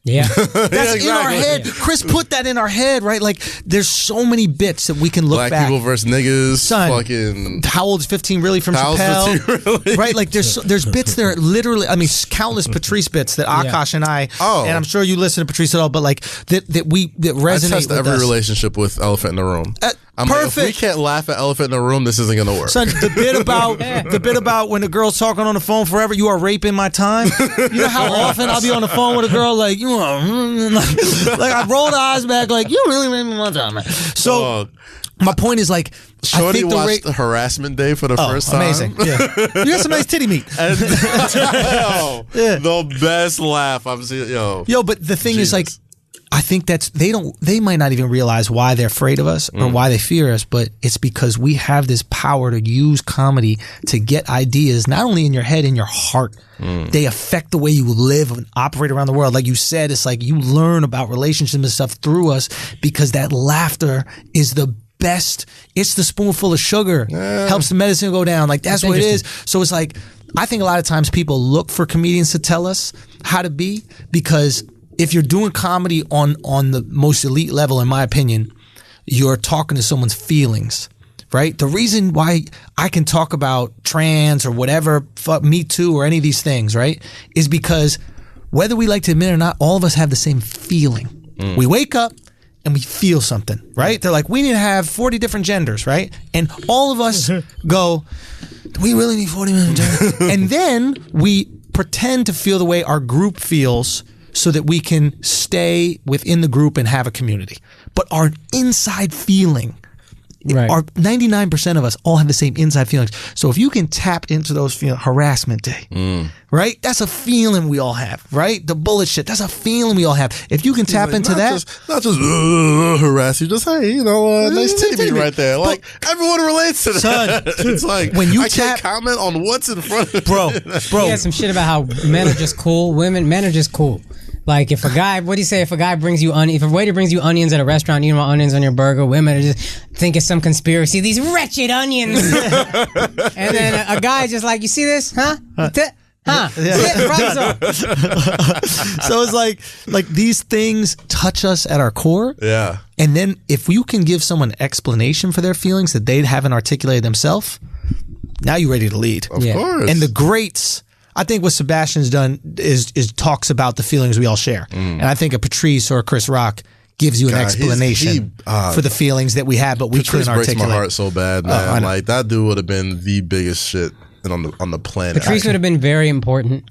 Yeah. That's in our head. Yeah. Chris put that in our head, right? Like, there's so many bits that we can look back. Black people versus niggas. Son, fucking. How old is 15 really from Chappelle? 15 really? Right? Like, there's bits that are literally, I mean, countless Patrice bits that Akaash and I, and I'm sure you listen to Patrice at all, but like, that resonate I test with every us. Relationship with Elephant in the Room. Perfect. Like, if we can't laugh at Elephant in the Room, this isn't going to work. Son, the bit about when the girl's talking on the phone forever, you are raping my time. You know how often I'll be on the phone with a girl like, like I roll the eyes back like, you really raping my time, man. So My point is like, Shorty I think watched the Harassment Day for the first time. Amazing. Yeah. You got some nice titty meat. And, the best laugh I've seen. Yo, but the thing is like, I think they might not even realize why they're afraid of us or why they fear us, but it's because we have this power to use comedy to get ideas, not only in your head, in your heart. They affect the way you live and operate around the world. Like you said, it's like you learn about relationships and stuff through us because that laughter is the best. It's the spoonful of sugar. Helps the medicine go down. Like that's what it is. So it's like, I think a lot of times people look for comedians to tell us how to be, because if you're doing comedy on the most elite level, in my opinion, you're talking to someone's feelings, right? The reason why I can talk about trans or whatever, Me Too or any of these things, right, is because whether we like to admit it or not, all of us have the same feeling. We wake up and we feel something, right? They're like, we need to have 40 different genders, right? And all of us go, we really need 40 different genders. And then we pretend to feel the way our group feels so that we can stay within the group and have a community. But our inside feeling, our 99% of us all have the same inside feelings. So if you can tap into those feelings, Harassment Day, right? That's a feeling we all have, right? The bullet shit, that's a feeling we all have. If you can tap into that. Not just harass you, just, hey, nice titty right there. Like, everyone relates to that. Son, it's like, when you can't comment on what's in front of Bro. He had some shit about how men are just cool. Men are just cool. Like if a guy, what do you say? If a guy brings you if a waiter brings you onions at a restaurant, you want onions on your burger. Women are just think it's some conspiracy. These wretched onions. And then a guy just like, you see this, huh? So it's like these things touch us at our core. Yeah. And then if you can give someone an explanation for their feelings that they haven't articulated themselves, now you're ready to lead. Of course. And the greats, I think what Sebastian's done is talks about the feelings we all share. And I think a Patrice or a Chris Rock gives you an explanation for the feelings that we have, but we couldn't articulate. Breaks my heart so bad, man. Like that dude would have been the biggest shit on the planet. Patrice would have been very important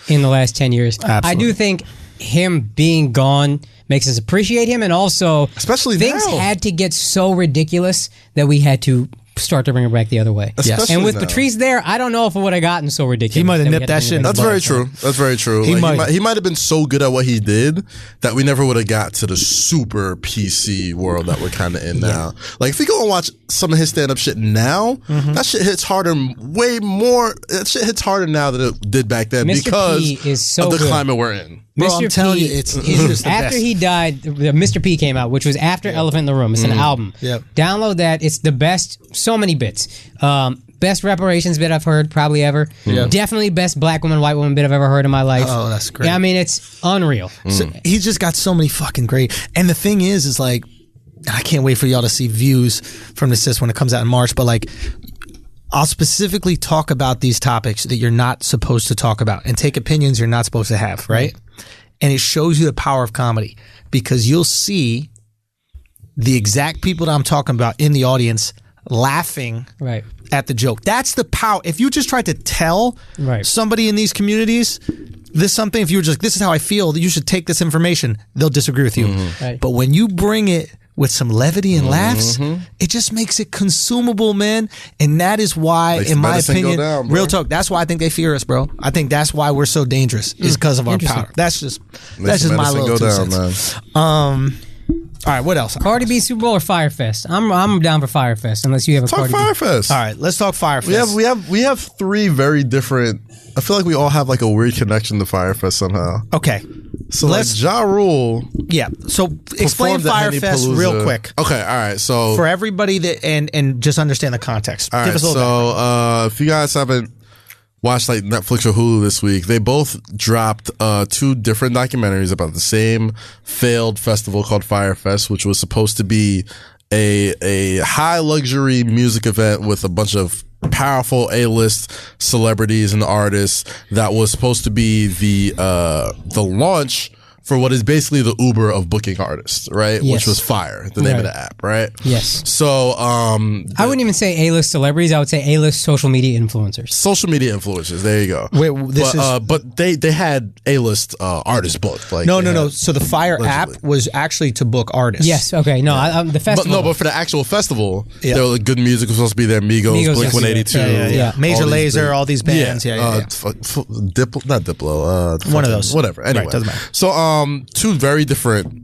in the last 10 years. Absolutely. I do think him being gone makes us appreciate him, and also especially things now. had to get so ridiculous that we had to start to bring it back the other way. Yes. And with Patrice there, I don't know if it would have gotten so ridiculous. He might have nipped that shit. That's very true. That's very true. He might have been so good at what he did that we never would have got to the super PC world that we're kind of in now. Like if you go and watch some of his stand-up shit now, that shit hits harder way more. That shit hits harder now than it did back then because of the climate we're in. Bro, I'm telling you, it's just after he died, Mr. P came out, which was after Elephant in the Room. It's an album. Download that. It's the best. So many bits. Best reparations bit I've heard probably ever. Definitely best black woman, white woman bit I've ever heard in my life. Oh, that's great. Yeah, I mean, it's unreal. So he's just got so many fucking great. And the thing is like, I can't wait for y'all to see views from this when it comes out in March. But like, I'll specifically talk about these topics that you're not supposed to talk about and take opinions you're not supposed to have, right? And it shows you the power of comedy because you'll see the exact people that I'm talking about in the audience laughing at the joke. That's the power. If you just tried to tell somebody in these communities this something, if you were just, this is how I feel, you should take this information, they'll disagree with you. But when you bring it with some levity and laughs, it just makes it consumable, man. And that is why, in my opinion, real talk, that's why I think they fear us, bro. I think that's why we're so dangerous, is because of our power. That's just my little 2 cents. All right, what else? Cardi B Super Bowl or FYRE Fest? I'm down for FYRE Fest, unless you have a talk Cardi FYRE B. Fest. All right, let's talk FYRE Fest. We have 3 very different. I feel like we all have like a weird connection to FYRE Fest somehow. Okay, so let's Ja Rule. Yeah. So explain FYRE Fest real quick. Okay. All right. So for everybody that and just understand the context. All right. So if you guys haven't watched like Netflix or Hulu this week, they both dropped 2 different documentaries about the same failed festival called FYRE Fest, which was supposed to be a high luxury music event with a bunch of powerful A-list celebrities and artists that was supposed to be the launch for what is basically the Uber of booking artists, right? Yes. Which was FYRE, the name of the app, right? Yes. So, I wouldn't even say A-list celebrities. I would say A-list social media influencers. Social media influencers. There you go. Wait, but they had A-list artists booked. Like no. So the FYRE app was actually to book artists. Yes. Okay. No. The festival. But for the actual festival, there was good music was supposed to be there. Migos, Blink 182, Major Lazer, all these bands. not Diplo. One of those. Whatever. Anyway, doesn't matter. So, two very different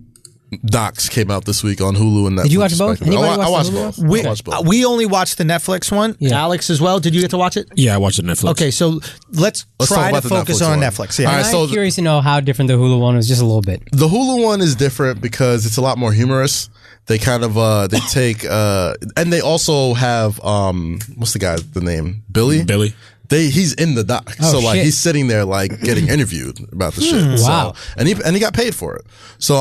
docs came out this week on Hulu and Netflix. Did you watch both? Anybody I watched both? both. We only watched the Netflix one. Yeah. Alex as well. Did you get to watch it? Yeah, I watched it on Netflix. Okay, so let's try to focus on Netflix. Yeah. All right, I'm curious to know how different the Hulu one is, just a little bit. The Hulu one is different because it's a lot more humorous. They kind of they take and they also have what's the name? Billy. He's in the doc, so like shit. he's sitting there like getting interviewed about the shit. Wow. So, and he got paid for it. So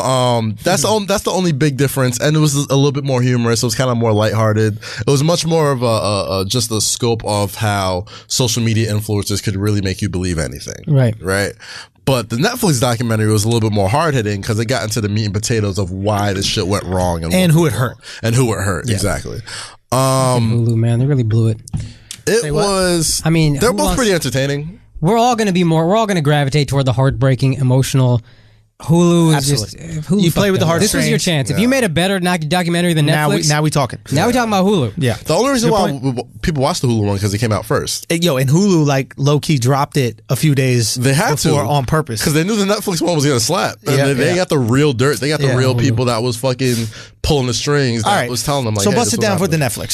that's the only big difference, and it was a little bit more humorous. It was kind of more lighthearted. It was much more of a just the scope of how social media influencers could really make you believe anything. Right. But the Netflix documentary was a little bit more hard hitting because it got into the meat and potatoes of why this shit went wrong and who it hurt. Exactly. Hulu, man, they really blew it. It was. I mean, they're both pretty entertaining. We're all going to gravitate toward the heartbreaking, emotional. Hulu is just Hulu. You play with the heartstrings. This was your chance. If you made a better documentary than Netflix, now we talking. Now we're talking about Hulu. Yeah. The only reason why people watch the Hulu one because it came out first. And Hulu like low key dropped it a few days. They had before to on purpose because they knew the Netflix one was gonna slap. And they got the real dirt. They got the real people that was fucking pulling the strings. That was telling them like. So bust it down for the Netflix.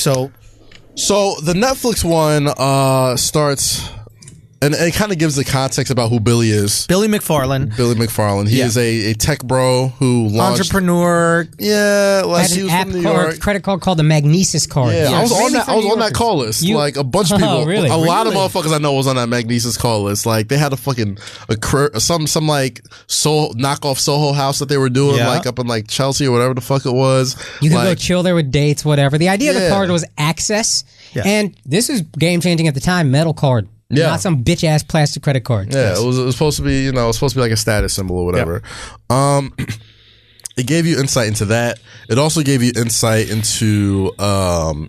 So the Netflix one starts, and it kind of gives the context about who Billy is. Billy McFarland. He is a tech bro who launched entrepreneur. Yeah, like had he an was app from New card, York. credit card called the Magnesis card. Yeah, I was on that call list. Like a bunch of people, really? a lot of motherfuckers I know was on that Magnesis call list. Like they had some like knockoff Soho house that they were doing like up in like Chelsea or whatever the fuck it was. You could go chill there with dates, whatever. The idea of the card was access, and this is game changing at the time. Metal card. Yeah. Not some bitch ass plastic credit card. Yeah, it was supposed to be, it was supposed to be like a status symbol or whatever. Yep. It gave you insight into that. It also gave you insight into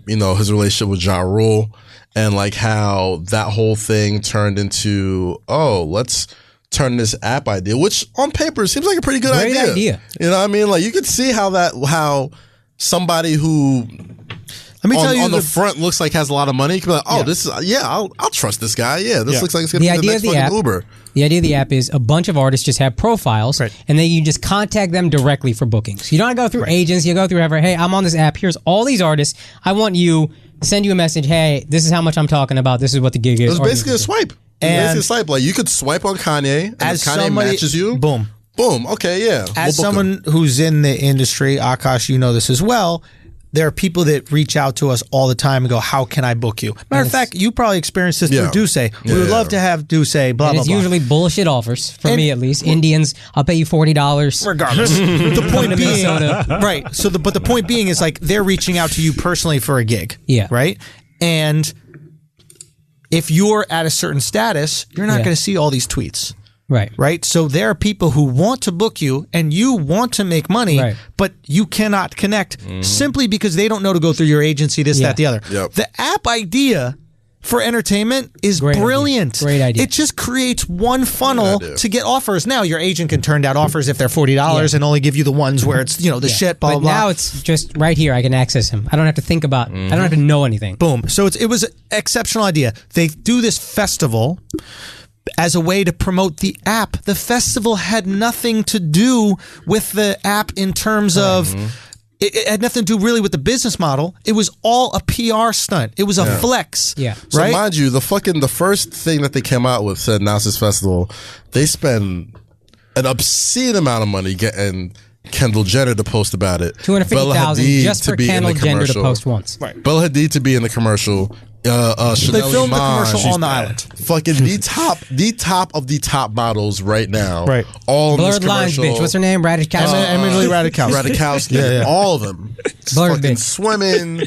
his relationship with Ja Rule and like how that whole thing turned into, let's turn this app idea, which on paper seems like a pretty good idea. You know what I mean? Like you could see how somebody who on the front looks like has a lot of money. You can be like, this is I'll trust this guy. Yeah, this looks like it's gonna be the next fucking Uber. The idea of the app is a bunch of artists just have profiles, and then you just contact them directly for bookings. You don't go through agents. You go through whoever. Hey, I'm on this app. Here's all these artists. I want you to send you a message. Hey, this is how much I'm talking about. This is what the gig is. It was basically a swipe. Like you could swipe on Kanye, and if Kanye matches you, boom. Okay, yeah. As someone who's in the industry, Akaash, you know this as well. There are people that reach out to us all the time and go, how can I book you? Matter of fact, you probably experienced this through Duce. We would love to have Duce, blah, blah, blah. It's usually bullshit offers, for me at least. Indians, I'll pay you $40. Regardless. The point being, right. So, but the point being is like they're reaching out to you personally for a gig. Yeah. Right? And if you're at a certain status, you're not going to see all these tweets. Right. So there are people who want to book you and you want to make money, but you cannot connect simply because they don't know to go through your agency, this, that, the other. Yep. The app idea for entertainment is brilliant. Great idea. It just creates one funnel to get offers. Now your agent can turn down offers if they're $40 and only give you the ones where it's, the shit, blah, blah, blah. Now it's just right here. I can access him. I don't have to think about I don't have to know anything. Boom. So it was an exceptional idea. They do this festival as a way to promote the app. The festival had nothing to do with the app in terms of it had nothing to do really with the business model. It was all a PR stunt. It was a flex. Yeah. So mind you, the first thing that they came out with said announce this festival, they spend an obscene amount of money getting Kendall Jenner to post about it. $250,000 just for Kendall Jenner to post once. Right. Bella Hadid to be in the commercial. They filmed the commercial on the island. Fucking the top of the top models right now. Right. All in Blurred this commercial. Lines, bitch. What's her name? Radikowski. Emily Radikowski. All of them. Blurred fucking bitch. swimming,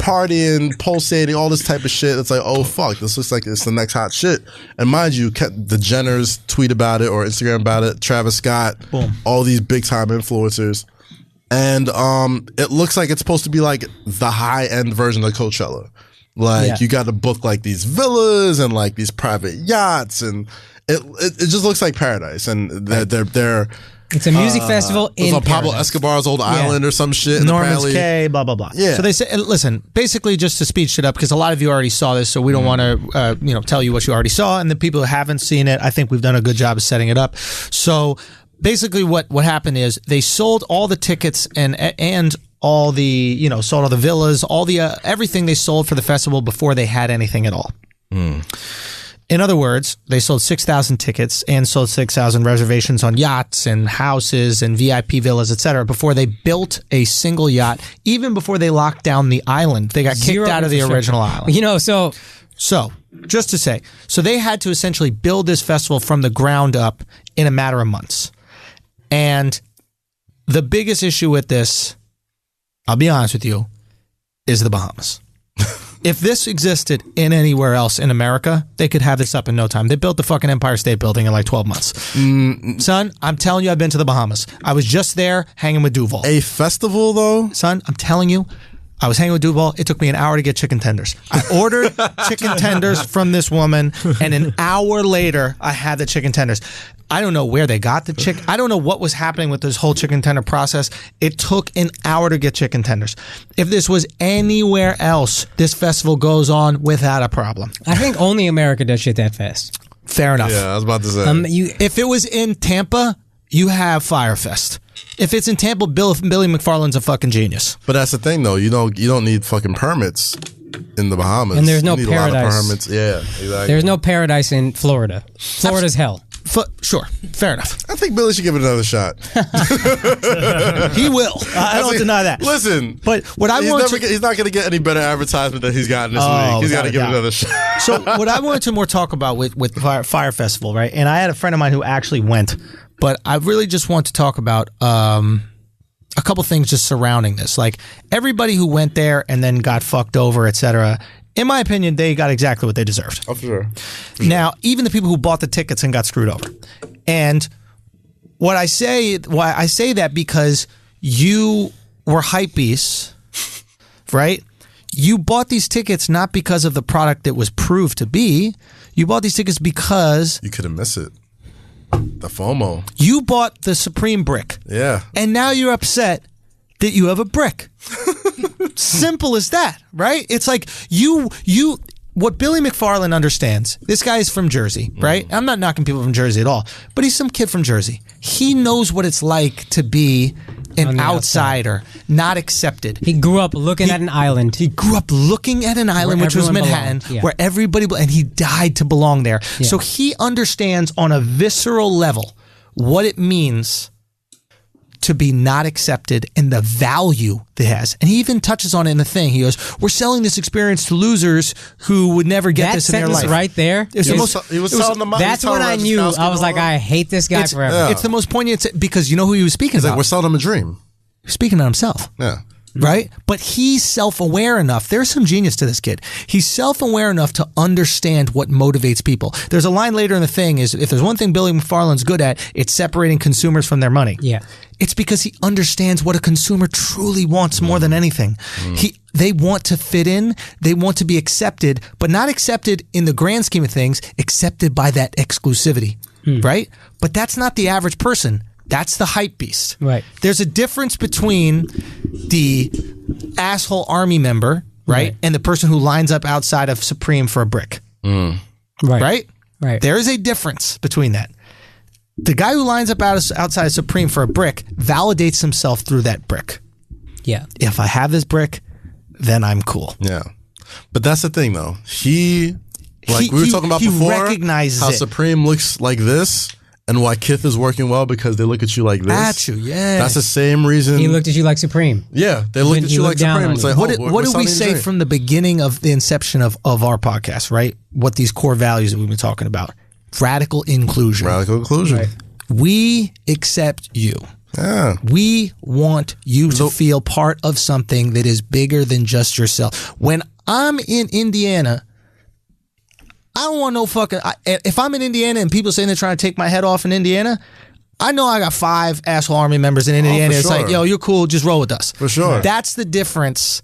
partying, pulsating, all this type of shit. It's like, oh fuck, this looks like it's the next hot shit. And mind you, the Jenners tweet about it or Instagram about it. Travis Scott, boom, all these big time influencers, and it looks like it's supposed to be like the high end version of Coachella. Like you got to book like these villas and like these private yachts, and it just looks like paradise. And they're it's a music festival in Pablo Escobar's old island or some shit. Norman's Cay, blah blah blah. Yeah. So they say, listen, basically just to speed shit up, because a lot of you already saw this, so we don't want to tell you what you already saw, and the people who haven't seen it, I think we've done a good job of setting it up. So basically, what happened is they sold all the tickets and all the sold all the villas, all the everything they sold for the festival before they had anything at all. In other words, they sold 6,000 tickets and sold 6,000 reservations on yachts and houses and VIP villas, etc. before they built a single yacht, even before they locked down the island. They got kicked out of the original island. So just to say, so they had to essentially build this festival from the ground up in a matter of months. And the biggest issue with this, I'll be honest with you, is the Bahamas. If this existed in anywhere else in America, they could have this up in no time. They built the fucking Empire State Building in like 12 months. Son, I'm telling you, I've been to the Bahamas. I was just there hanging with Duval. A festival, though? Son, I'm telling you, I was hanging with Duval. It took me an hour to get chicken tenders. I ordered chicken tenders from this woman, and an hour later, I had the chicken tenders. I don't know where they got the chicken. I don't know what was happening with this whole chicken tender process. It took an hour to get chicken tenders. If this was anywhere else, this festival goes on without a problem. I think only America does shit that fast. Fair enough. Yeah, I was about to say. If it was in Tampa, you have FYRE Fest. If it's in Tampa, Billy McFarland's a fucking genius. But that's the thing, though. You don't need fucking permits in the Bahamas. And there's no you need paradise. A lot of permits. Yeah, exactly. There's no paradise in Florida. Florida's hell. Sure, fair enough. I think Billy should give it another shot. He will. I don't deny that. Listen, but what he's not going to get any better advertisement than he's gotten this week. He's got to give it another shot. So what I wanted to more talk about with FYRE Festival, right? And I had a friend of mine who actually went, but I really just want to talk about a couple things just surrounding this. Like everybody who went there and then got fucked over, etc. In my opinion, they got exactly what they deserved. Oh, for sure. Now, even the people who bought the tickets and got screwed over. And why I say that because you were hype beasts, right? You bought these tickets not because of the product it was proved to be. You bought these tickets because... You couldn't miss it. The FOMO. You bought the Supreme brick. Yeah. And now you're upset that you have a brick. Simple as that, right? It's like what Billy McFarland understands, this guy is from Jersey, right? I'm not knocking people from Jersey at all, but he's some kid from Jersey. He knows what it's like to be an outsider, not accepted. He grew up looking at an island. He grew up looking at an island, which was Manhattan, where everybody, and he died to belong there. Yeah. So he understands on a visceral level what it means to be not accepted and the value it has. And he even touches on it in the thing. He goes, we're selling this experience to losers who would never get this in their life. That sentence right there. He was selling the money. That's when I knew. I was like, I hate this guy forever. Yeah. It's the most poignant because you know who he was speaking about? Like, we're selling him a dream. He was speaking on himself. Yeah. Right? But he's self-aware enough. There's some genius to this kid. He's self-aware enough to understand what motivates people. There's a line later in the thing is, if there's one thing Billy McFarland's good at, it's separating consumers from their money. Yeah. It's because he understands what a consumer truly wants more than anything. They want to fit in, they want to be accepted, but not accepted in the grand scheme of things, accepted by that exclusivity, right? But that's not the average person. That's the hype beast. Right. There's a difference between the asshole army member, right, and the person who lines up outside of Supreme for a brick. Right? Right. There is a difference between that. The guy who lines up outside of Supreme for a brick validates himself through that brick. Yeah. If I have this brick, then I'm cool. Yeah. But that's the thing, though. We were talking about before, recognizes how it. Supreme looks like this, and why Kith is working well because they look at you like this. At you, yeah. That's the same reason. He looked at you like Supreme. Yeah, they looked at you like Supreme. It's like, what did we say from the beginning of the inception of our podcast, right? What these core values that we've been talking about. Radical inclusion. Radical inclusion. Right. We accept you. Yeah. We want you to feel part of something that is bigger than just yourself. When I'm in Indiana, I don't want no fucking... if I'm in Indiana and people saying they're trying to take my head off in Indiana, I know I got 5 asshole army members in Indiana. It's like, yo, you're cool, just roll with us. For sure. That's the difference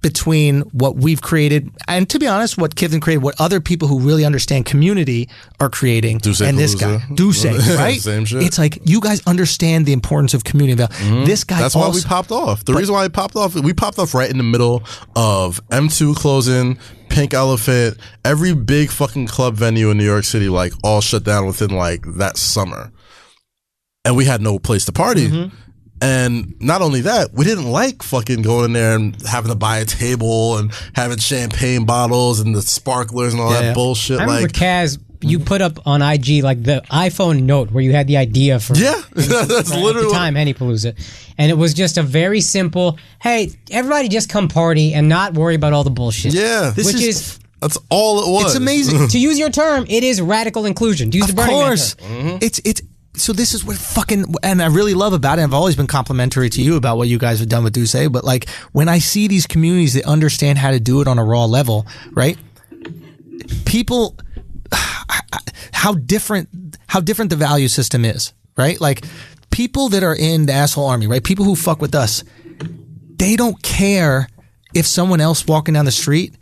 between what we've created and, to be honest, what Kivin created, what other people who really understand community are creating, and this guy, Duce, right? Same shit. It's like, you guys understand the importance of community. This guy That's why we popped off. The reason why we popped off right in the middle of M2 closing, Pink Elephant, every big fucking club venue in New York City, like, all shut down within, like, that summer. And we had no place to party. And not only that, we didn't like fucking going in there and having to buy a table and having champagne bottles and the sparklers and all that bullshit. I remember, Kaz, you put up on IG like the iPhone Note where you had the idea for that's literally at the time Henny Palooza, and it was just a very simple, hey, everybody just come party and not worry about all the bullshit. Yeah, that's all it was. It's amazing. To use your term, it is radical inclusion. To use the Burning Man term. It's so this is what fucking, and I really love about it. I've always been complimentary to you about what you guys have done with Duce, but like when I see these communities that understand how to do it on a raw level, right? People, how different the value system is, right? Like people that are in the asshole army, right? People who fuck with us, they don't care if someone else walking down the street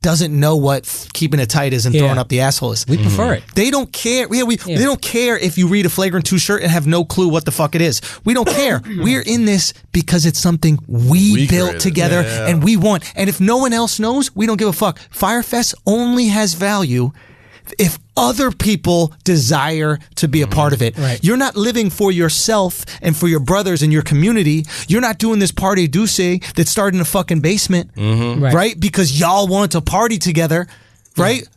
doesn't know what keeping it tight is and throwing up the asshole is. We prefer it. They don't care. They don't care if you read a Flagrant 2 shirt and have no clue what the fuck it is. We don't care. We're in this because it's something we built created together and we want. And if no one else knows, we don't give a fuck. FYRE Fest only has value if other people desire to be a part of it. Right. You're not living for yourself and for your brothers and your community. You're not doing this party Duce that started in a fucking basement, right? Because y'all want to party together, right?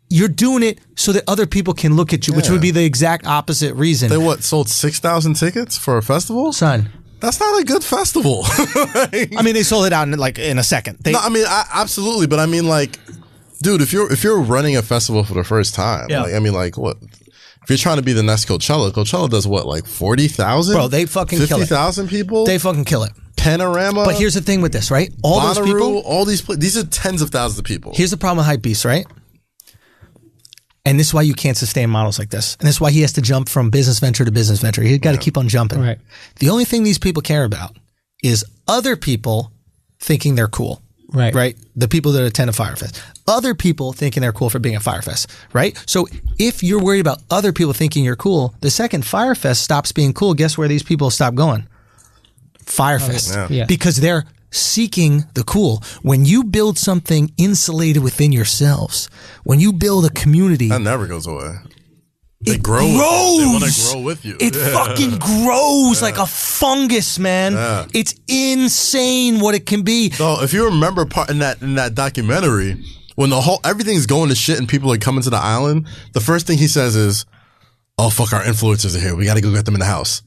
You're doing it so that other people can look at you, which would be the exact opposite reason. They sold 6,000 tickets for a festival? Son. That's not a good festival. I mean, they sold it out in a second. No, I mean, absolutely, but I mean, like, dude, if you're running a festival for the first time, like, I mean, like, what? If you're trying to be the next Coachella does what, like 40,000? Bro, they fucking kill it. 50,000 people? They fucking kill it. Panorama. But here's the thing with this, right? All Bonnaroo, those people, all these are tens of thousands of people. Here's the problem with Hypebeast, right? And this is why you can't sustain models like this. And this is why he has to jump from business venture to business venture. He's got to keep on jumping. Right. The only thing these people care about is other people thinking they're cool. Right. The people that attend a FYRE Fest. Other people thinking they're cool for being a FYRE Fest. Right. So if you're worried about other people thinking you're cool, the second FYRE Fest stops being cool, guess where these people stop going? FYRE Fest. Yeah. Because they're seeking the cool. When you build something insulated within yourselves, when you build a community, that never goes away. It grows. They want to grow with you. It fucking grows like a fungus, man. Yeah. It's insane what it can be. So if you remember part in that documentary, when everything's going to shit and people are coming to the island, the first thing he says is, "Oh fuck, our influencers are here. We got to go get them in the house."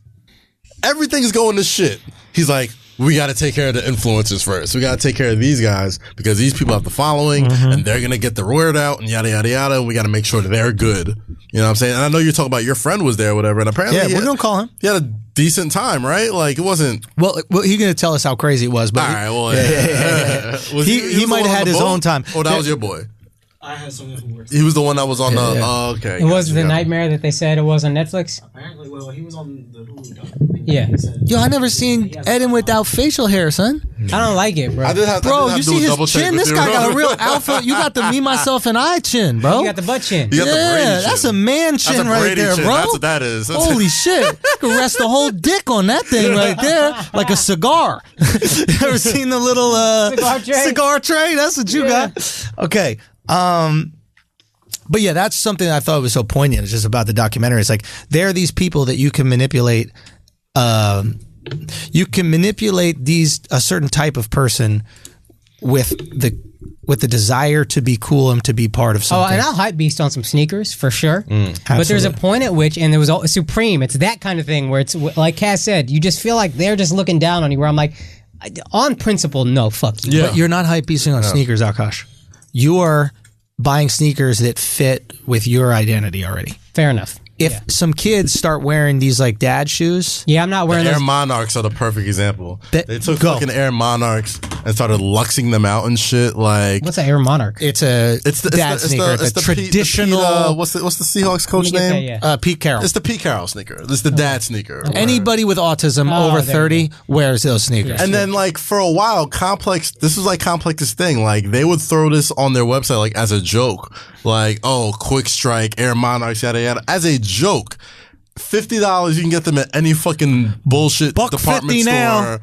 Everything's going to shit. He's like, we got to take care of the influencers first. We got to take care of these guys because these people have the following and they're going to get the word out and yada, yada, yada. And we got to make sure that they're good. You know what I'm saying? And I know you're talking about your friend was there or whatever. And apparently, we're going to call him. He had a decent time, right? Like it wasn't. Well, he's going to tell us how crazy it was. But all right. Well, he might have had his own time. Oh, that was your boy. I had someone who works. He was the one that was on the. Oh, okay. It was the nightmare that they said it was on Netflix. Apparently, well, he was on the Hulu documentary. Yeah. Yo, I never seen Eden without facial hair, son. I don't like it, bro. You see his chin? This guy got a real alpha. You got the me, myself, and I chin, bro. You got the butt chin. You got the Brady chin. That's a man chin right there, chin. bro. That's what that is. Holy shit. You could rest the whole dick on that thing right there like a cigar. You ever seen the little cigar tray? That's what you got. Okay. But yeah, that's something that I thought was so poignant. It's just about the documentary. It's like there are these people that you can manipulate. You can manipulate a certain type of person with the desire to be cool and to be part of something. Oh, and I'll hype beast on some sneakers for sure. But there's a point at which, and there was Supreme. It's that kind of thing where it's like Cass said, you just feel like they're just looking down on you. Where I'm like, on principle, no, fuck you. Yeah. But you're not hype beasting on sneakers, Akaash. You are buying sneakers that fit with your identity already. Fair enough. if some kids start wearing these like dad shoes. Yeah, I'm not wearing Air those. Monarchs are the perfect example. They took Go. fucking Air Monarchs and started luxing them out and shit. Like, What's an Air Monarch? It's the dad sneaker. The traditional. What's the Seahawks coach Let me name? get that, Pete Carroll. It's the Pete Carroll sneaker. It's the dad sneaker. Anybody with autism Oh, over there you 30 wears those sneakers. And then, like, for a while, this was like Complex's thing. Like, they would throw this on their website, like, as a joke. Like, oh, Quick Strike, Air Monarchs, yada, yada. As a joke. $50, you can get them at any fucking bullshit department $1.50 store. now.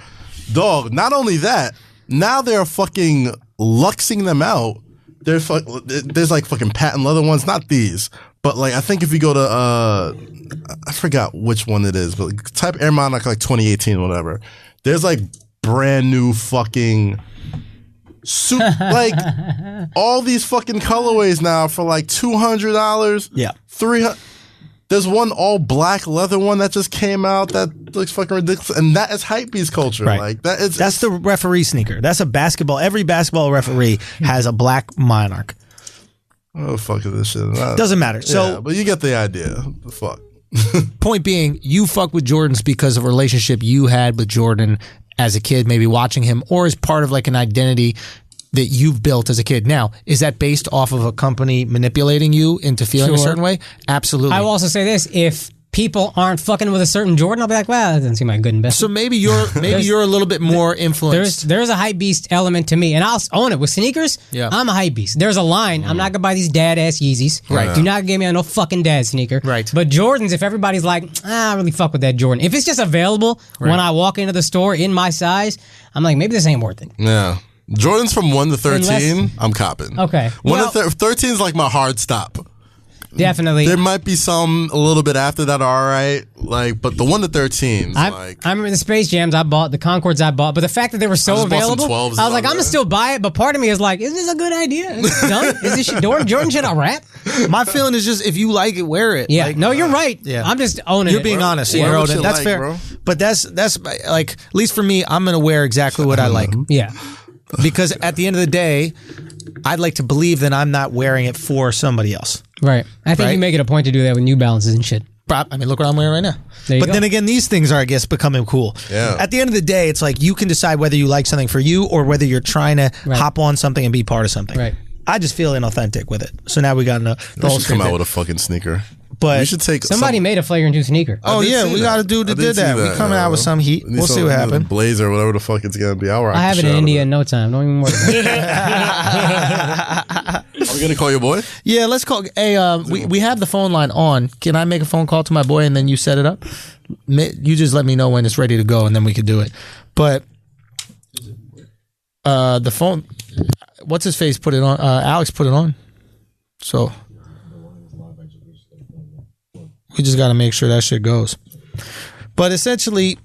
Dog, not only that, now they're fucking luxing them out. There's like fucking patent leather ones, not these. But, like, I think if you go to, I forgot which one it is, but type Air Monarch, like, 2018 or whatever. There's, like, brand new fucking like, all these fucking colorways now for, like, $200. Yeah. $300. There's one all black leather one that just came out that looks fucking ridiculous, and that is hypebeast culture. Right. Like that's the referee sneaker. That's a basketball. Every basketball referee has a black Monarch. Oh, fuck is this shit? Doesn't matter. So, yeah, but you get the idea. The fuck. Point being, you fuck with Jordans because of a relationship you had with Jordan as a kid, maybe watching him, or as part of like an identity that you've built as a kid. Now, is that based off of a company manipulating you into feeling a certain way? Absolutely. I will also say this: if people aren't fucking with a certain Jordan, I'll be like, well, that doesn't seem like a good investment. So maybe you're a little bit more influenced. There's a hype beast element to me, and I'll own it with sneakers. Yeah. I'm a hype beast. There's a line. I'm not gonna buy these dad ass Yeezys. Right. Do not give me no fucking dad sneaker. Right. But Jordans, if everybody's like, I really fuck with that Jordan. If it's just available when I walk into the store in my size, I'm like, maybe this ain't worth it. Yeah. Jordan's from 1 to 13. I'm copping. Okay. 1 to 13 is like my hard stop. Definitely. There might be some a little bit after that are all right, like, but the 1 to 13 I remember the Space Jams I bought, the Concords I bought, but the fact that they were so I just bought some available, 12s I was like, on I'm gonna there. still buy it, but part of me is like, is this a good idea? Is this done? Is this shit, Jordan shit a rap? My feeling is just if you like it, wear it. Yeah, Like, no, you're right. Yeah. I'm just owning You're it. being honest, wear bro. what you That's like, fair. bro. But that's like, at least for me, I'm gonna wear exactly what I like. Yeah. Because at the end of the day, I'd like to believe that I'm not wearing it for somebody else. Right. I think Right? you make it a point to do that with New Balances and shit. I mean, look what I'm wearing right now. There you But go. then again, these things are, I guess, becoming cool. Yeah. At the end of the day, it's like you can decide whether you like something for you or whether you're trying to hop on something and be part of something. Right. I just feel inauthentic with it. So now we got the we whole should come thing. out with a fucking sneaker. But we should take Somebody made a Flagrant 2 sneaker. Oh I did yeah, see we that. got a dude that I did see that. We coming out with some heat. We need We'll see some- what we need a happens. Blazer, whatever the fuck it's gonna be. I'll rock I have the it shit in out of India it. in no time. Don't even worry about it. Are we gonna call your boy? Yeah, let's call. Hey, we have the phone line on. Can I make a phone call to my boy and then you set it up? You just let me know when it's ready to go and then we can do it. But the phone, what's his face? Put it on. Alex put it on. So we just got to make sure that shit goes. But essentially,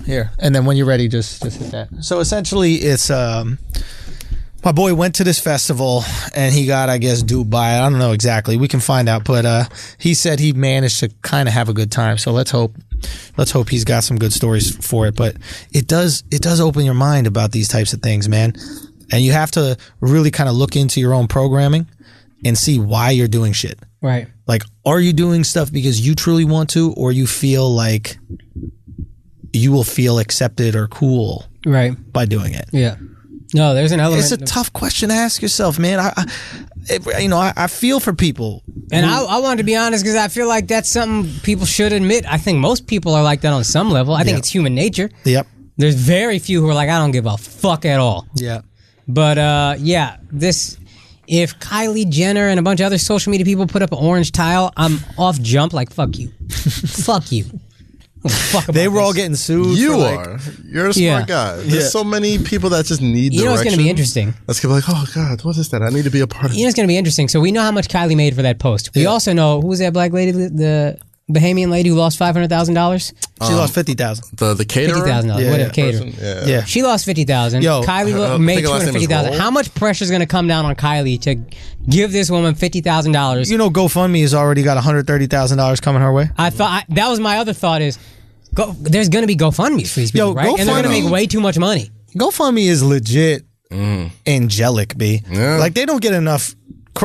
here and then when you're ready, just hit that. So essentially, it's my boy went to this festival and he got, I guess, duped by it. I don't know exactly. We can find out. But he said he managed to kind of have a good time. So let's hope he's got some good stories for it. But it does open your mind about these types of things, man. And you have to really kind of look into your own programming and see why you're doing shit. Right. Like, are you doing stuff because you truly want to, or you feel like you will feel accepted or cool Right. by doing it? Yeah. No, there's an element. It's a tough question to ask yourself, man. I feel for people. And I wanted to be honest because I feel like that's something people should admit. I think most people are like that on some level. I think it's human nature. Yep. There's very few who are like, I don't give a fuck at all. Yeah. But if Kylie Jenner and a bunch of other social media people put up an orange tile, I'm off jump like, fuck you. Fuck you. Fuck about They were all this. getting sued. You for, like, are. You're a smart Yeah. guy. There's so many people that just need You know what's direction. going to be interesting? That's gonna be like, oh God, what is that? I need to be a part of You know what's going to be interesting? So we know how much Kylie made for that post. We also know, who was that black lady, the Bahamian lady who lost $500,000? She lost 50,000. the caterer. $50,000. Yeah, Whatever, caterer. Yeah. Yeah. She lost $50,000. Yo, Kylie I made think her last name is $250,000. Roll. How much pressure is going to come down on Kylie to give this woman $50,000? You know, GoFundMe has already got $130,000 coming her way. That was my other thought is, there's going to be GoFundMe for these people, Yo, right? And they're going to GoFundMe- make way too much money. GoFundMe is legit angelic, B. Yeah. Like, they don't get enough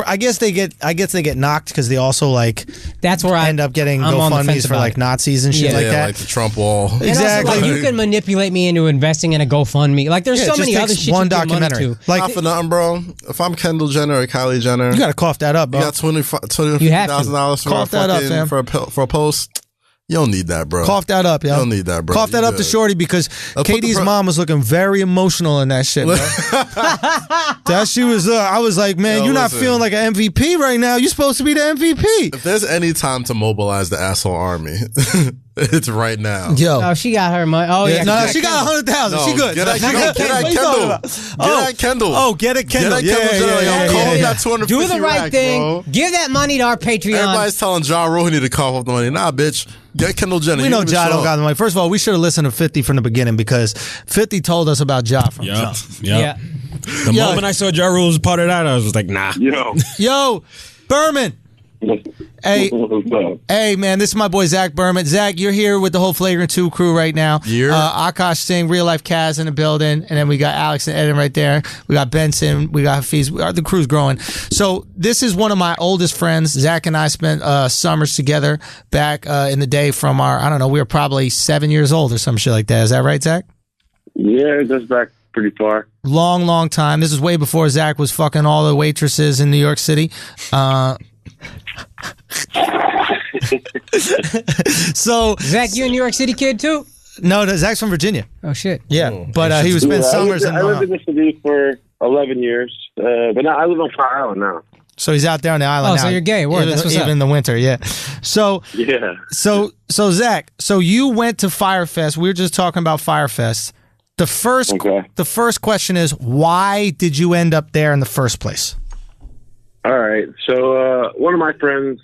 I guess they get knocked because they also like that's where I end up getting I'm on the GoFundMe's fence for about like it. Nazis and shit like that. like the Trump wall. And Exactly. also, like, you can manipulate me into investing in a GoFundMe. Like there's Yeah, so it just many other takes shit one you give money documentary. to. Like Not for nothing, bro. If I'm Kendall Jenner or Kylie Jenner, you got to cough that up, bro. you got You have to. $20,000 for Cough that up, fam. for a post. You don't need that, bro. Cough that up, yo. You don't need that, bro. Cough that You up to good. Shorty because Katie's mom was looking very emotional in that shit, bro. That she was. I was like, man, Yo, you're not listen. feeling like an MVP right now. You're supposed to be the MVP. If there's any time to mobilize the asshole army, it's right now. Yo. Oh, she got her money. Oh yeah, No, she got 100,000. She good. Get at Kendall. Get at What you talking about? Kendall. Get at Kendall. Oh, get at Kendall. Get at Kendall. Yeah. Call him that 250 do the right rack, thing. bro. Give that money to our Patreon. Everybody's telling Ja Rule he need to cough up the money. Nah, bitch. Get Kendall Jenner. We know Ja don't got the money. First of all, we should have listened to 50 from the beginning because 50 told us about Ja from Yep. jump. Yep. The Yo. moment I saw Ja Rule was part of that, I was just like, nah. Yo, Berman. Hey, What's up? hey, man, this is my boy Zach Berman. Zach, you're here with the whole Flagrant 2 crew right now. Yeah. Akaash Singh, Real Life Kaz in the building, and then we got Alex and Eden right there. We got Benson, we got Hafiz. The crew's growing. So this is one of my oldest friends. Zach and I spent summers together back in the day from our, I don't know, we were probably 7 years old or some shit like that. Is that right, Zach? Yeah, it goes back pretty far. Long time. This is way before Zach was fucking all the waitresses in New York City. So Zach, you a New York City kid too? no, Zach's from Virginia. Oh shit. Yeah, but he was spent summers I lived in the city for 11 years, but now I live on Fire Island now. so he's out there on the island Oh, now. so you're gay. Word, even, that's what's even up. in the winter, yeah. So Yeah. Zach, so you went to FYRE Fest. We were just talking about FYRE Fest. The first question is, why did you end up there in the first place? All right. So one of my friends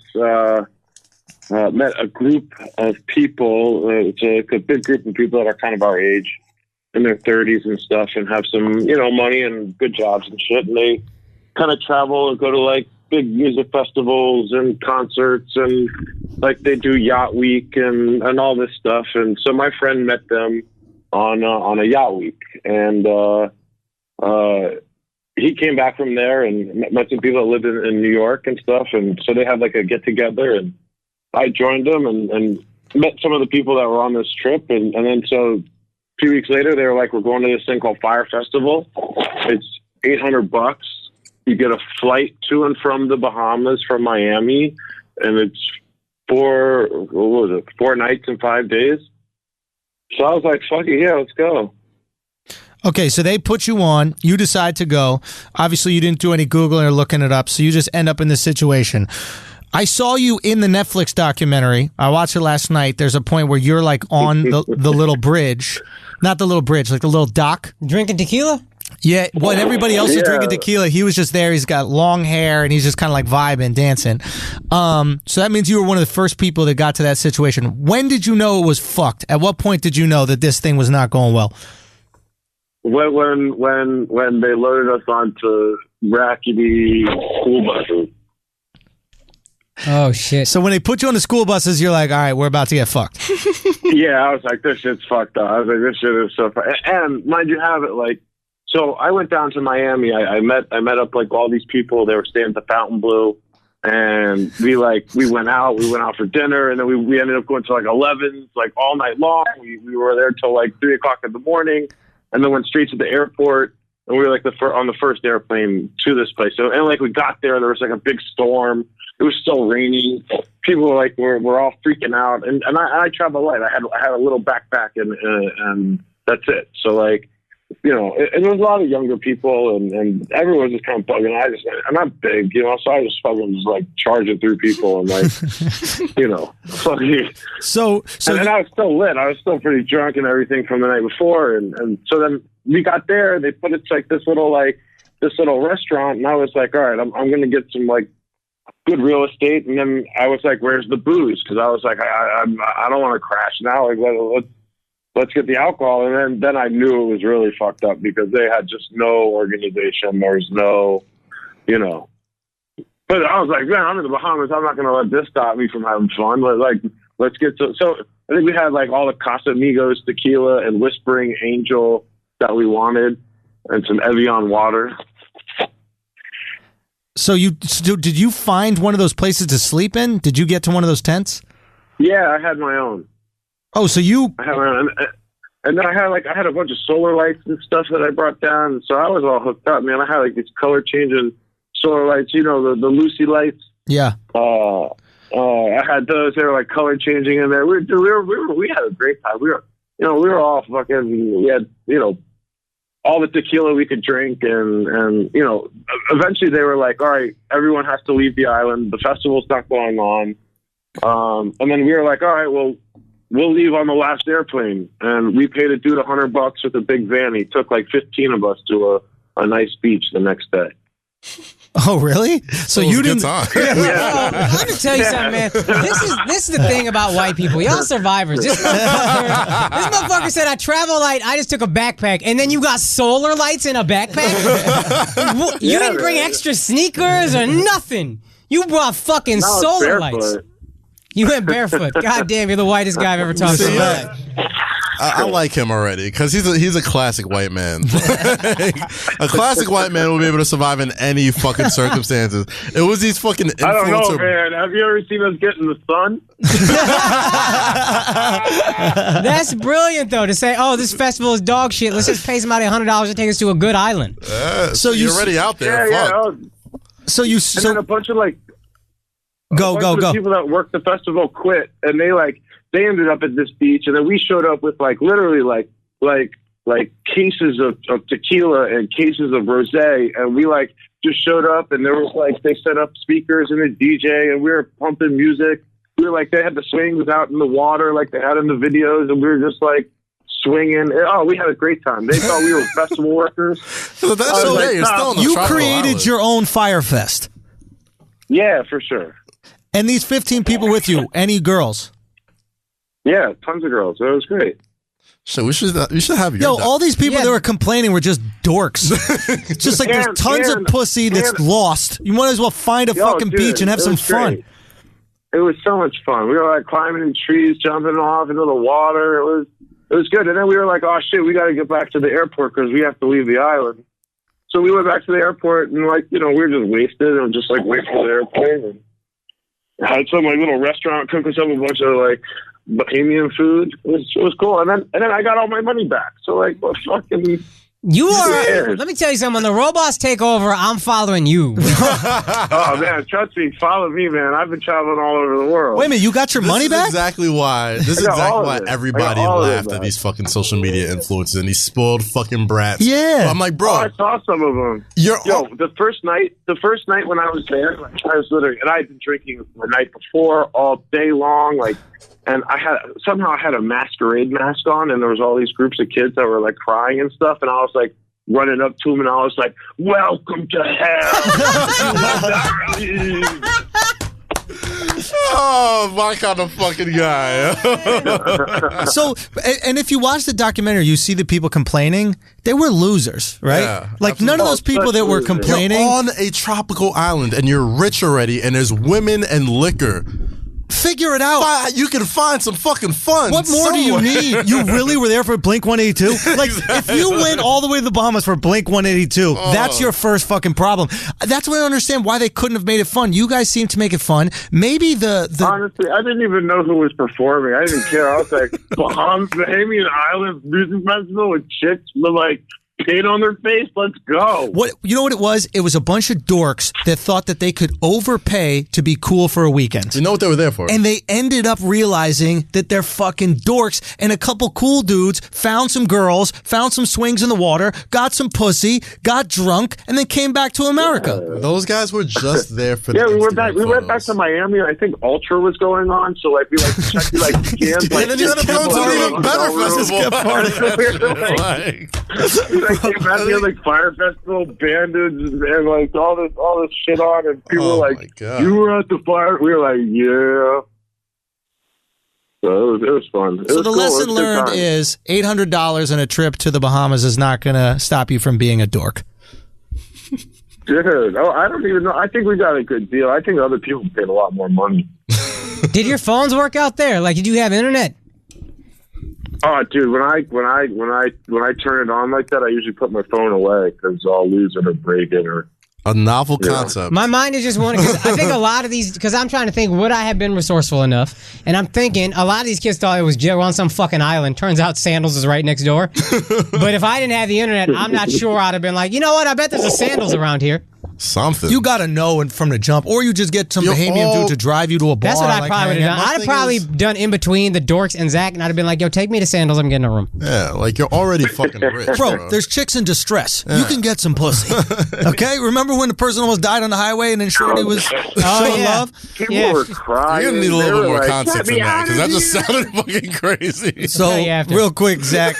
met a group of people. It's a big group of people that are kind of our age, in their 30s and stuff, and have some, money and good jobs and shit. And they kind of travel and go to like big music festivals and concerts, and like they do yacht week and all this stuff. And so my friend met them on a yacht week, and he came back from there and met some people that lived in New York and stuff. And so they had like a get together, and I joined them and met some of the people that were on this trip. And then so a few weeks later, they were like, we're going to this thing called FYRE Festival. It's $800. You get a flight to and from the Bahamas from Miami, and it's 4 nights and 5 days. So I was like, fuck it, yeah, let's go. Okay, so they put you on. You decide to go. Obviously, you didn't do any Googling or looking it up, so you just end up in this situation. I saw you in the Netflix documentary. I watched it last night. There's a point where you're like on the little bridge. Not the little bridge, like the little dock. Drinking tequila? Yeah, when everybody else is drinking tequila, he was just there. He's got long hair, and he's just kind of like vibing, dancing. So that means you were one of the first people that got to that situation. When did you know it was fucked? At what point did you know that this thing was not going well? When they loaded us onto rackety school buses. Oh shit. So when they put you on the school buses, you're like, all right, we're about to get fucked. Yeah, I was like, this shit's fucked up. I was like, this shit is so fucked. And mind you have it, like, so I went down to Miami. I met up like all these people. They were staying at the Fountain Blue, and we went out. We went out for dinner, and then we ended up going to like 11, like all night long. We were there till like 3 o'clock in the morning, and then went straight to the airport. And we were like on the first airplane to this place. So and like we got there was like a big storm. It was still raining. People were like were all freaking out. And I travel light. I had a little backpack and that's it. So like, and there was a lot of younger people and everyone was just kind of bugging. I'm not big, so I just fucking was like charging through people and like, fucking. So and I was still lit. I was still pretty drunk and everything from the night before. And so then we got there. They put it like this little restaurant, and I was like, all right, I'm gonna get some like good real estate. And then I was like, where's the booze? Because I was like, I don't want to crash now. Like, let's get the alcohol. And then I knew it was really fucked up because they had just no organization. There was no, But I was like, man, I'm in the Bahamas. I'm not going to let this stop me from having fun. Let's get to. So I think we had like all the Casamigos tequila and Whispering Angel that we wanted, and some Evian water. So did you find one of those places to sleep in? Did you get to one of those tents? Yeah, I had my own. Oh, so I had my own. And then I had a bunch of solar lights and stuff that I brought down. So I was all hooked up, man. I had like these color changing solar lights, the Lucy lights. Yeah. I had those. They were like color changing in there. We had a great time. We were all fucking. We had all the tequila we could drink, and eventually they were like, all right, everyone has to leave the island. The festival's not going on. And then we were like, all right, well, we'll leave on the last airplane. And we paid a dude $100 with a big van. He took like 15 of us to a nice beach the next day. Oh, really? So you didn't? I'm gonna tell you something, man. This is the thing about white people. Y'all survivors. This motherfucker said, I travel light. I just took a backpack, and then you got solar lights in a backpack. You didn't bring extra sneakers or nothing. You brought fucking solar lights. You went barefoot. God damn, you're the whitest guy I've ever talked to. I like him already because he's a classic white man. A classic white man will be able to survive in any fucking circumstances. It was these fucking influencer. I don't know, man. Have you ever seen us get in the sun? That's brilliant, though, to say, oh, this festival is dog shit. Let's just pay somebody $100 to take us to a good island. So you're already out there. And then a bunch of Go. people that worked the festival quit, and they ended up at this beach, and then we showed up with literally cases of tequila and cases of rosé, and we just showed up, and there was they set up speakers and a DJ, and we were pumping music. We were they had the swings out in the water like they had in the videos, and we were just swinging. Oh, we had a great time. They thought we were festival workers. So that's okay. You're still on the you tropical created island. your own FYRE Fest. Yeah, for sure. And these 15 people with you, any girls? Yeah, tons of girls. It was great. So we should have you. All these people that were complaining were just dorks. Just there's tons of pussy that's lost. You might as well find a fucking beach and have some fun. It was so much fun. We were climbing in trees, jumping off into the water. It was good. And then we were like, oh shit, we got to get back to the airport because we have to leave the island. So we went back to the airport and we were just wasted and just waiting for the airplane. And had some little restaurant cook us up a bunch of Bahamian food. It was cool. And then I got all my money back. So what fucking. You are. Let me tell you something. When the robots take over, I'm following you. Oh man, trust me, follow me, man. I've been traveling all over the world. Wait a minute, you got your money back? Exactly why. This is exactly why everybody laughed at these fucking social media influencers and these spoiled fucking brats. Yeah, I'm like, bro, I saw some of them. The first night when I was there, I was literally, and I had been drinking the night before all day long, and I had a masquerade mask on, and there was all these groups of kids that were crying and stuff, and I was running up to them, and I was like, "Welcome to hell." Oh, my kind of fucking guy. So, and if you watch the documentary, you see the people complaining. They were losers, right? Yeah, none of those people that were complaining. You're on a tropical island, and you're rich already, and there's women and liquor. Figure it out. You can find some fucking fun. What more do you need? You really were there for Blink 182? If you went all the way to the Bahamas for Blink 182, that's your first fucking problem. That's why I don't understand why they couldn't have made it fun. You guys seem to make it fun. Maybe Honestly, I didn't even know who was performing. I didn't care. I was like, Bahamian Islands Music Festival with chicks with paint on their face. Let's go. You know what it was? It was a bunch of dorks that thought that they could overpay to be cool for a weekend. You know what they were there for? And they ended up realizing that they're fucking dorks. And a couple cool dudes found some girls, found some swings in the water, got some pussy, got drunk, and then came back to America. Yeah. Those guys were just there for we went back to Miami. I think Ultra was going on, so we checked scans. And then you had to go to an even better festival. I came back here FYRE Festival, bandage, and all this shit on, and people were like, "You were at the fire." We were like, "Yeah." So it was fun. So the lesson learned is $800 and a trip to the Bahamas is not going to stop you from being a dork. Dude, I don't even know. I think we got a good deal. I think other people paid a lot more money. Did your phones work out there? Did you have internet? Oh, dude, when I turn it on like that, I usually put my phone away because I'll lose it or break it or A novel concept. My mind is just one. I think a lot of these, because I'm trying to think, would I have been resourceful enough? And I'm thinking a lot of these kids thought it was on some fucking island. Turns out Sandals is right next door. But if I didn't have the internet, I'm not sure I'd have been like, you know what? I bet there's a Sandals around here. Something. You got to know from the jump, or you just get some Bahamian dude to drive you to a bar. That's what I probably would have done. I'd have probably done in between the dorks and Zach, and I'd have been like, yo, take me to Sandals. I'm getting a room. Yeah, like you're already fucking rich. Bro, there's chicks in distress. Yeah. You can get some pussy. Okay? Remember when the person almost died on the highway and then Shorty was showing love? People were crying. You're going to need a little bit more context than that, because that just sounded fucking crazy. So, real quick, Zach.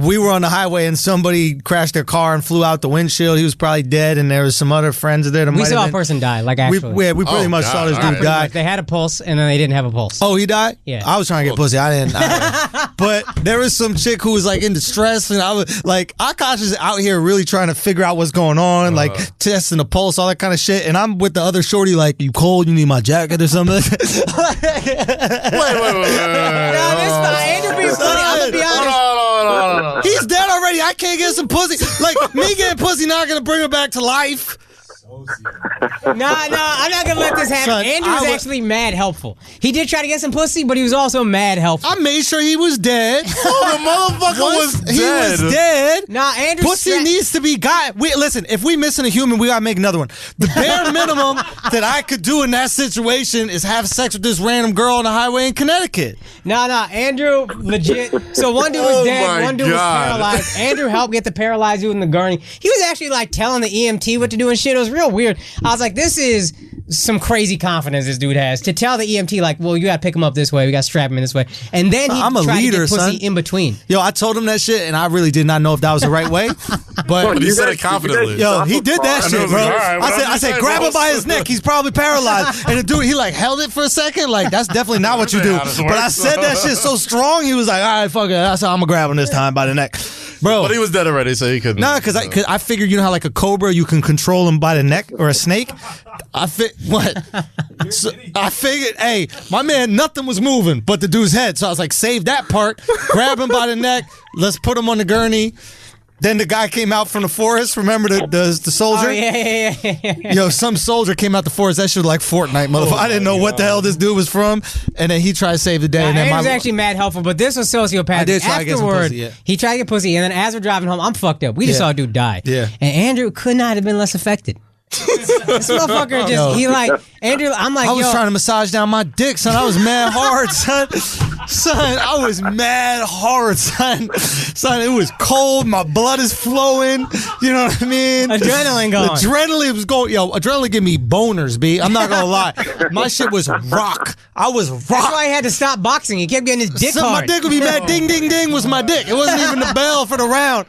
We were on the highway and somebody crashed their car and flew out the windshield. He was probably dead, and there was some other friends there. We saw a person die, like actually. We pretty much saw this dude die. They had a pulse, and then they didn't have a pulse. Oh, he died? Yeah. I was trying to get pussy. I didn't. But there was some chick who was like in distress, and I was like, Akaash is out here really trying to figure out what's going on, like testing the pulse, all that kind of shit. And I'm with the other shorty, like, you cold? You need my jacket or something? Wait. No, this Andrew being funny. I'm gonna be honest. He's dead already. I can't get some pussy. Like, me getting pussy not gonna bring her back to life. No, I'm not gonna let this happen. Son, Andrew's actually mad helpful. He did try to get some pussy, but he was also mad helpful. I made sure he was dead. Oh, the motherfucker was dead. He was dead. Nah, Andrew. Pussy needs to be got. Listen, if we missing a human, we gotta make another one. The bare minimum that I could do in that situation is have sex with this random girl on the highway in Connecticut. Nah, Andrew, legit. So one dude was dead, one dude was paralyzed. Andrew helped get the paralyzed dude in the gurney. He was actually like telling the EMT what to do and shit. It was real weird. I was like, this is some crazy confidence this dude has to tell the EMT, like, well, you gotta pick him up this way, we gotta strap him in this way, and then he tried to get pussy son. In between. Yo, I told him that shit, and I really did not know if that was the right way, but he said it confidently. Yo, he did that shit, bro. I said, grab him by his neck. He's probably paralyzed, and the dude, he like held it for a second, like that's definitely not what you do. But I said that shit so strong, he was like, all right, fuck it, that's how I'm gonna grab him this time by the neck. Bro. But he was dead already, so he couldn't. Nah, because I figured, you know how like a cobra, you can control him by the neck, or a snake? I figured, hey, my man, nothing was moving but the dude's head. So I was like, save that part, grab him by the neck, let's put him on the gurney. Then the guy came out from the forest. Remember the soldier? Oh, yeah. Yo, some soldier came out the forest. That shit was like Fortnite, motherfucker. I didn't know what the hell this dude was from. And then he tried to save the day. And then he was actually mad helpful, but this was sociopathic. I did try to get some pussy, yeah. He tried to get pussy, and then as we're driving home, I'm fucked up. We just saw a dude die. Yeah. And Andrew could not have been less affected. This motherfucker just, he like, Andrew, I'm like, I was trying to massage down my dick, son. I was mad hard, son. Son, I was mad hard, son. Son, it was cold. My blood is flowing. You know what I mean? Adrenaline going. Adrenaline was going. Yo, adrenaline give me boners, B. I'm not gonna lie. My shit was rock. I was rock. That's why he had to stop boxing. He kept getting his dick hard. My dick would be mad. Ding, ding, ding was my dick. It wasn't even the bell for the round.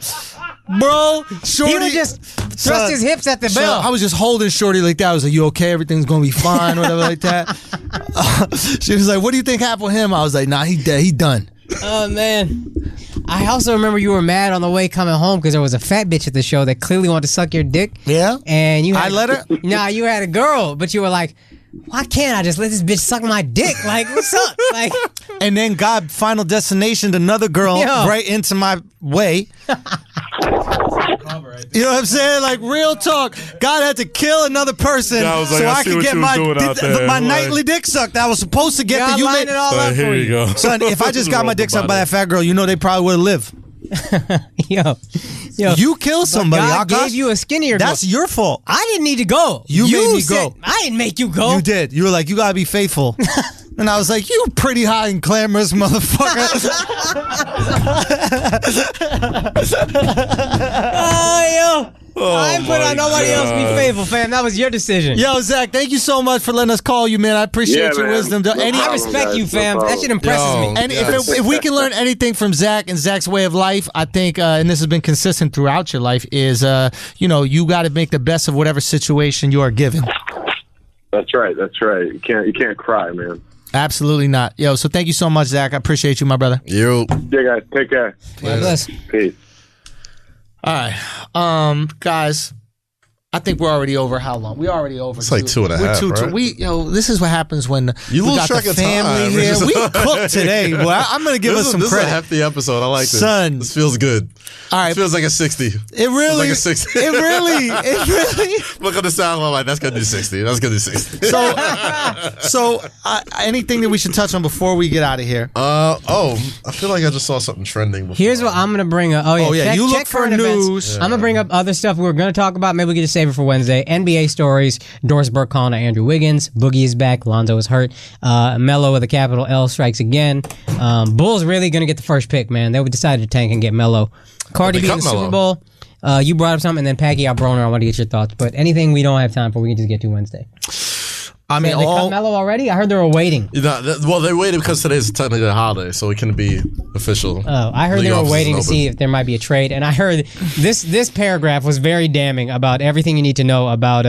Bro, Shorty. He would just thrust his hips at the bell. I was just holding Shorty like that. I was like, you okay? Everything's going to be fine, whatever like that. She was like, what do you think happened with him? I was like, nah, he dead. He done. Oh, man. I also remember you were mad on the way coming home because there was a fat bitch at the show that clearly wanted to suck your dick. Yeah? And you had, I let her? Nah, you had a girl, but you were like, why can't I just let this bitch suck my dick? Like, what's up? Like, and then God Final Destinationed another girl right into my way. You know what I'm saying? Like, real talk. God had to kill another person so I could get my nightly dick sucked. I was supposed to get God lined it all up here for you go. Son, if I just got my dick sucked by that fat girl, you know they probably would have lived. Yo, you killed somebody. God gave you a skinnier girl. That's your fault. I didn't need to go. You made me go. I didn't make you go. You did. You were like, you gotta be faithful. And I was like, you pretty hot and glamorous motherfucker. I ain't put on nobody else be faithful, fam. That was your decision. Yo, Zach, thank you so much for letting us call you, man. I appreciate your wisdom. I respect you, fam. That shit impresses me. And if we can learn anything from Zach and Zach's way of life, I think, and this has been consistent throughout your life, is, you got to make the best of whatever situation you are given. That's right. You can't cry, man. Absolutely not. Yo, so thank you so much, Zach. I appreciate you, my brother. You. Yeah, guys. Take care. God bless. Peace. All right. Guys, I think we're already over how long? We're already over. It's like 2.5, right? This is what happens when you we lose got track the of family time. here. We cooked today. Boy, I'm going to give us some This credit. is a hefty episode. I like this. Son. This feels good. All right. It feels like a 60. It really, like a 60. it really. Look on the sound. I'm like, that's gonna do 60. That's gonna do 60. So, anything that we should touch on before we get out of here? I feel like I just saw something trending before. Here's what I'm gonna bring up. Oh yeah, you look check for current events. news. I'm gonna bring up other stuff we were gonna talk about. Maybe we can just save it for Wednesday. NBA stories. Doris Burke calling out Andrew Wiggins. Boogie is back. Lonzo is hurt. Melo with a capital L strikes again. Bulls really gonna get the first pick, man. They decided to tank and get Melo. Cardi B in the Super Bowl. You brought up something, and then Pacquiao Broner. I want to get your thoughts. But anything we don't have time for, we can just get to Wednesday. I mean, they cut Melo already? I heard they were waiting. Well, they waited because today's technically a holiday, so it can be official. Oh, I heard they were waiting to see if there might be a trade, and I heard this paragraph was very damning about everything you need to know about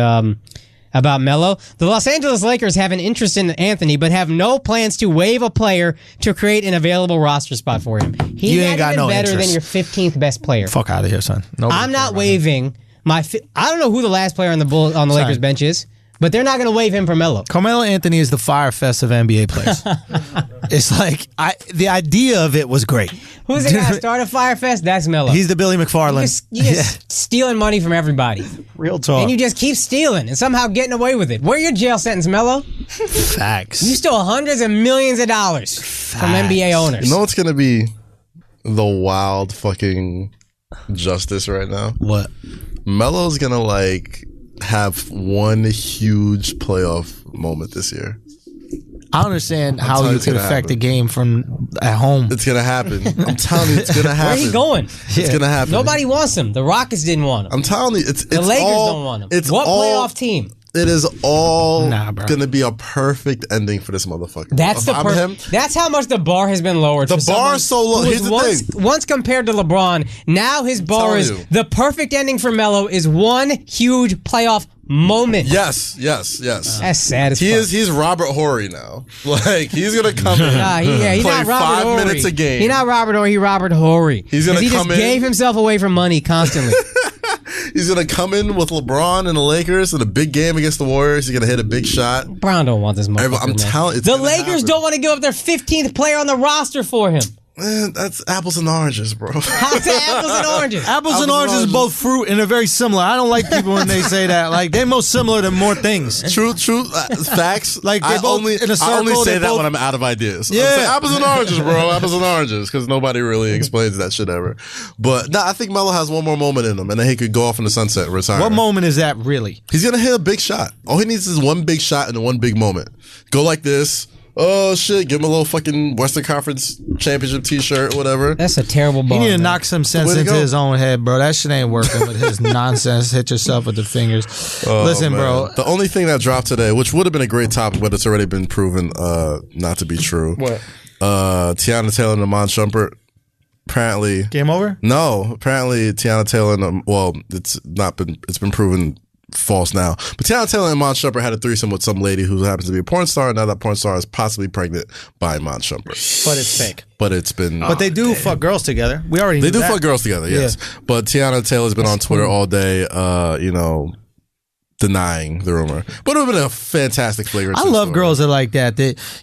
Melo. The Los Angeles Lakers have an interest in Anthony, but have no plans to waive a player to create an available roster spot for him. He's not even better than your 15th best player. Fuck out of here, son. I'm not waiving my. I don't know who the last player on the Lakers bench is. But they're not going to waive him for Melo. Carmelo Anthony is the FYRE Fest of NBA players. It's like, the idea of it was great. Who's the guy start a FYRE Fest? That's Melo. He's the Billy McFarland. You just stealing money from everybody. Real talk. And you just keep stealing and somehow getting away with it. Where your jail sentence, Melo? Facts. You stole hundreds of millions of dollars from NBA owners. You know what's going to be the wild fucking justice right now? What? Melo's going to have one huge playoff moment this year. I don't understand how you could affect the game from at home. It's gonna happen. I'm telling you, it's gonna happen. Where he going? It's gonna happen. Nobody wants him. The Rockets didn't want him. I'm telling you, the Lakers don't want him. What playoff team? It is all gonna be a perfect ending for this motherfucker. That's That's how much the bar has been lowered. The bar is so low. Here's the thing. Once compared to LeBron, now his bar is the perfect ending for Melo is one huge playoff moment. Yes. That's sad as fuck. He's Robert Horry now. He's gonna come in. He's play not Robert 5 Horry. minutes a game. He's not Robert Horry. He's Robert Horry. He's gonna he come just in. gave himself away for money constantly. He's gonna come in with LeBron and the Lakers in a big game against the Warriors. He's gonna hit a big shot. Brown don't want this money. I'm telling you, the Lakers don't want to give up their 15th player on the roster for him. Man, that's apples and oranges, bro. How's that apples and oranges? Apples and oranges is both fruit and they're very similar. I don't like people when they say that. They're most similar to more things. True. Facts. I only say that when I'm out of ideas. Yeah. Apples and oranges, bro. Apples and oranges, because nobody really explains that shit ever. But I think Melo has one more moment in him, and then he could go off in the sunset and retire. What moment is that really? He's gonna hit a big shot. All he needs is one big shot and one big moment. Go like this. Oh shit! Give him a little fucking Western Conference Championship T-shirt, whatever. That's a terrible ball. He need to knock some sense into his own head, bro. That shit ain't working with his nonsense. Hit yourself with the fingers. Listen, man. bro. The only thing that dropped today, which would have been a great topic, but it's already been proven not to be true. What? Tiana Taylor and Iman Shumpert. Apparently, game over. No, apparently Tiana Taylor. It's been proven false now. But Tiana Taylor and Iman Shumpert had a threesome with some lady who happens to be a porn star. Now that porn star is possibly pregnant by Iman Shumpert. But it's fake. But it's been. But they do fuck girls together. We already knew They do that. fuck girls together, yes. Yeah. But Tiana Taylor's been on Twitter all day, denying the rumor. But it would have been a fantastic flagrant. I love girls that are like that.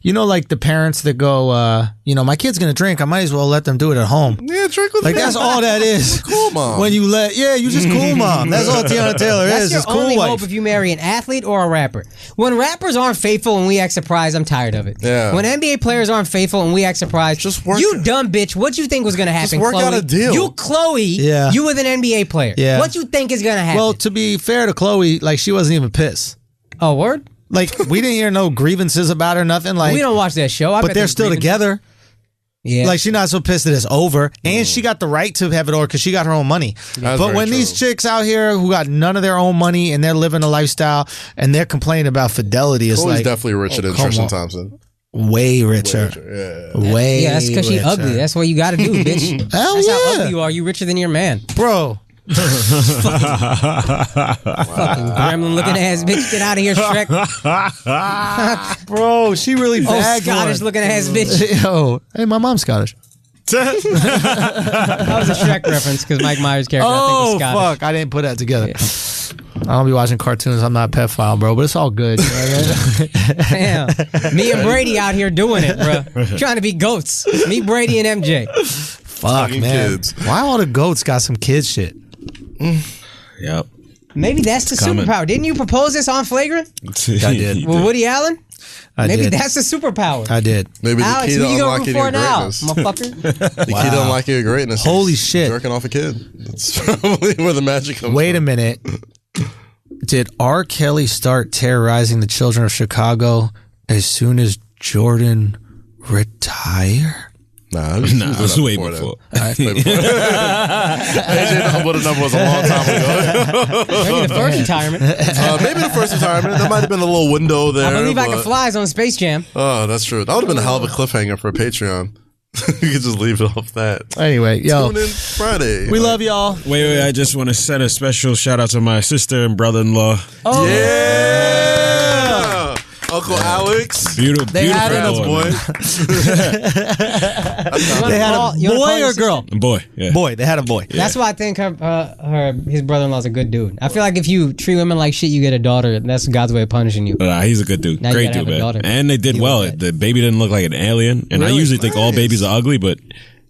Like the parents that go, my kid's going to drink. I might as well let them do it at home. Yeah, drink with them. That's all that is. Cool mom. When you you just cool mom. That's all Tiana Taylor is. That's your only hope if you marry an athlete or a rapper. When rappers aren't faithful and we act surprised, I'm tired of it. Yeah. When NBA players aren't faithful and we act surprised, just work. You dumb bitch. What you think was going to happen, Just work Chloe? out a deal. You, Chloe, you with an NBA player. Yeah. What you think is going to happen? Well, to be fair to Chloe, she wasn't even pissed. Oh, word? We didn't hear no grievances about her, nothing. We don't watch that show. But they're still together. Yeah. She's not so pissed that it's over. And she got the right to have it over because she got her own money. But when these chicks out here who got none of their own money and they're living a lifestyle and they're complaining about fidelity, it's Chloe's definitely richer than Tristan Thompson. Way richer. Way Yeah, that's because she's ugly. That's what you got to do, bitch. Hell that's yeah. how ugly you are. You richer than your man. Bro. Fucking gremlin looking ass bitch. Get out of here, Shrek. Bro, she really bagged Scottish looking ass bitch. Yo, hey, my mom's Scottish. That was a Shrek reference because Mike Myers' character I think was Scottish. Fuck, I didn't put that together. Yeah. I don't be watching cartoons. I'm not a pedophile, bro, but it's all good. You know what I mean? Damn. Me and Brady out here doing it, bro. Trying to be goats. Me, Brady, and MJ. Fuck, man. Kids. Why all the goats got some kid shit? Yep. Maybe that's the superpower. Didn't you propose this on Flagrant? I did. With Woody Allen? Maybe did. that's the superpower. I did. Maybe the Alex, key who to you going unlocking for your now, greatness. motherfucker? The key to unlocking your greatness. is Holy shit. Jerking off a kid. That's probably where the magic comes Wait a from. minute. Did R. Kelly start terrorizing the children of Chicago as soon as Jordan retired? Nah, It was way before. AJ what the number was a long time ago. Maybe the first retirement. Maybe the first retirement. There might have been a little window there. I believe I but- can fly's on Space Jam. Oh, that's true. That would have been a hell of a cliffhanger for a Patreon. You could just leave it off that. Anyway, yo, Tune in Friday. we love y'all. Wait, I just want to send a special shout out to my sister and brother-in-law. Oh, Yeah. Uncle Alex. Beautiful, They had beautiful it, boy. They had a You wanna call boy your or girl? Boy, yeah. Boy, they had a boy. That's why I think his brother-in-law's a good dude. I feel like if you treat women like shit, you get a daughter. That's God's way of punishing you. Nah, he's a good dude. Now you Great gotta dude, have a daughter. man. And they did Deal well. with that. The baby didn't look like an alien. And I Really? usually think all babies are ugly, but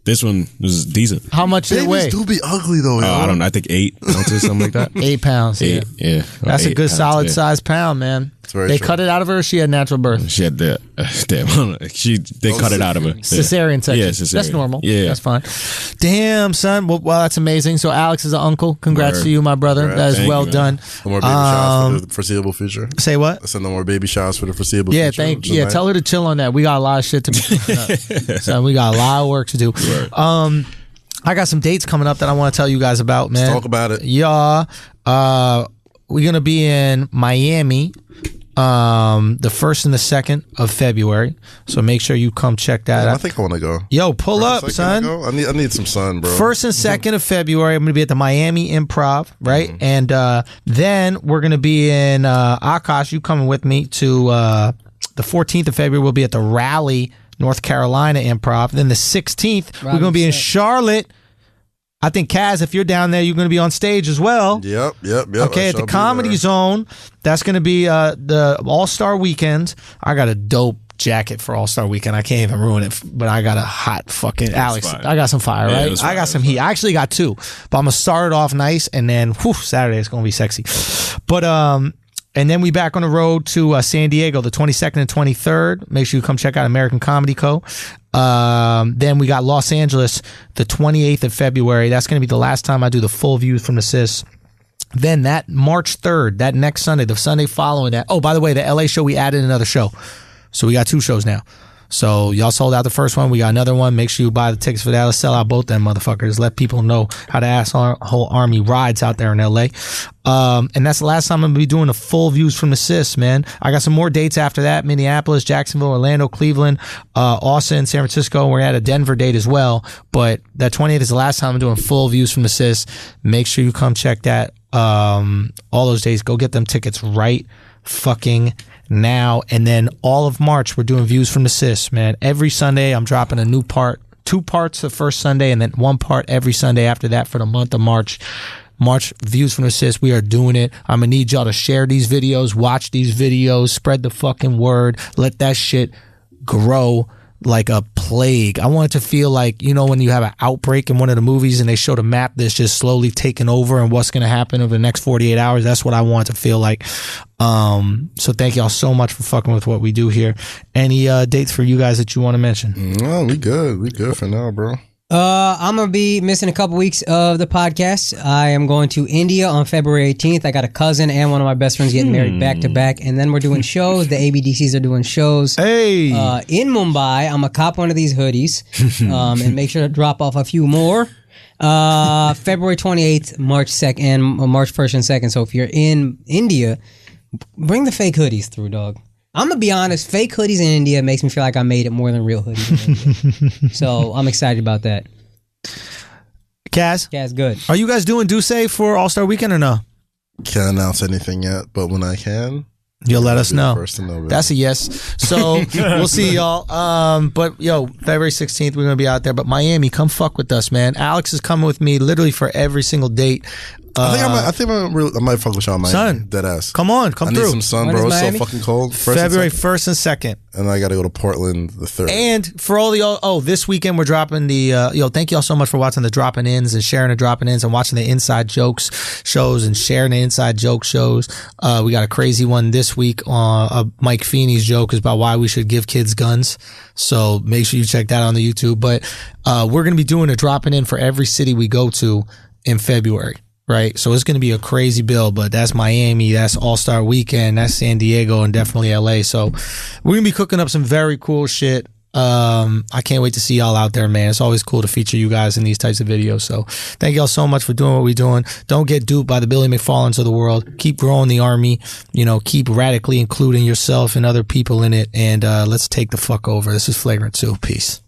this one was decent. How much did it weigh? Babies do be ugly though. yo. I don't know. I think 8 ounces, something like that. 8 pounds. Yeah. 8, yeah. That's a 8 good pounds, solid yeah. size pound, man. very They true. cut it out of her or she had natural birth? She had the damn. I don't know. They cut it out of her. Cesarean section. Yeah, cesarean. That's normal. Yeah, That's fine. Damn, son. Well, that's amazing. So Alex is an uncle. Congrats Word. to you, my brother. Congrats. That is Thank well you, man. done. No more baby showers for the foreseeable future. Say what? I said no more baby showers for the foreseeable Yeah, future. which is nice. tell her to chill on that. We got a lot of shit to be so we got a lot of work to do. I got some dates coming up that I want to tell you guys about, man. Let's talk about it. Yeah. We're going to be in Miami the 1st and the 2nd of February. So make sure you come check that I out. think I want to go. Yo, pull up, First, can I son. go? I need some sun, bro. 1st and 2nd of February, I'm going to be at the Miami Improv, right? And then we're going to be in Akaash. You coming with me to the 14th of February? We'll be at the Raleigh, North Carolina Improv. Then the 16th, we're going to be in Charlotte. I think, Kaz, if you're down there, you're going to be on stage as well. Yep. Okay, at the Comedy Zone. That's going to be the All-Star Weekend. I got a dope jacket for All-Star Weekend. I can't even ruin it, but I got a hot fucking Alex. fire. I got some fire, Yeah, it right? was I fire, got some heat. I actually got 2, but I'm gonna start it off nice, and then Saturday it's gonna be sexy. But and then we back on the road to San Diego the 22nd and 23rd. Make sure you come check out American Comedy Co. Then we got Los Angeles the 28th of February. That's going to be the last time I do the full views from the Sis. Then that March 3rd, that next Sunday, the Sunday following that. Oh, by the way, the LA show, we added another show. So we got 2 shows now. So y'all sold out the first one. We got another one. Make sure you buy the tickets for that. Let's sell out both them motherfuckers. Let people know how the whole army rides out there in LA. And that's the last time I'm going to be doing the full views from the Sis, man. I got some more dates after that. Minneapolis, Jacksonville, Orlando, Cleveland, Austin, San Francisco. We're at a Denver date as well. But that 28th is the last time I'm doing full views from the Sis. Make sure you come check that. All those days. Go get them tickets right fucking now. And then all of March, we're doing views from the Sis, man. Every Sunday, I'm dropping a new part. 2 parts the first Sunday, and then 1 part every Sunday after that for the month of March. March views from the Sis. We are doing it. I'm gonna need y'all to share these videos, watch these videos, spread the fucking word, let that shit grow like a plague. I want it to feel like, you know, when you have an outbreak in one of the movies and they show the map that's just slowly taking over and what's going to happen over the next 48 hours. That's what I want it to feel like. So thank y'all so much for fucking with what we do here. Any dates for you guys that you want to mention? No, we good. We good for now, bro. I'm going to be missing a couple weeks of the podcast. I am going to India on February 18th. I got a cousin and one of my best friends getting married back to back. And then we're doing shows. The ABDCs are doing shows. Hey! In Mumbai, I'm going to cop one of these hoodies and make sure to drop off a few more. February 28th, March 2nd, March 1st and 2nd. So if you're in India, bring the fake hoodies through, dog. I'm going to be honest, fake hoodies in India makes me feel like I made it more than real hoodies in India. So I'm excited about that. Kaz? Kaz, good. Are you guys doing Duce for All-Star Weekend or no? Can't announce anything yet, but when I can, you'll let us know. First to know. That's a yes. So we'll see y'all. But yo, February 16th, we're gonna be out there. But Miami, come fuck with us, man. Alex is coming with me literally for every single date. I might fuck with y'all, man. Son, dead ass. Come through. I need some sun, bro. It's so fucking cold. February 1st and 2nd. And I got to go to Portland the 3rd. And for all the this weekend we're dropping the thank y'all so much for watching the dropping ins and sharing the dropping ins and watching the inside jokes shows and sharing the inside joke shows. We got a crazy one this week on Mike Feeney's joke is about why we should give kids guns. So make sure you check that on the YouTube. But we're gonna be doing a dropping in for every city we go to in February. Right, so it's going to be a crazy bill, but that's Miami, that's All-Star Weekend, that's San Diego, and definitely LA. So we're going to be cooking up some very cool shit. I can't wait to see y'all out there, man. It's always cool to feature you guys in these types of videos. So thank y'all so much for doing what we're doing. Don't get duped by the Billy McFarlands of the world. Keep growing the army. Keep radically including yourself and other people in it. And let's take the fuck over. This is Flagrant 2. Peace.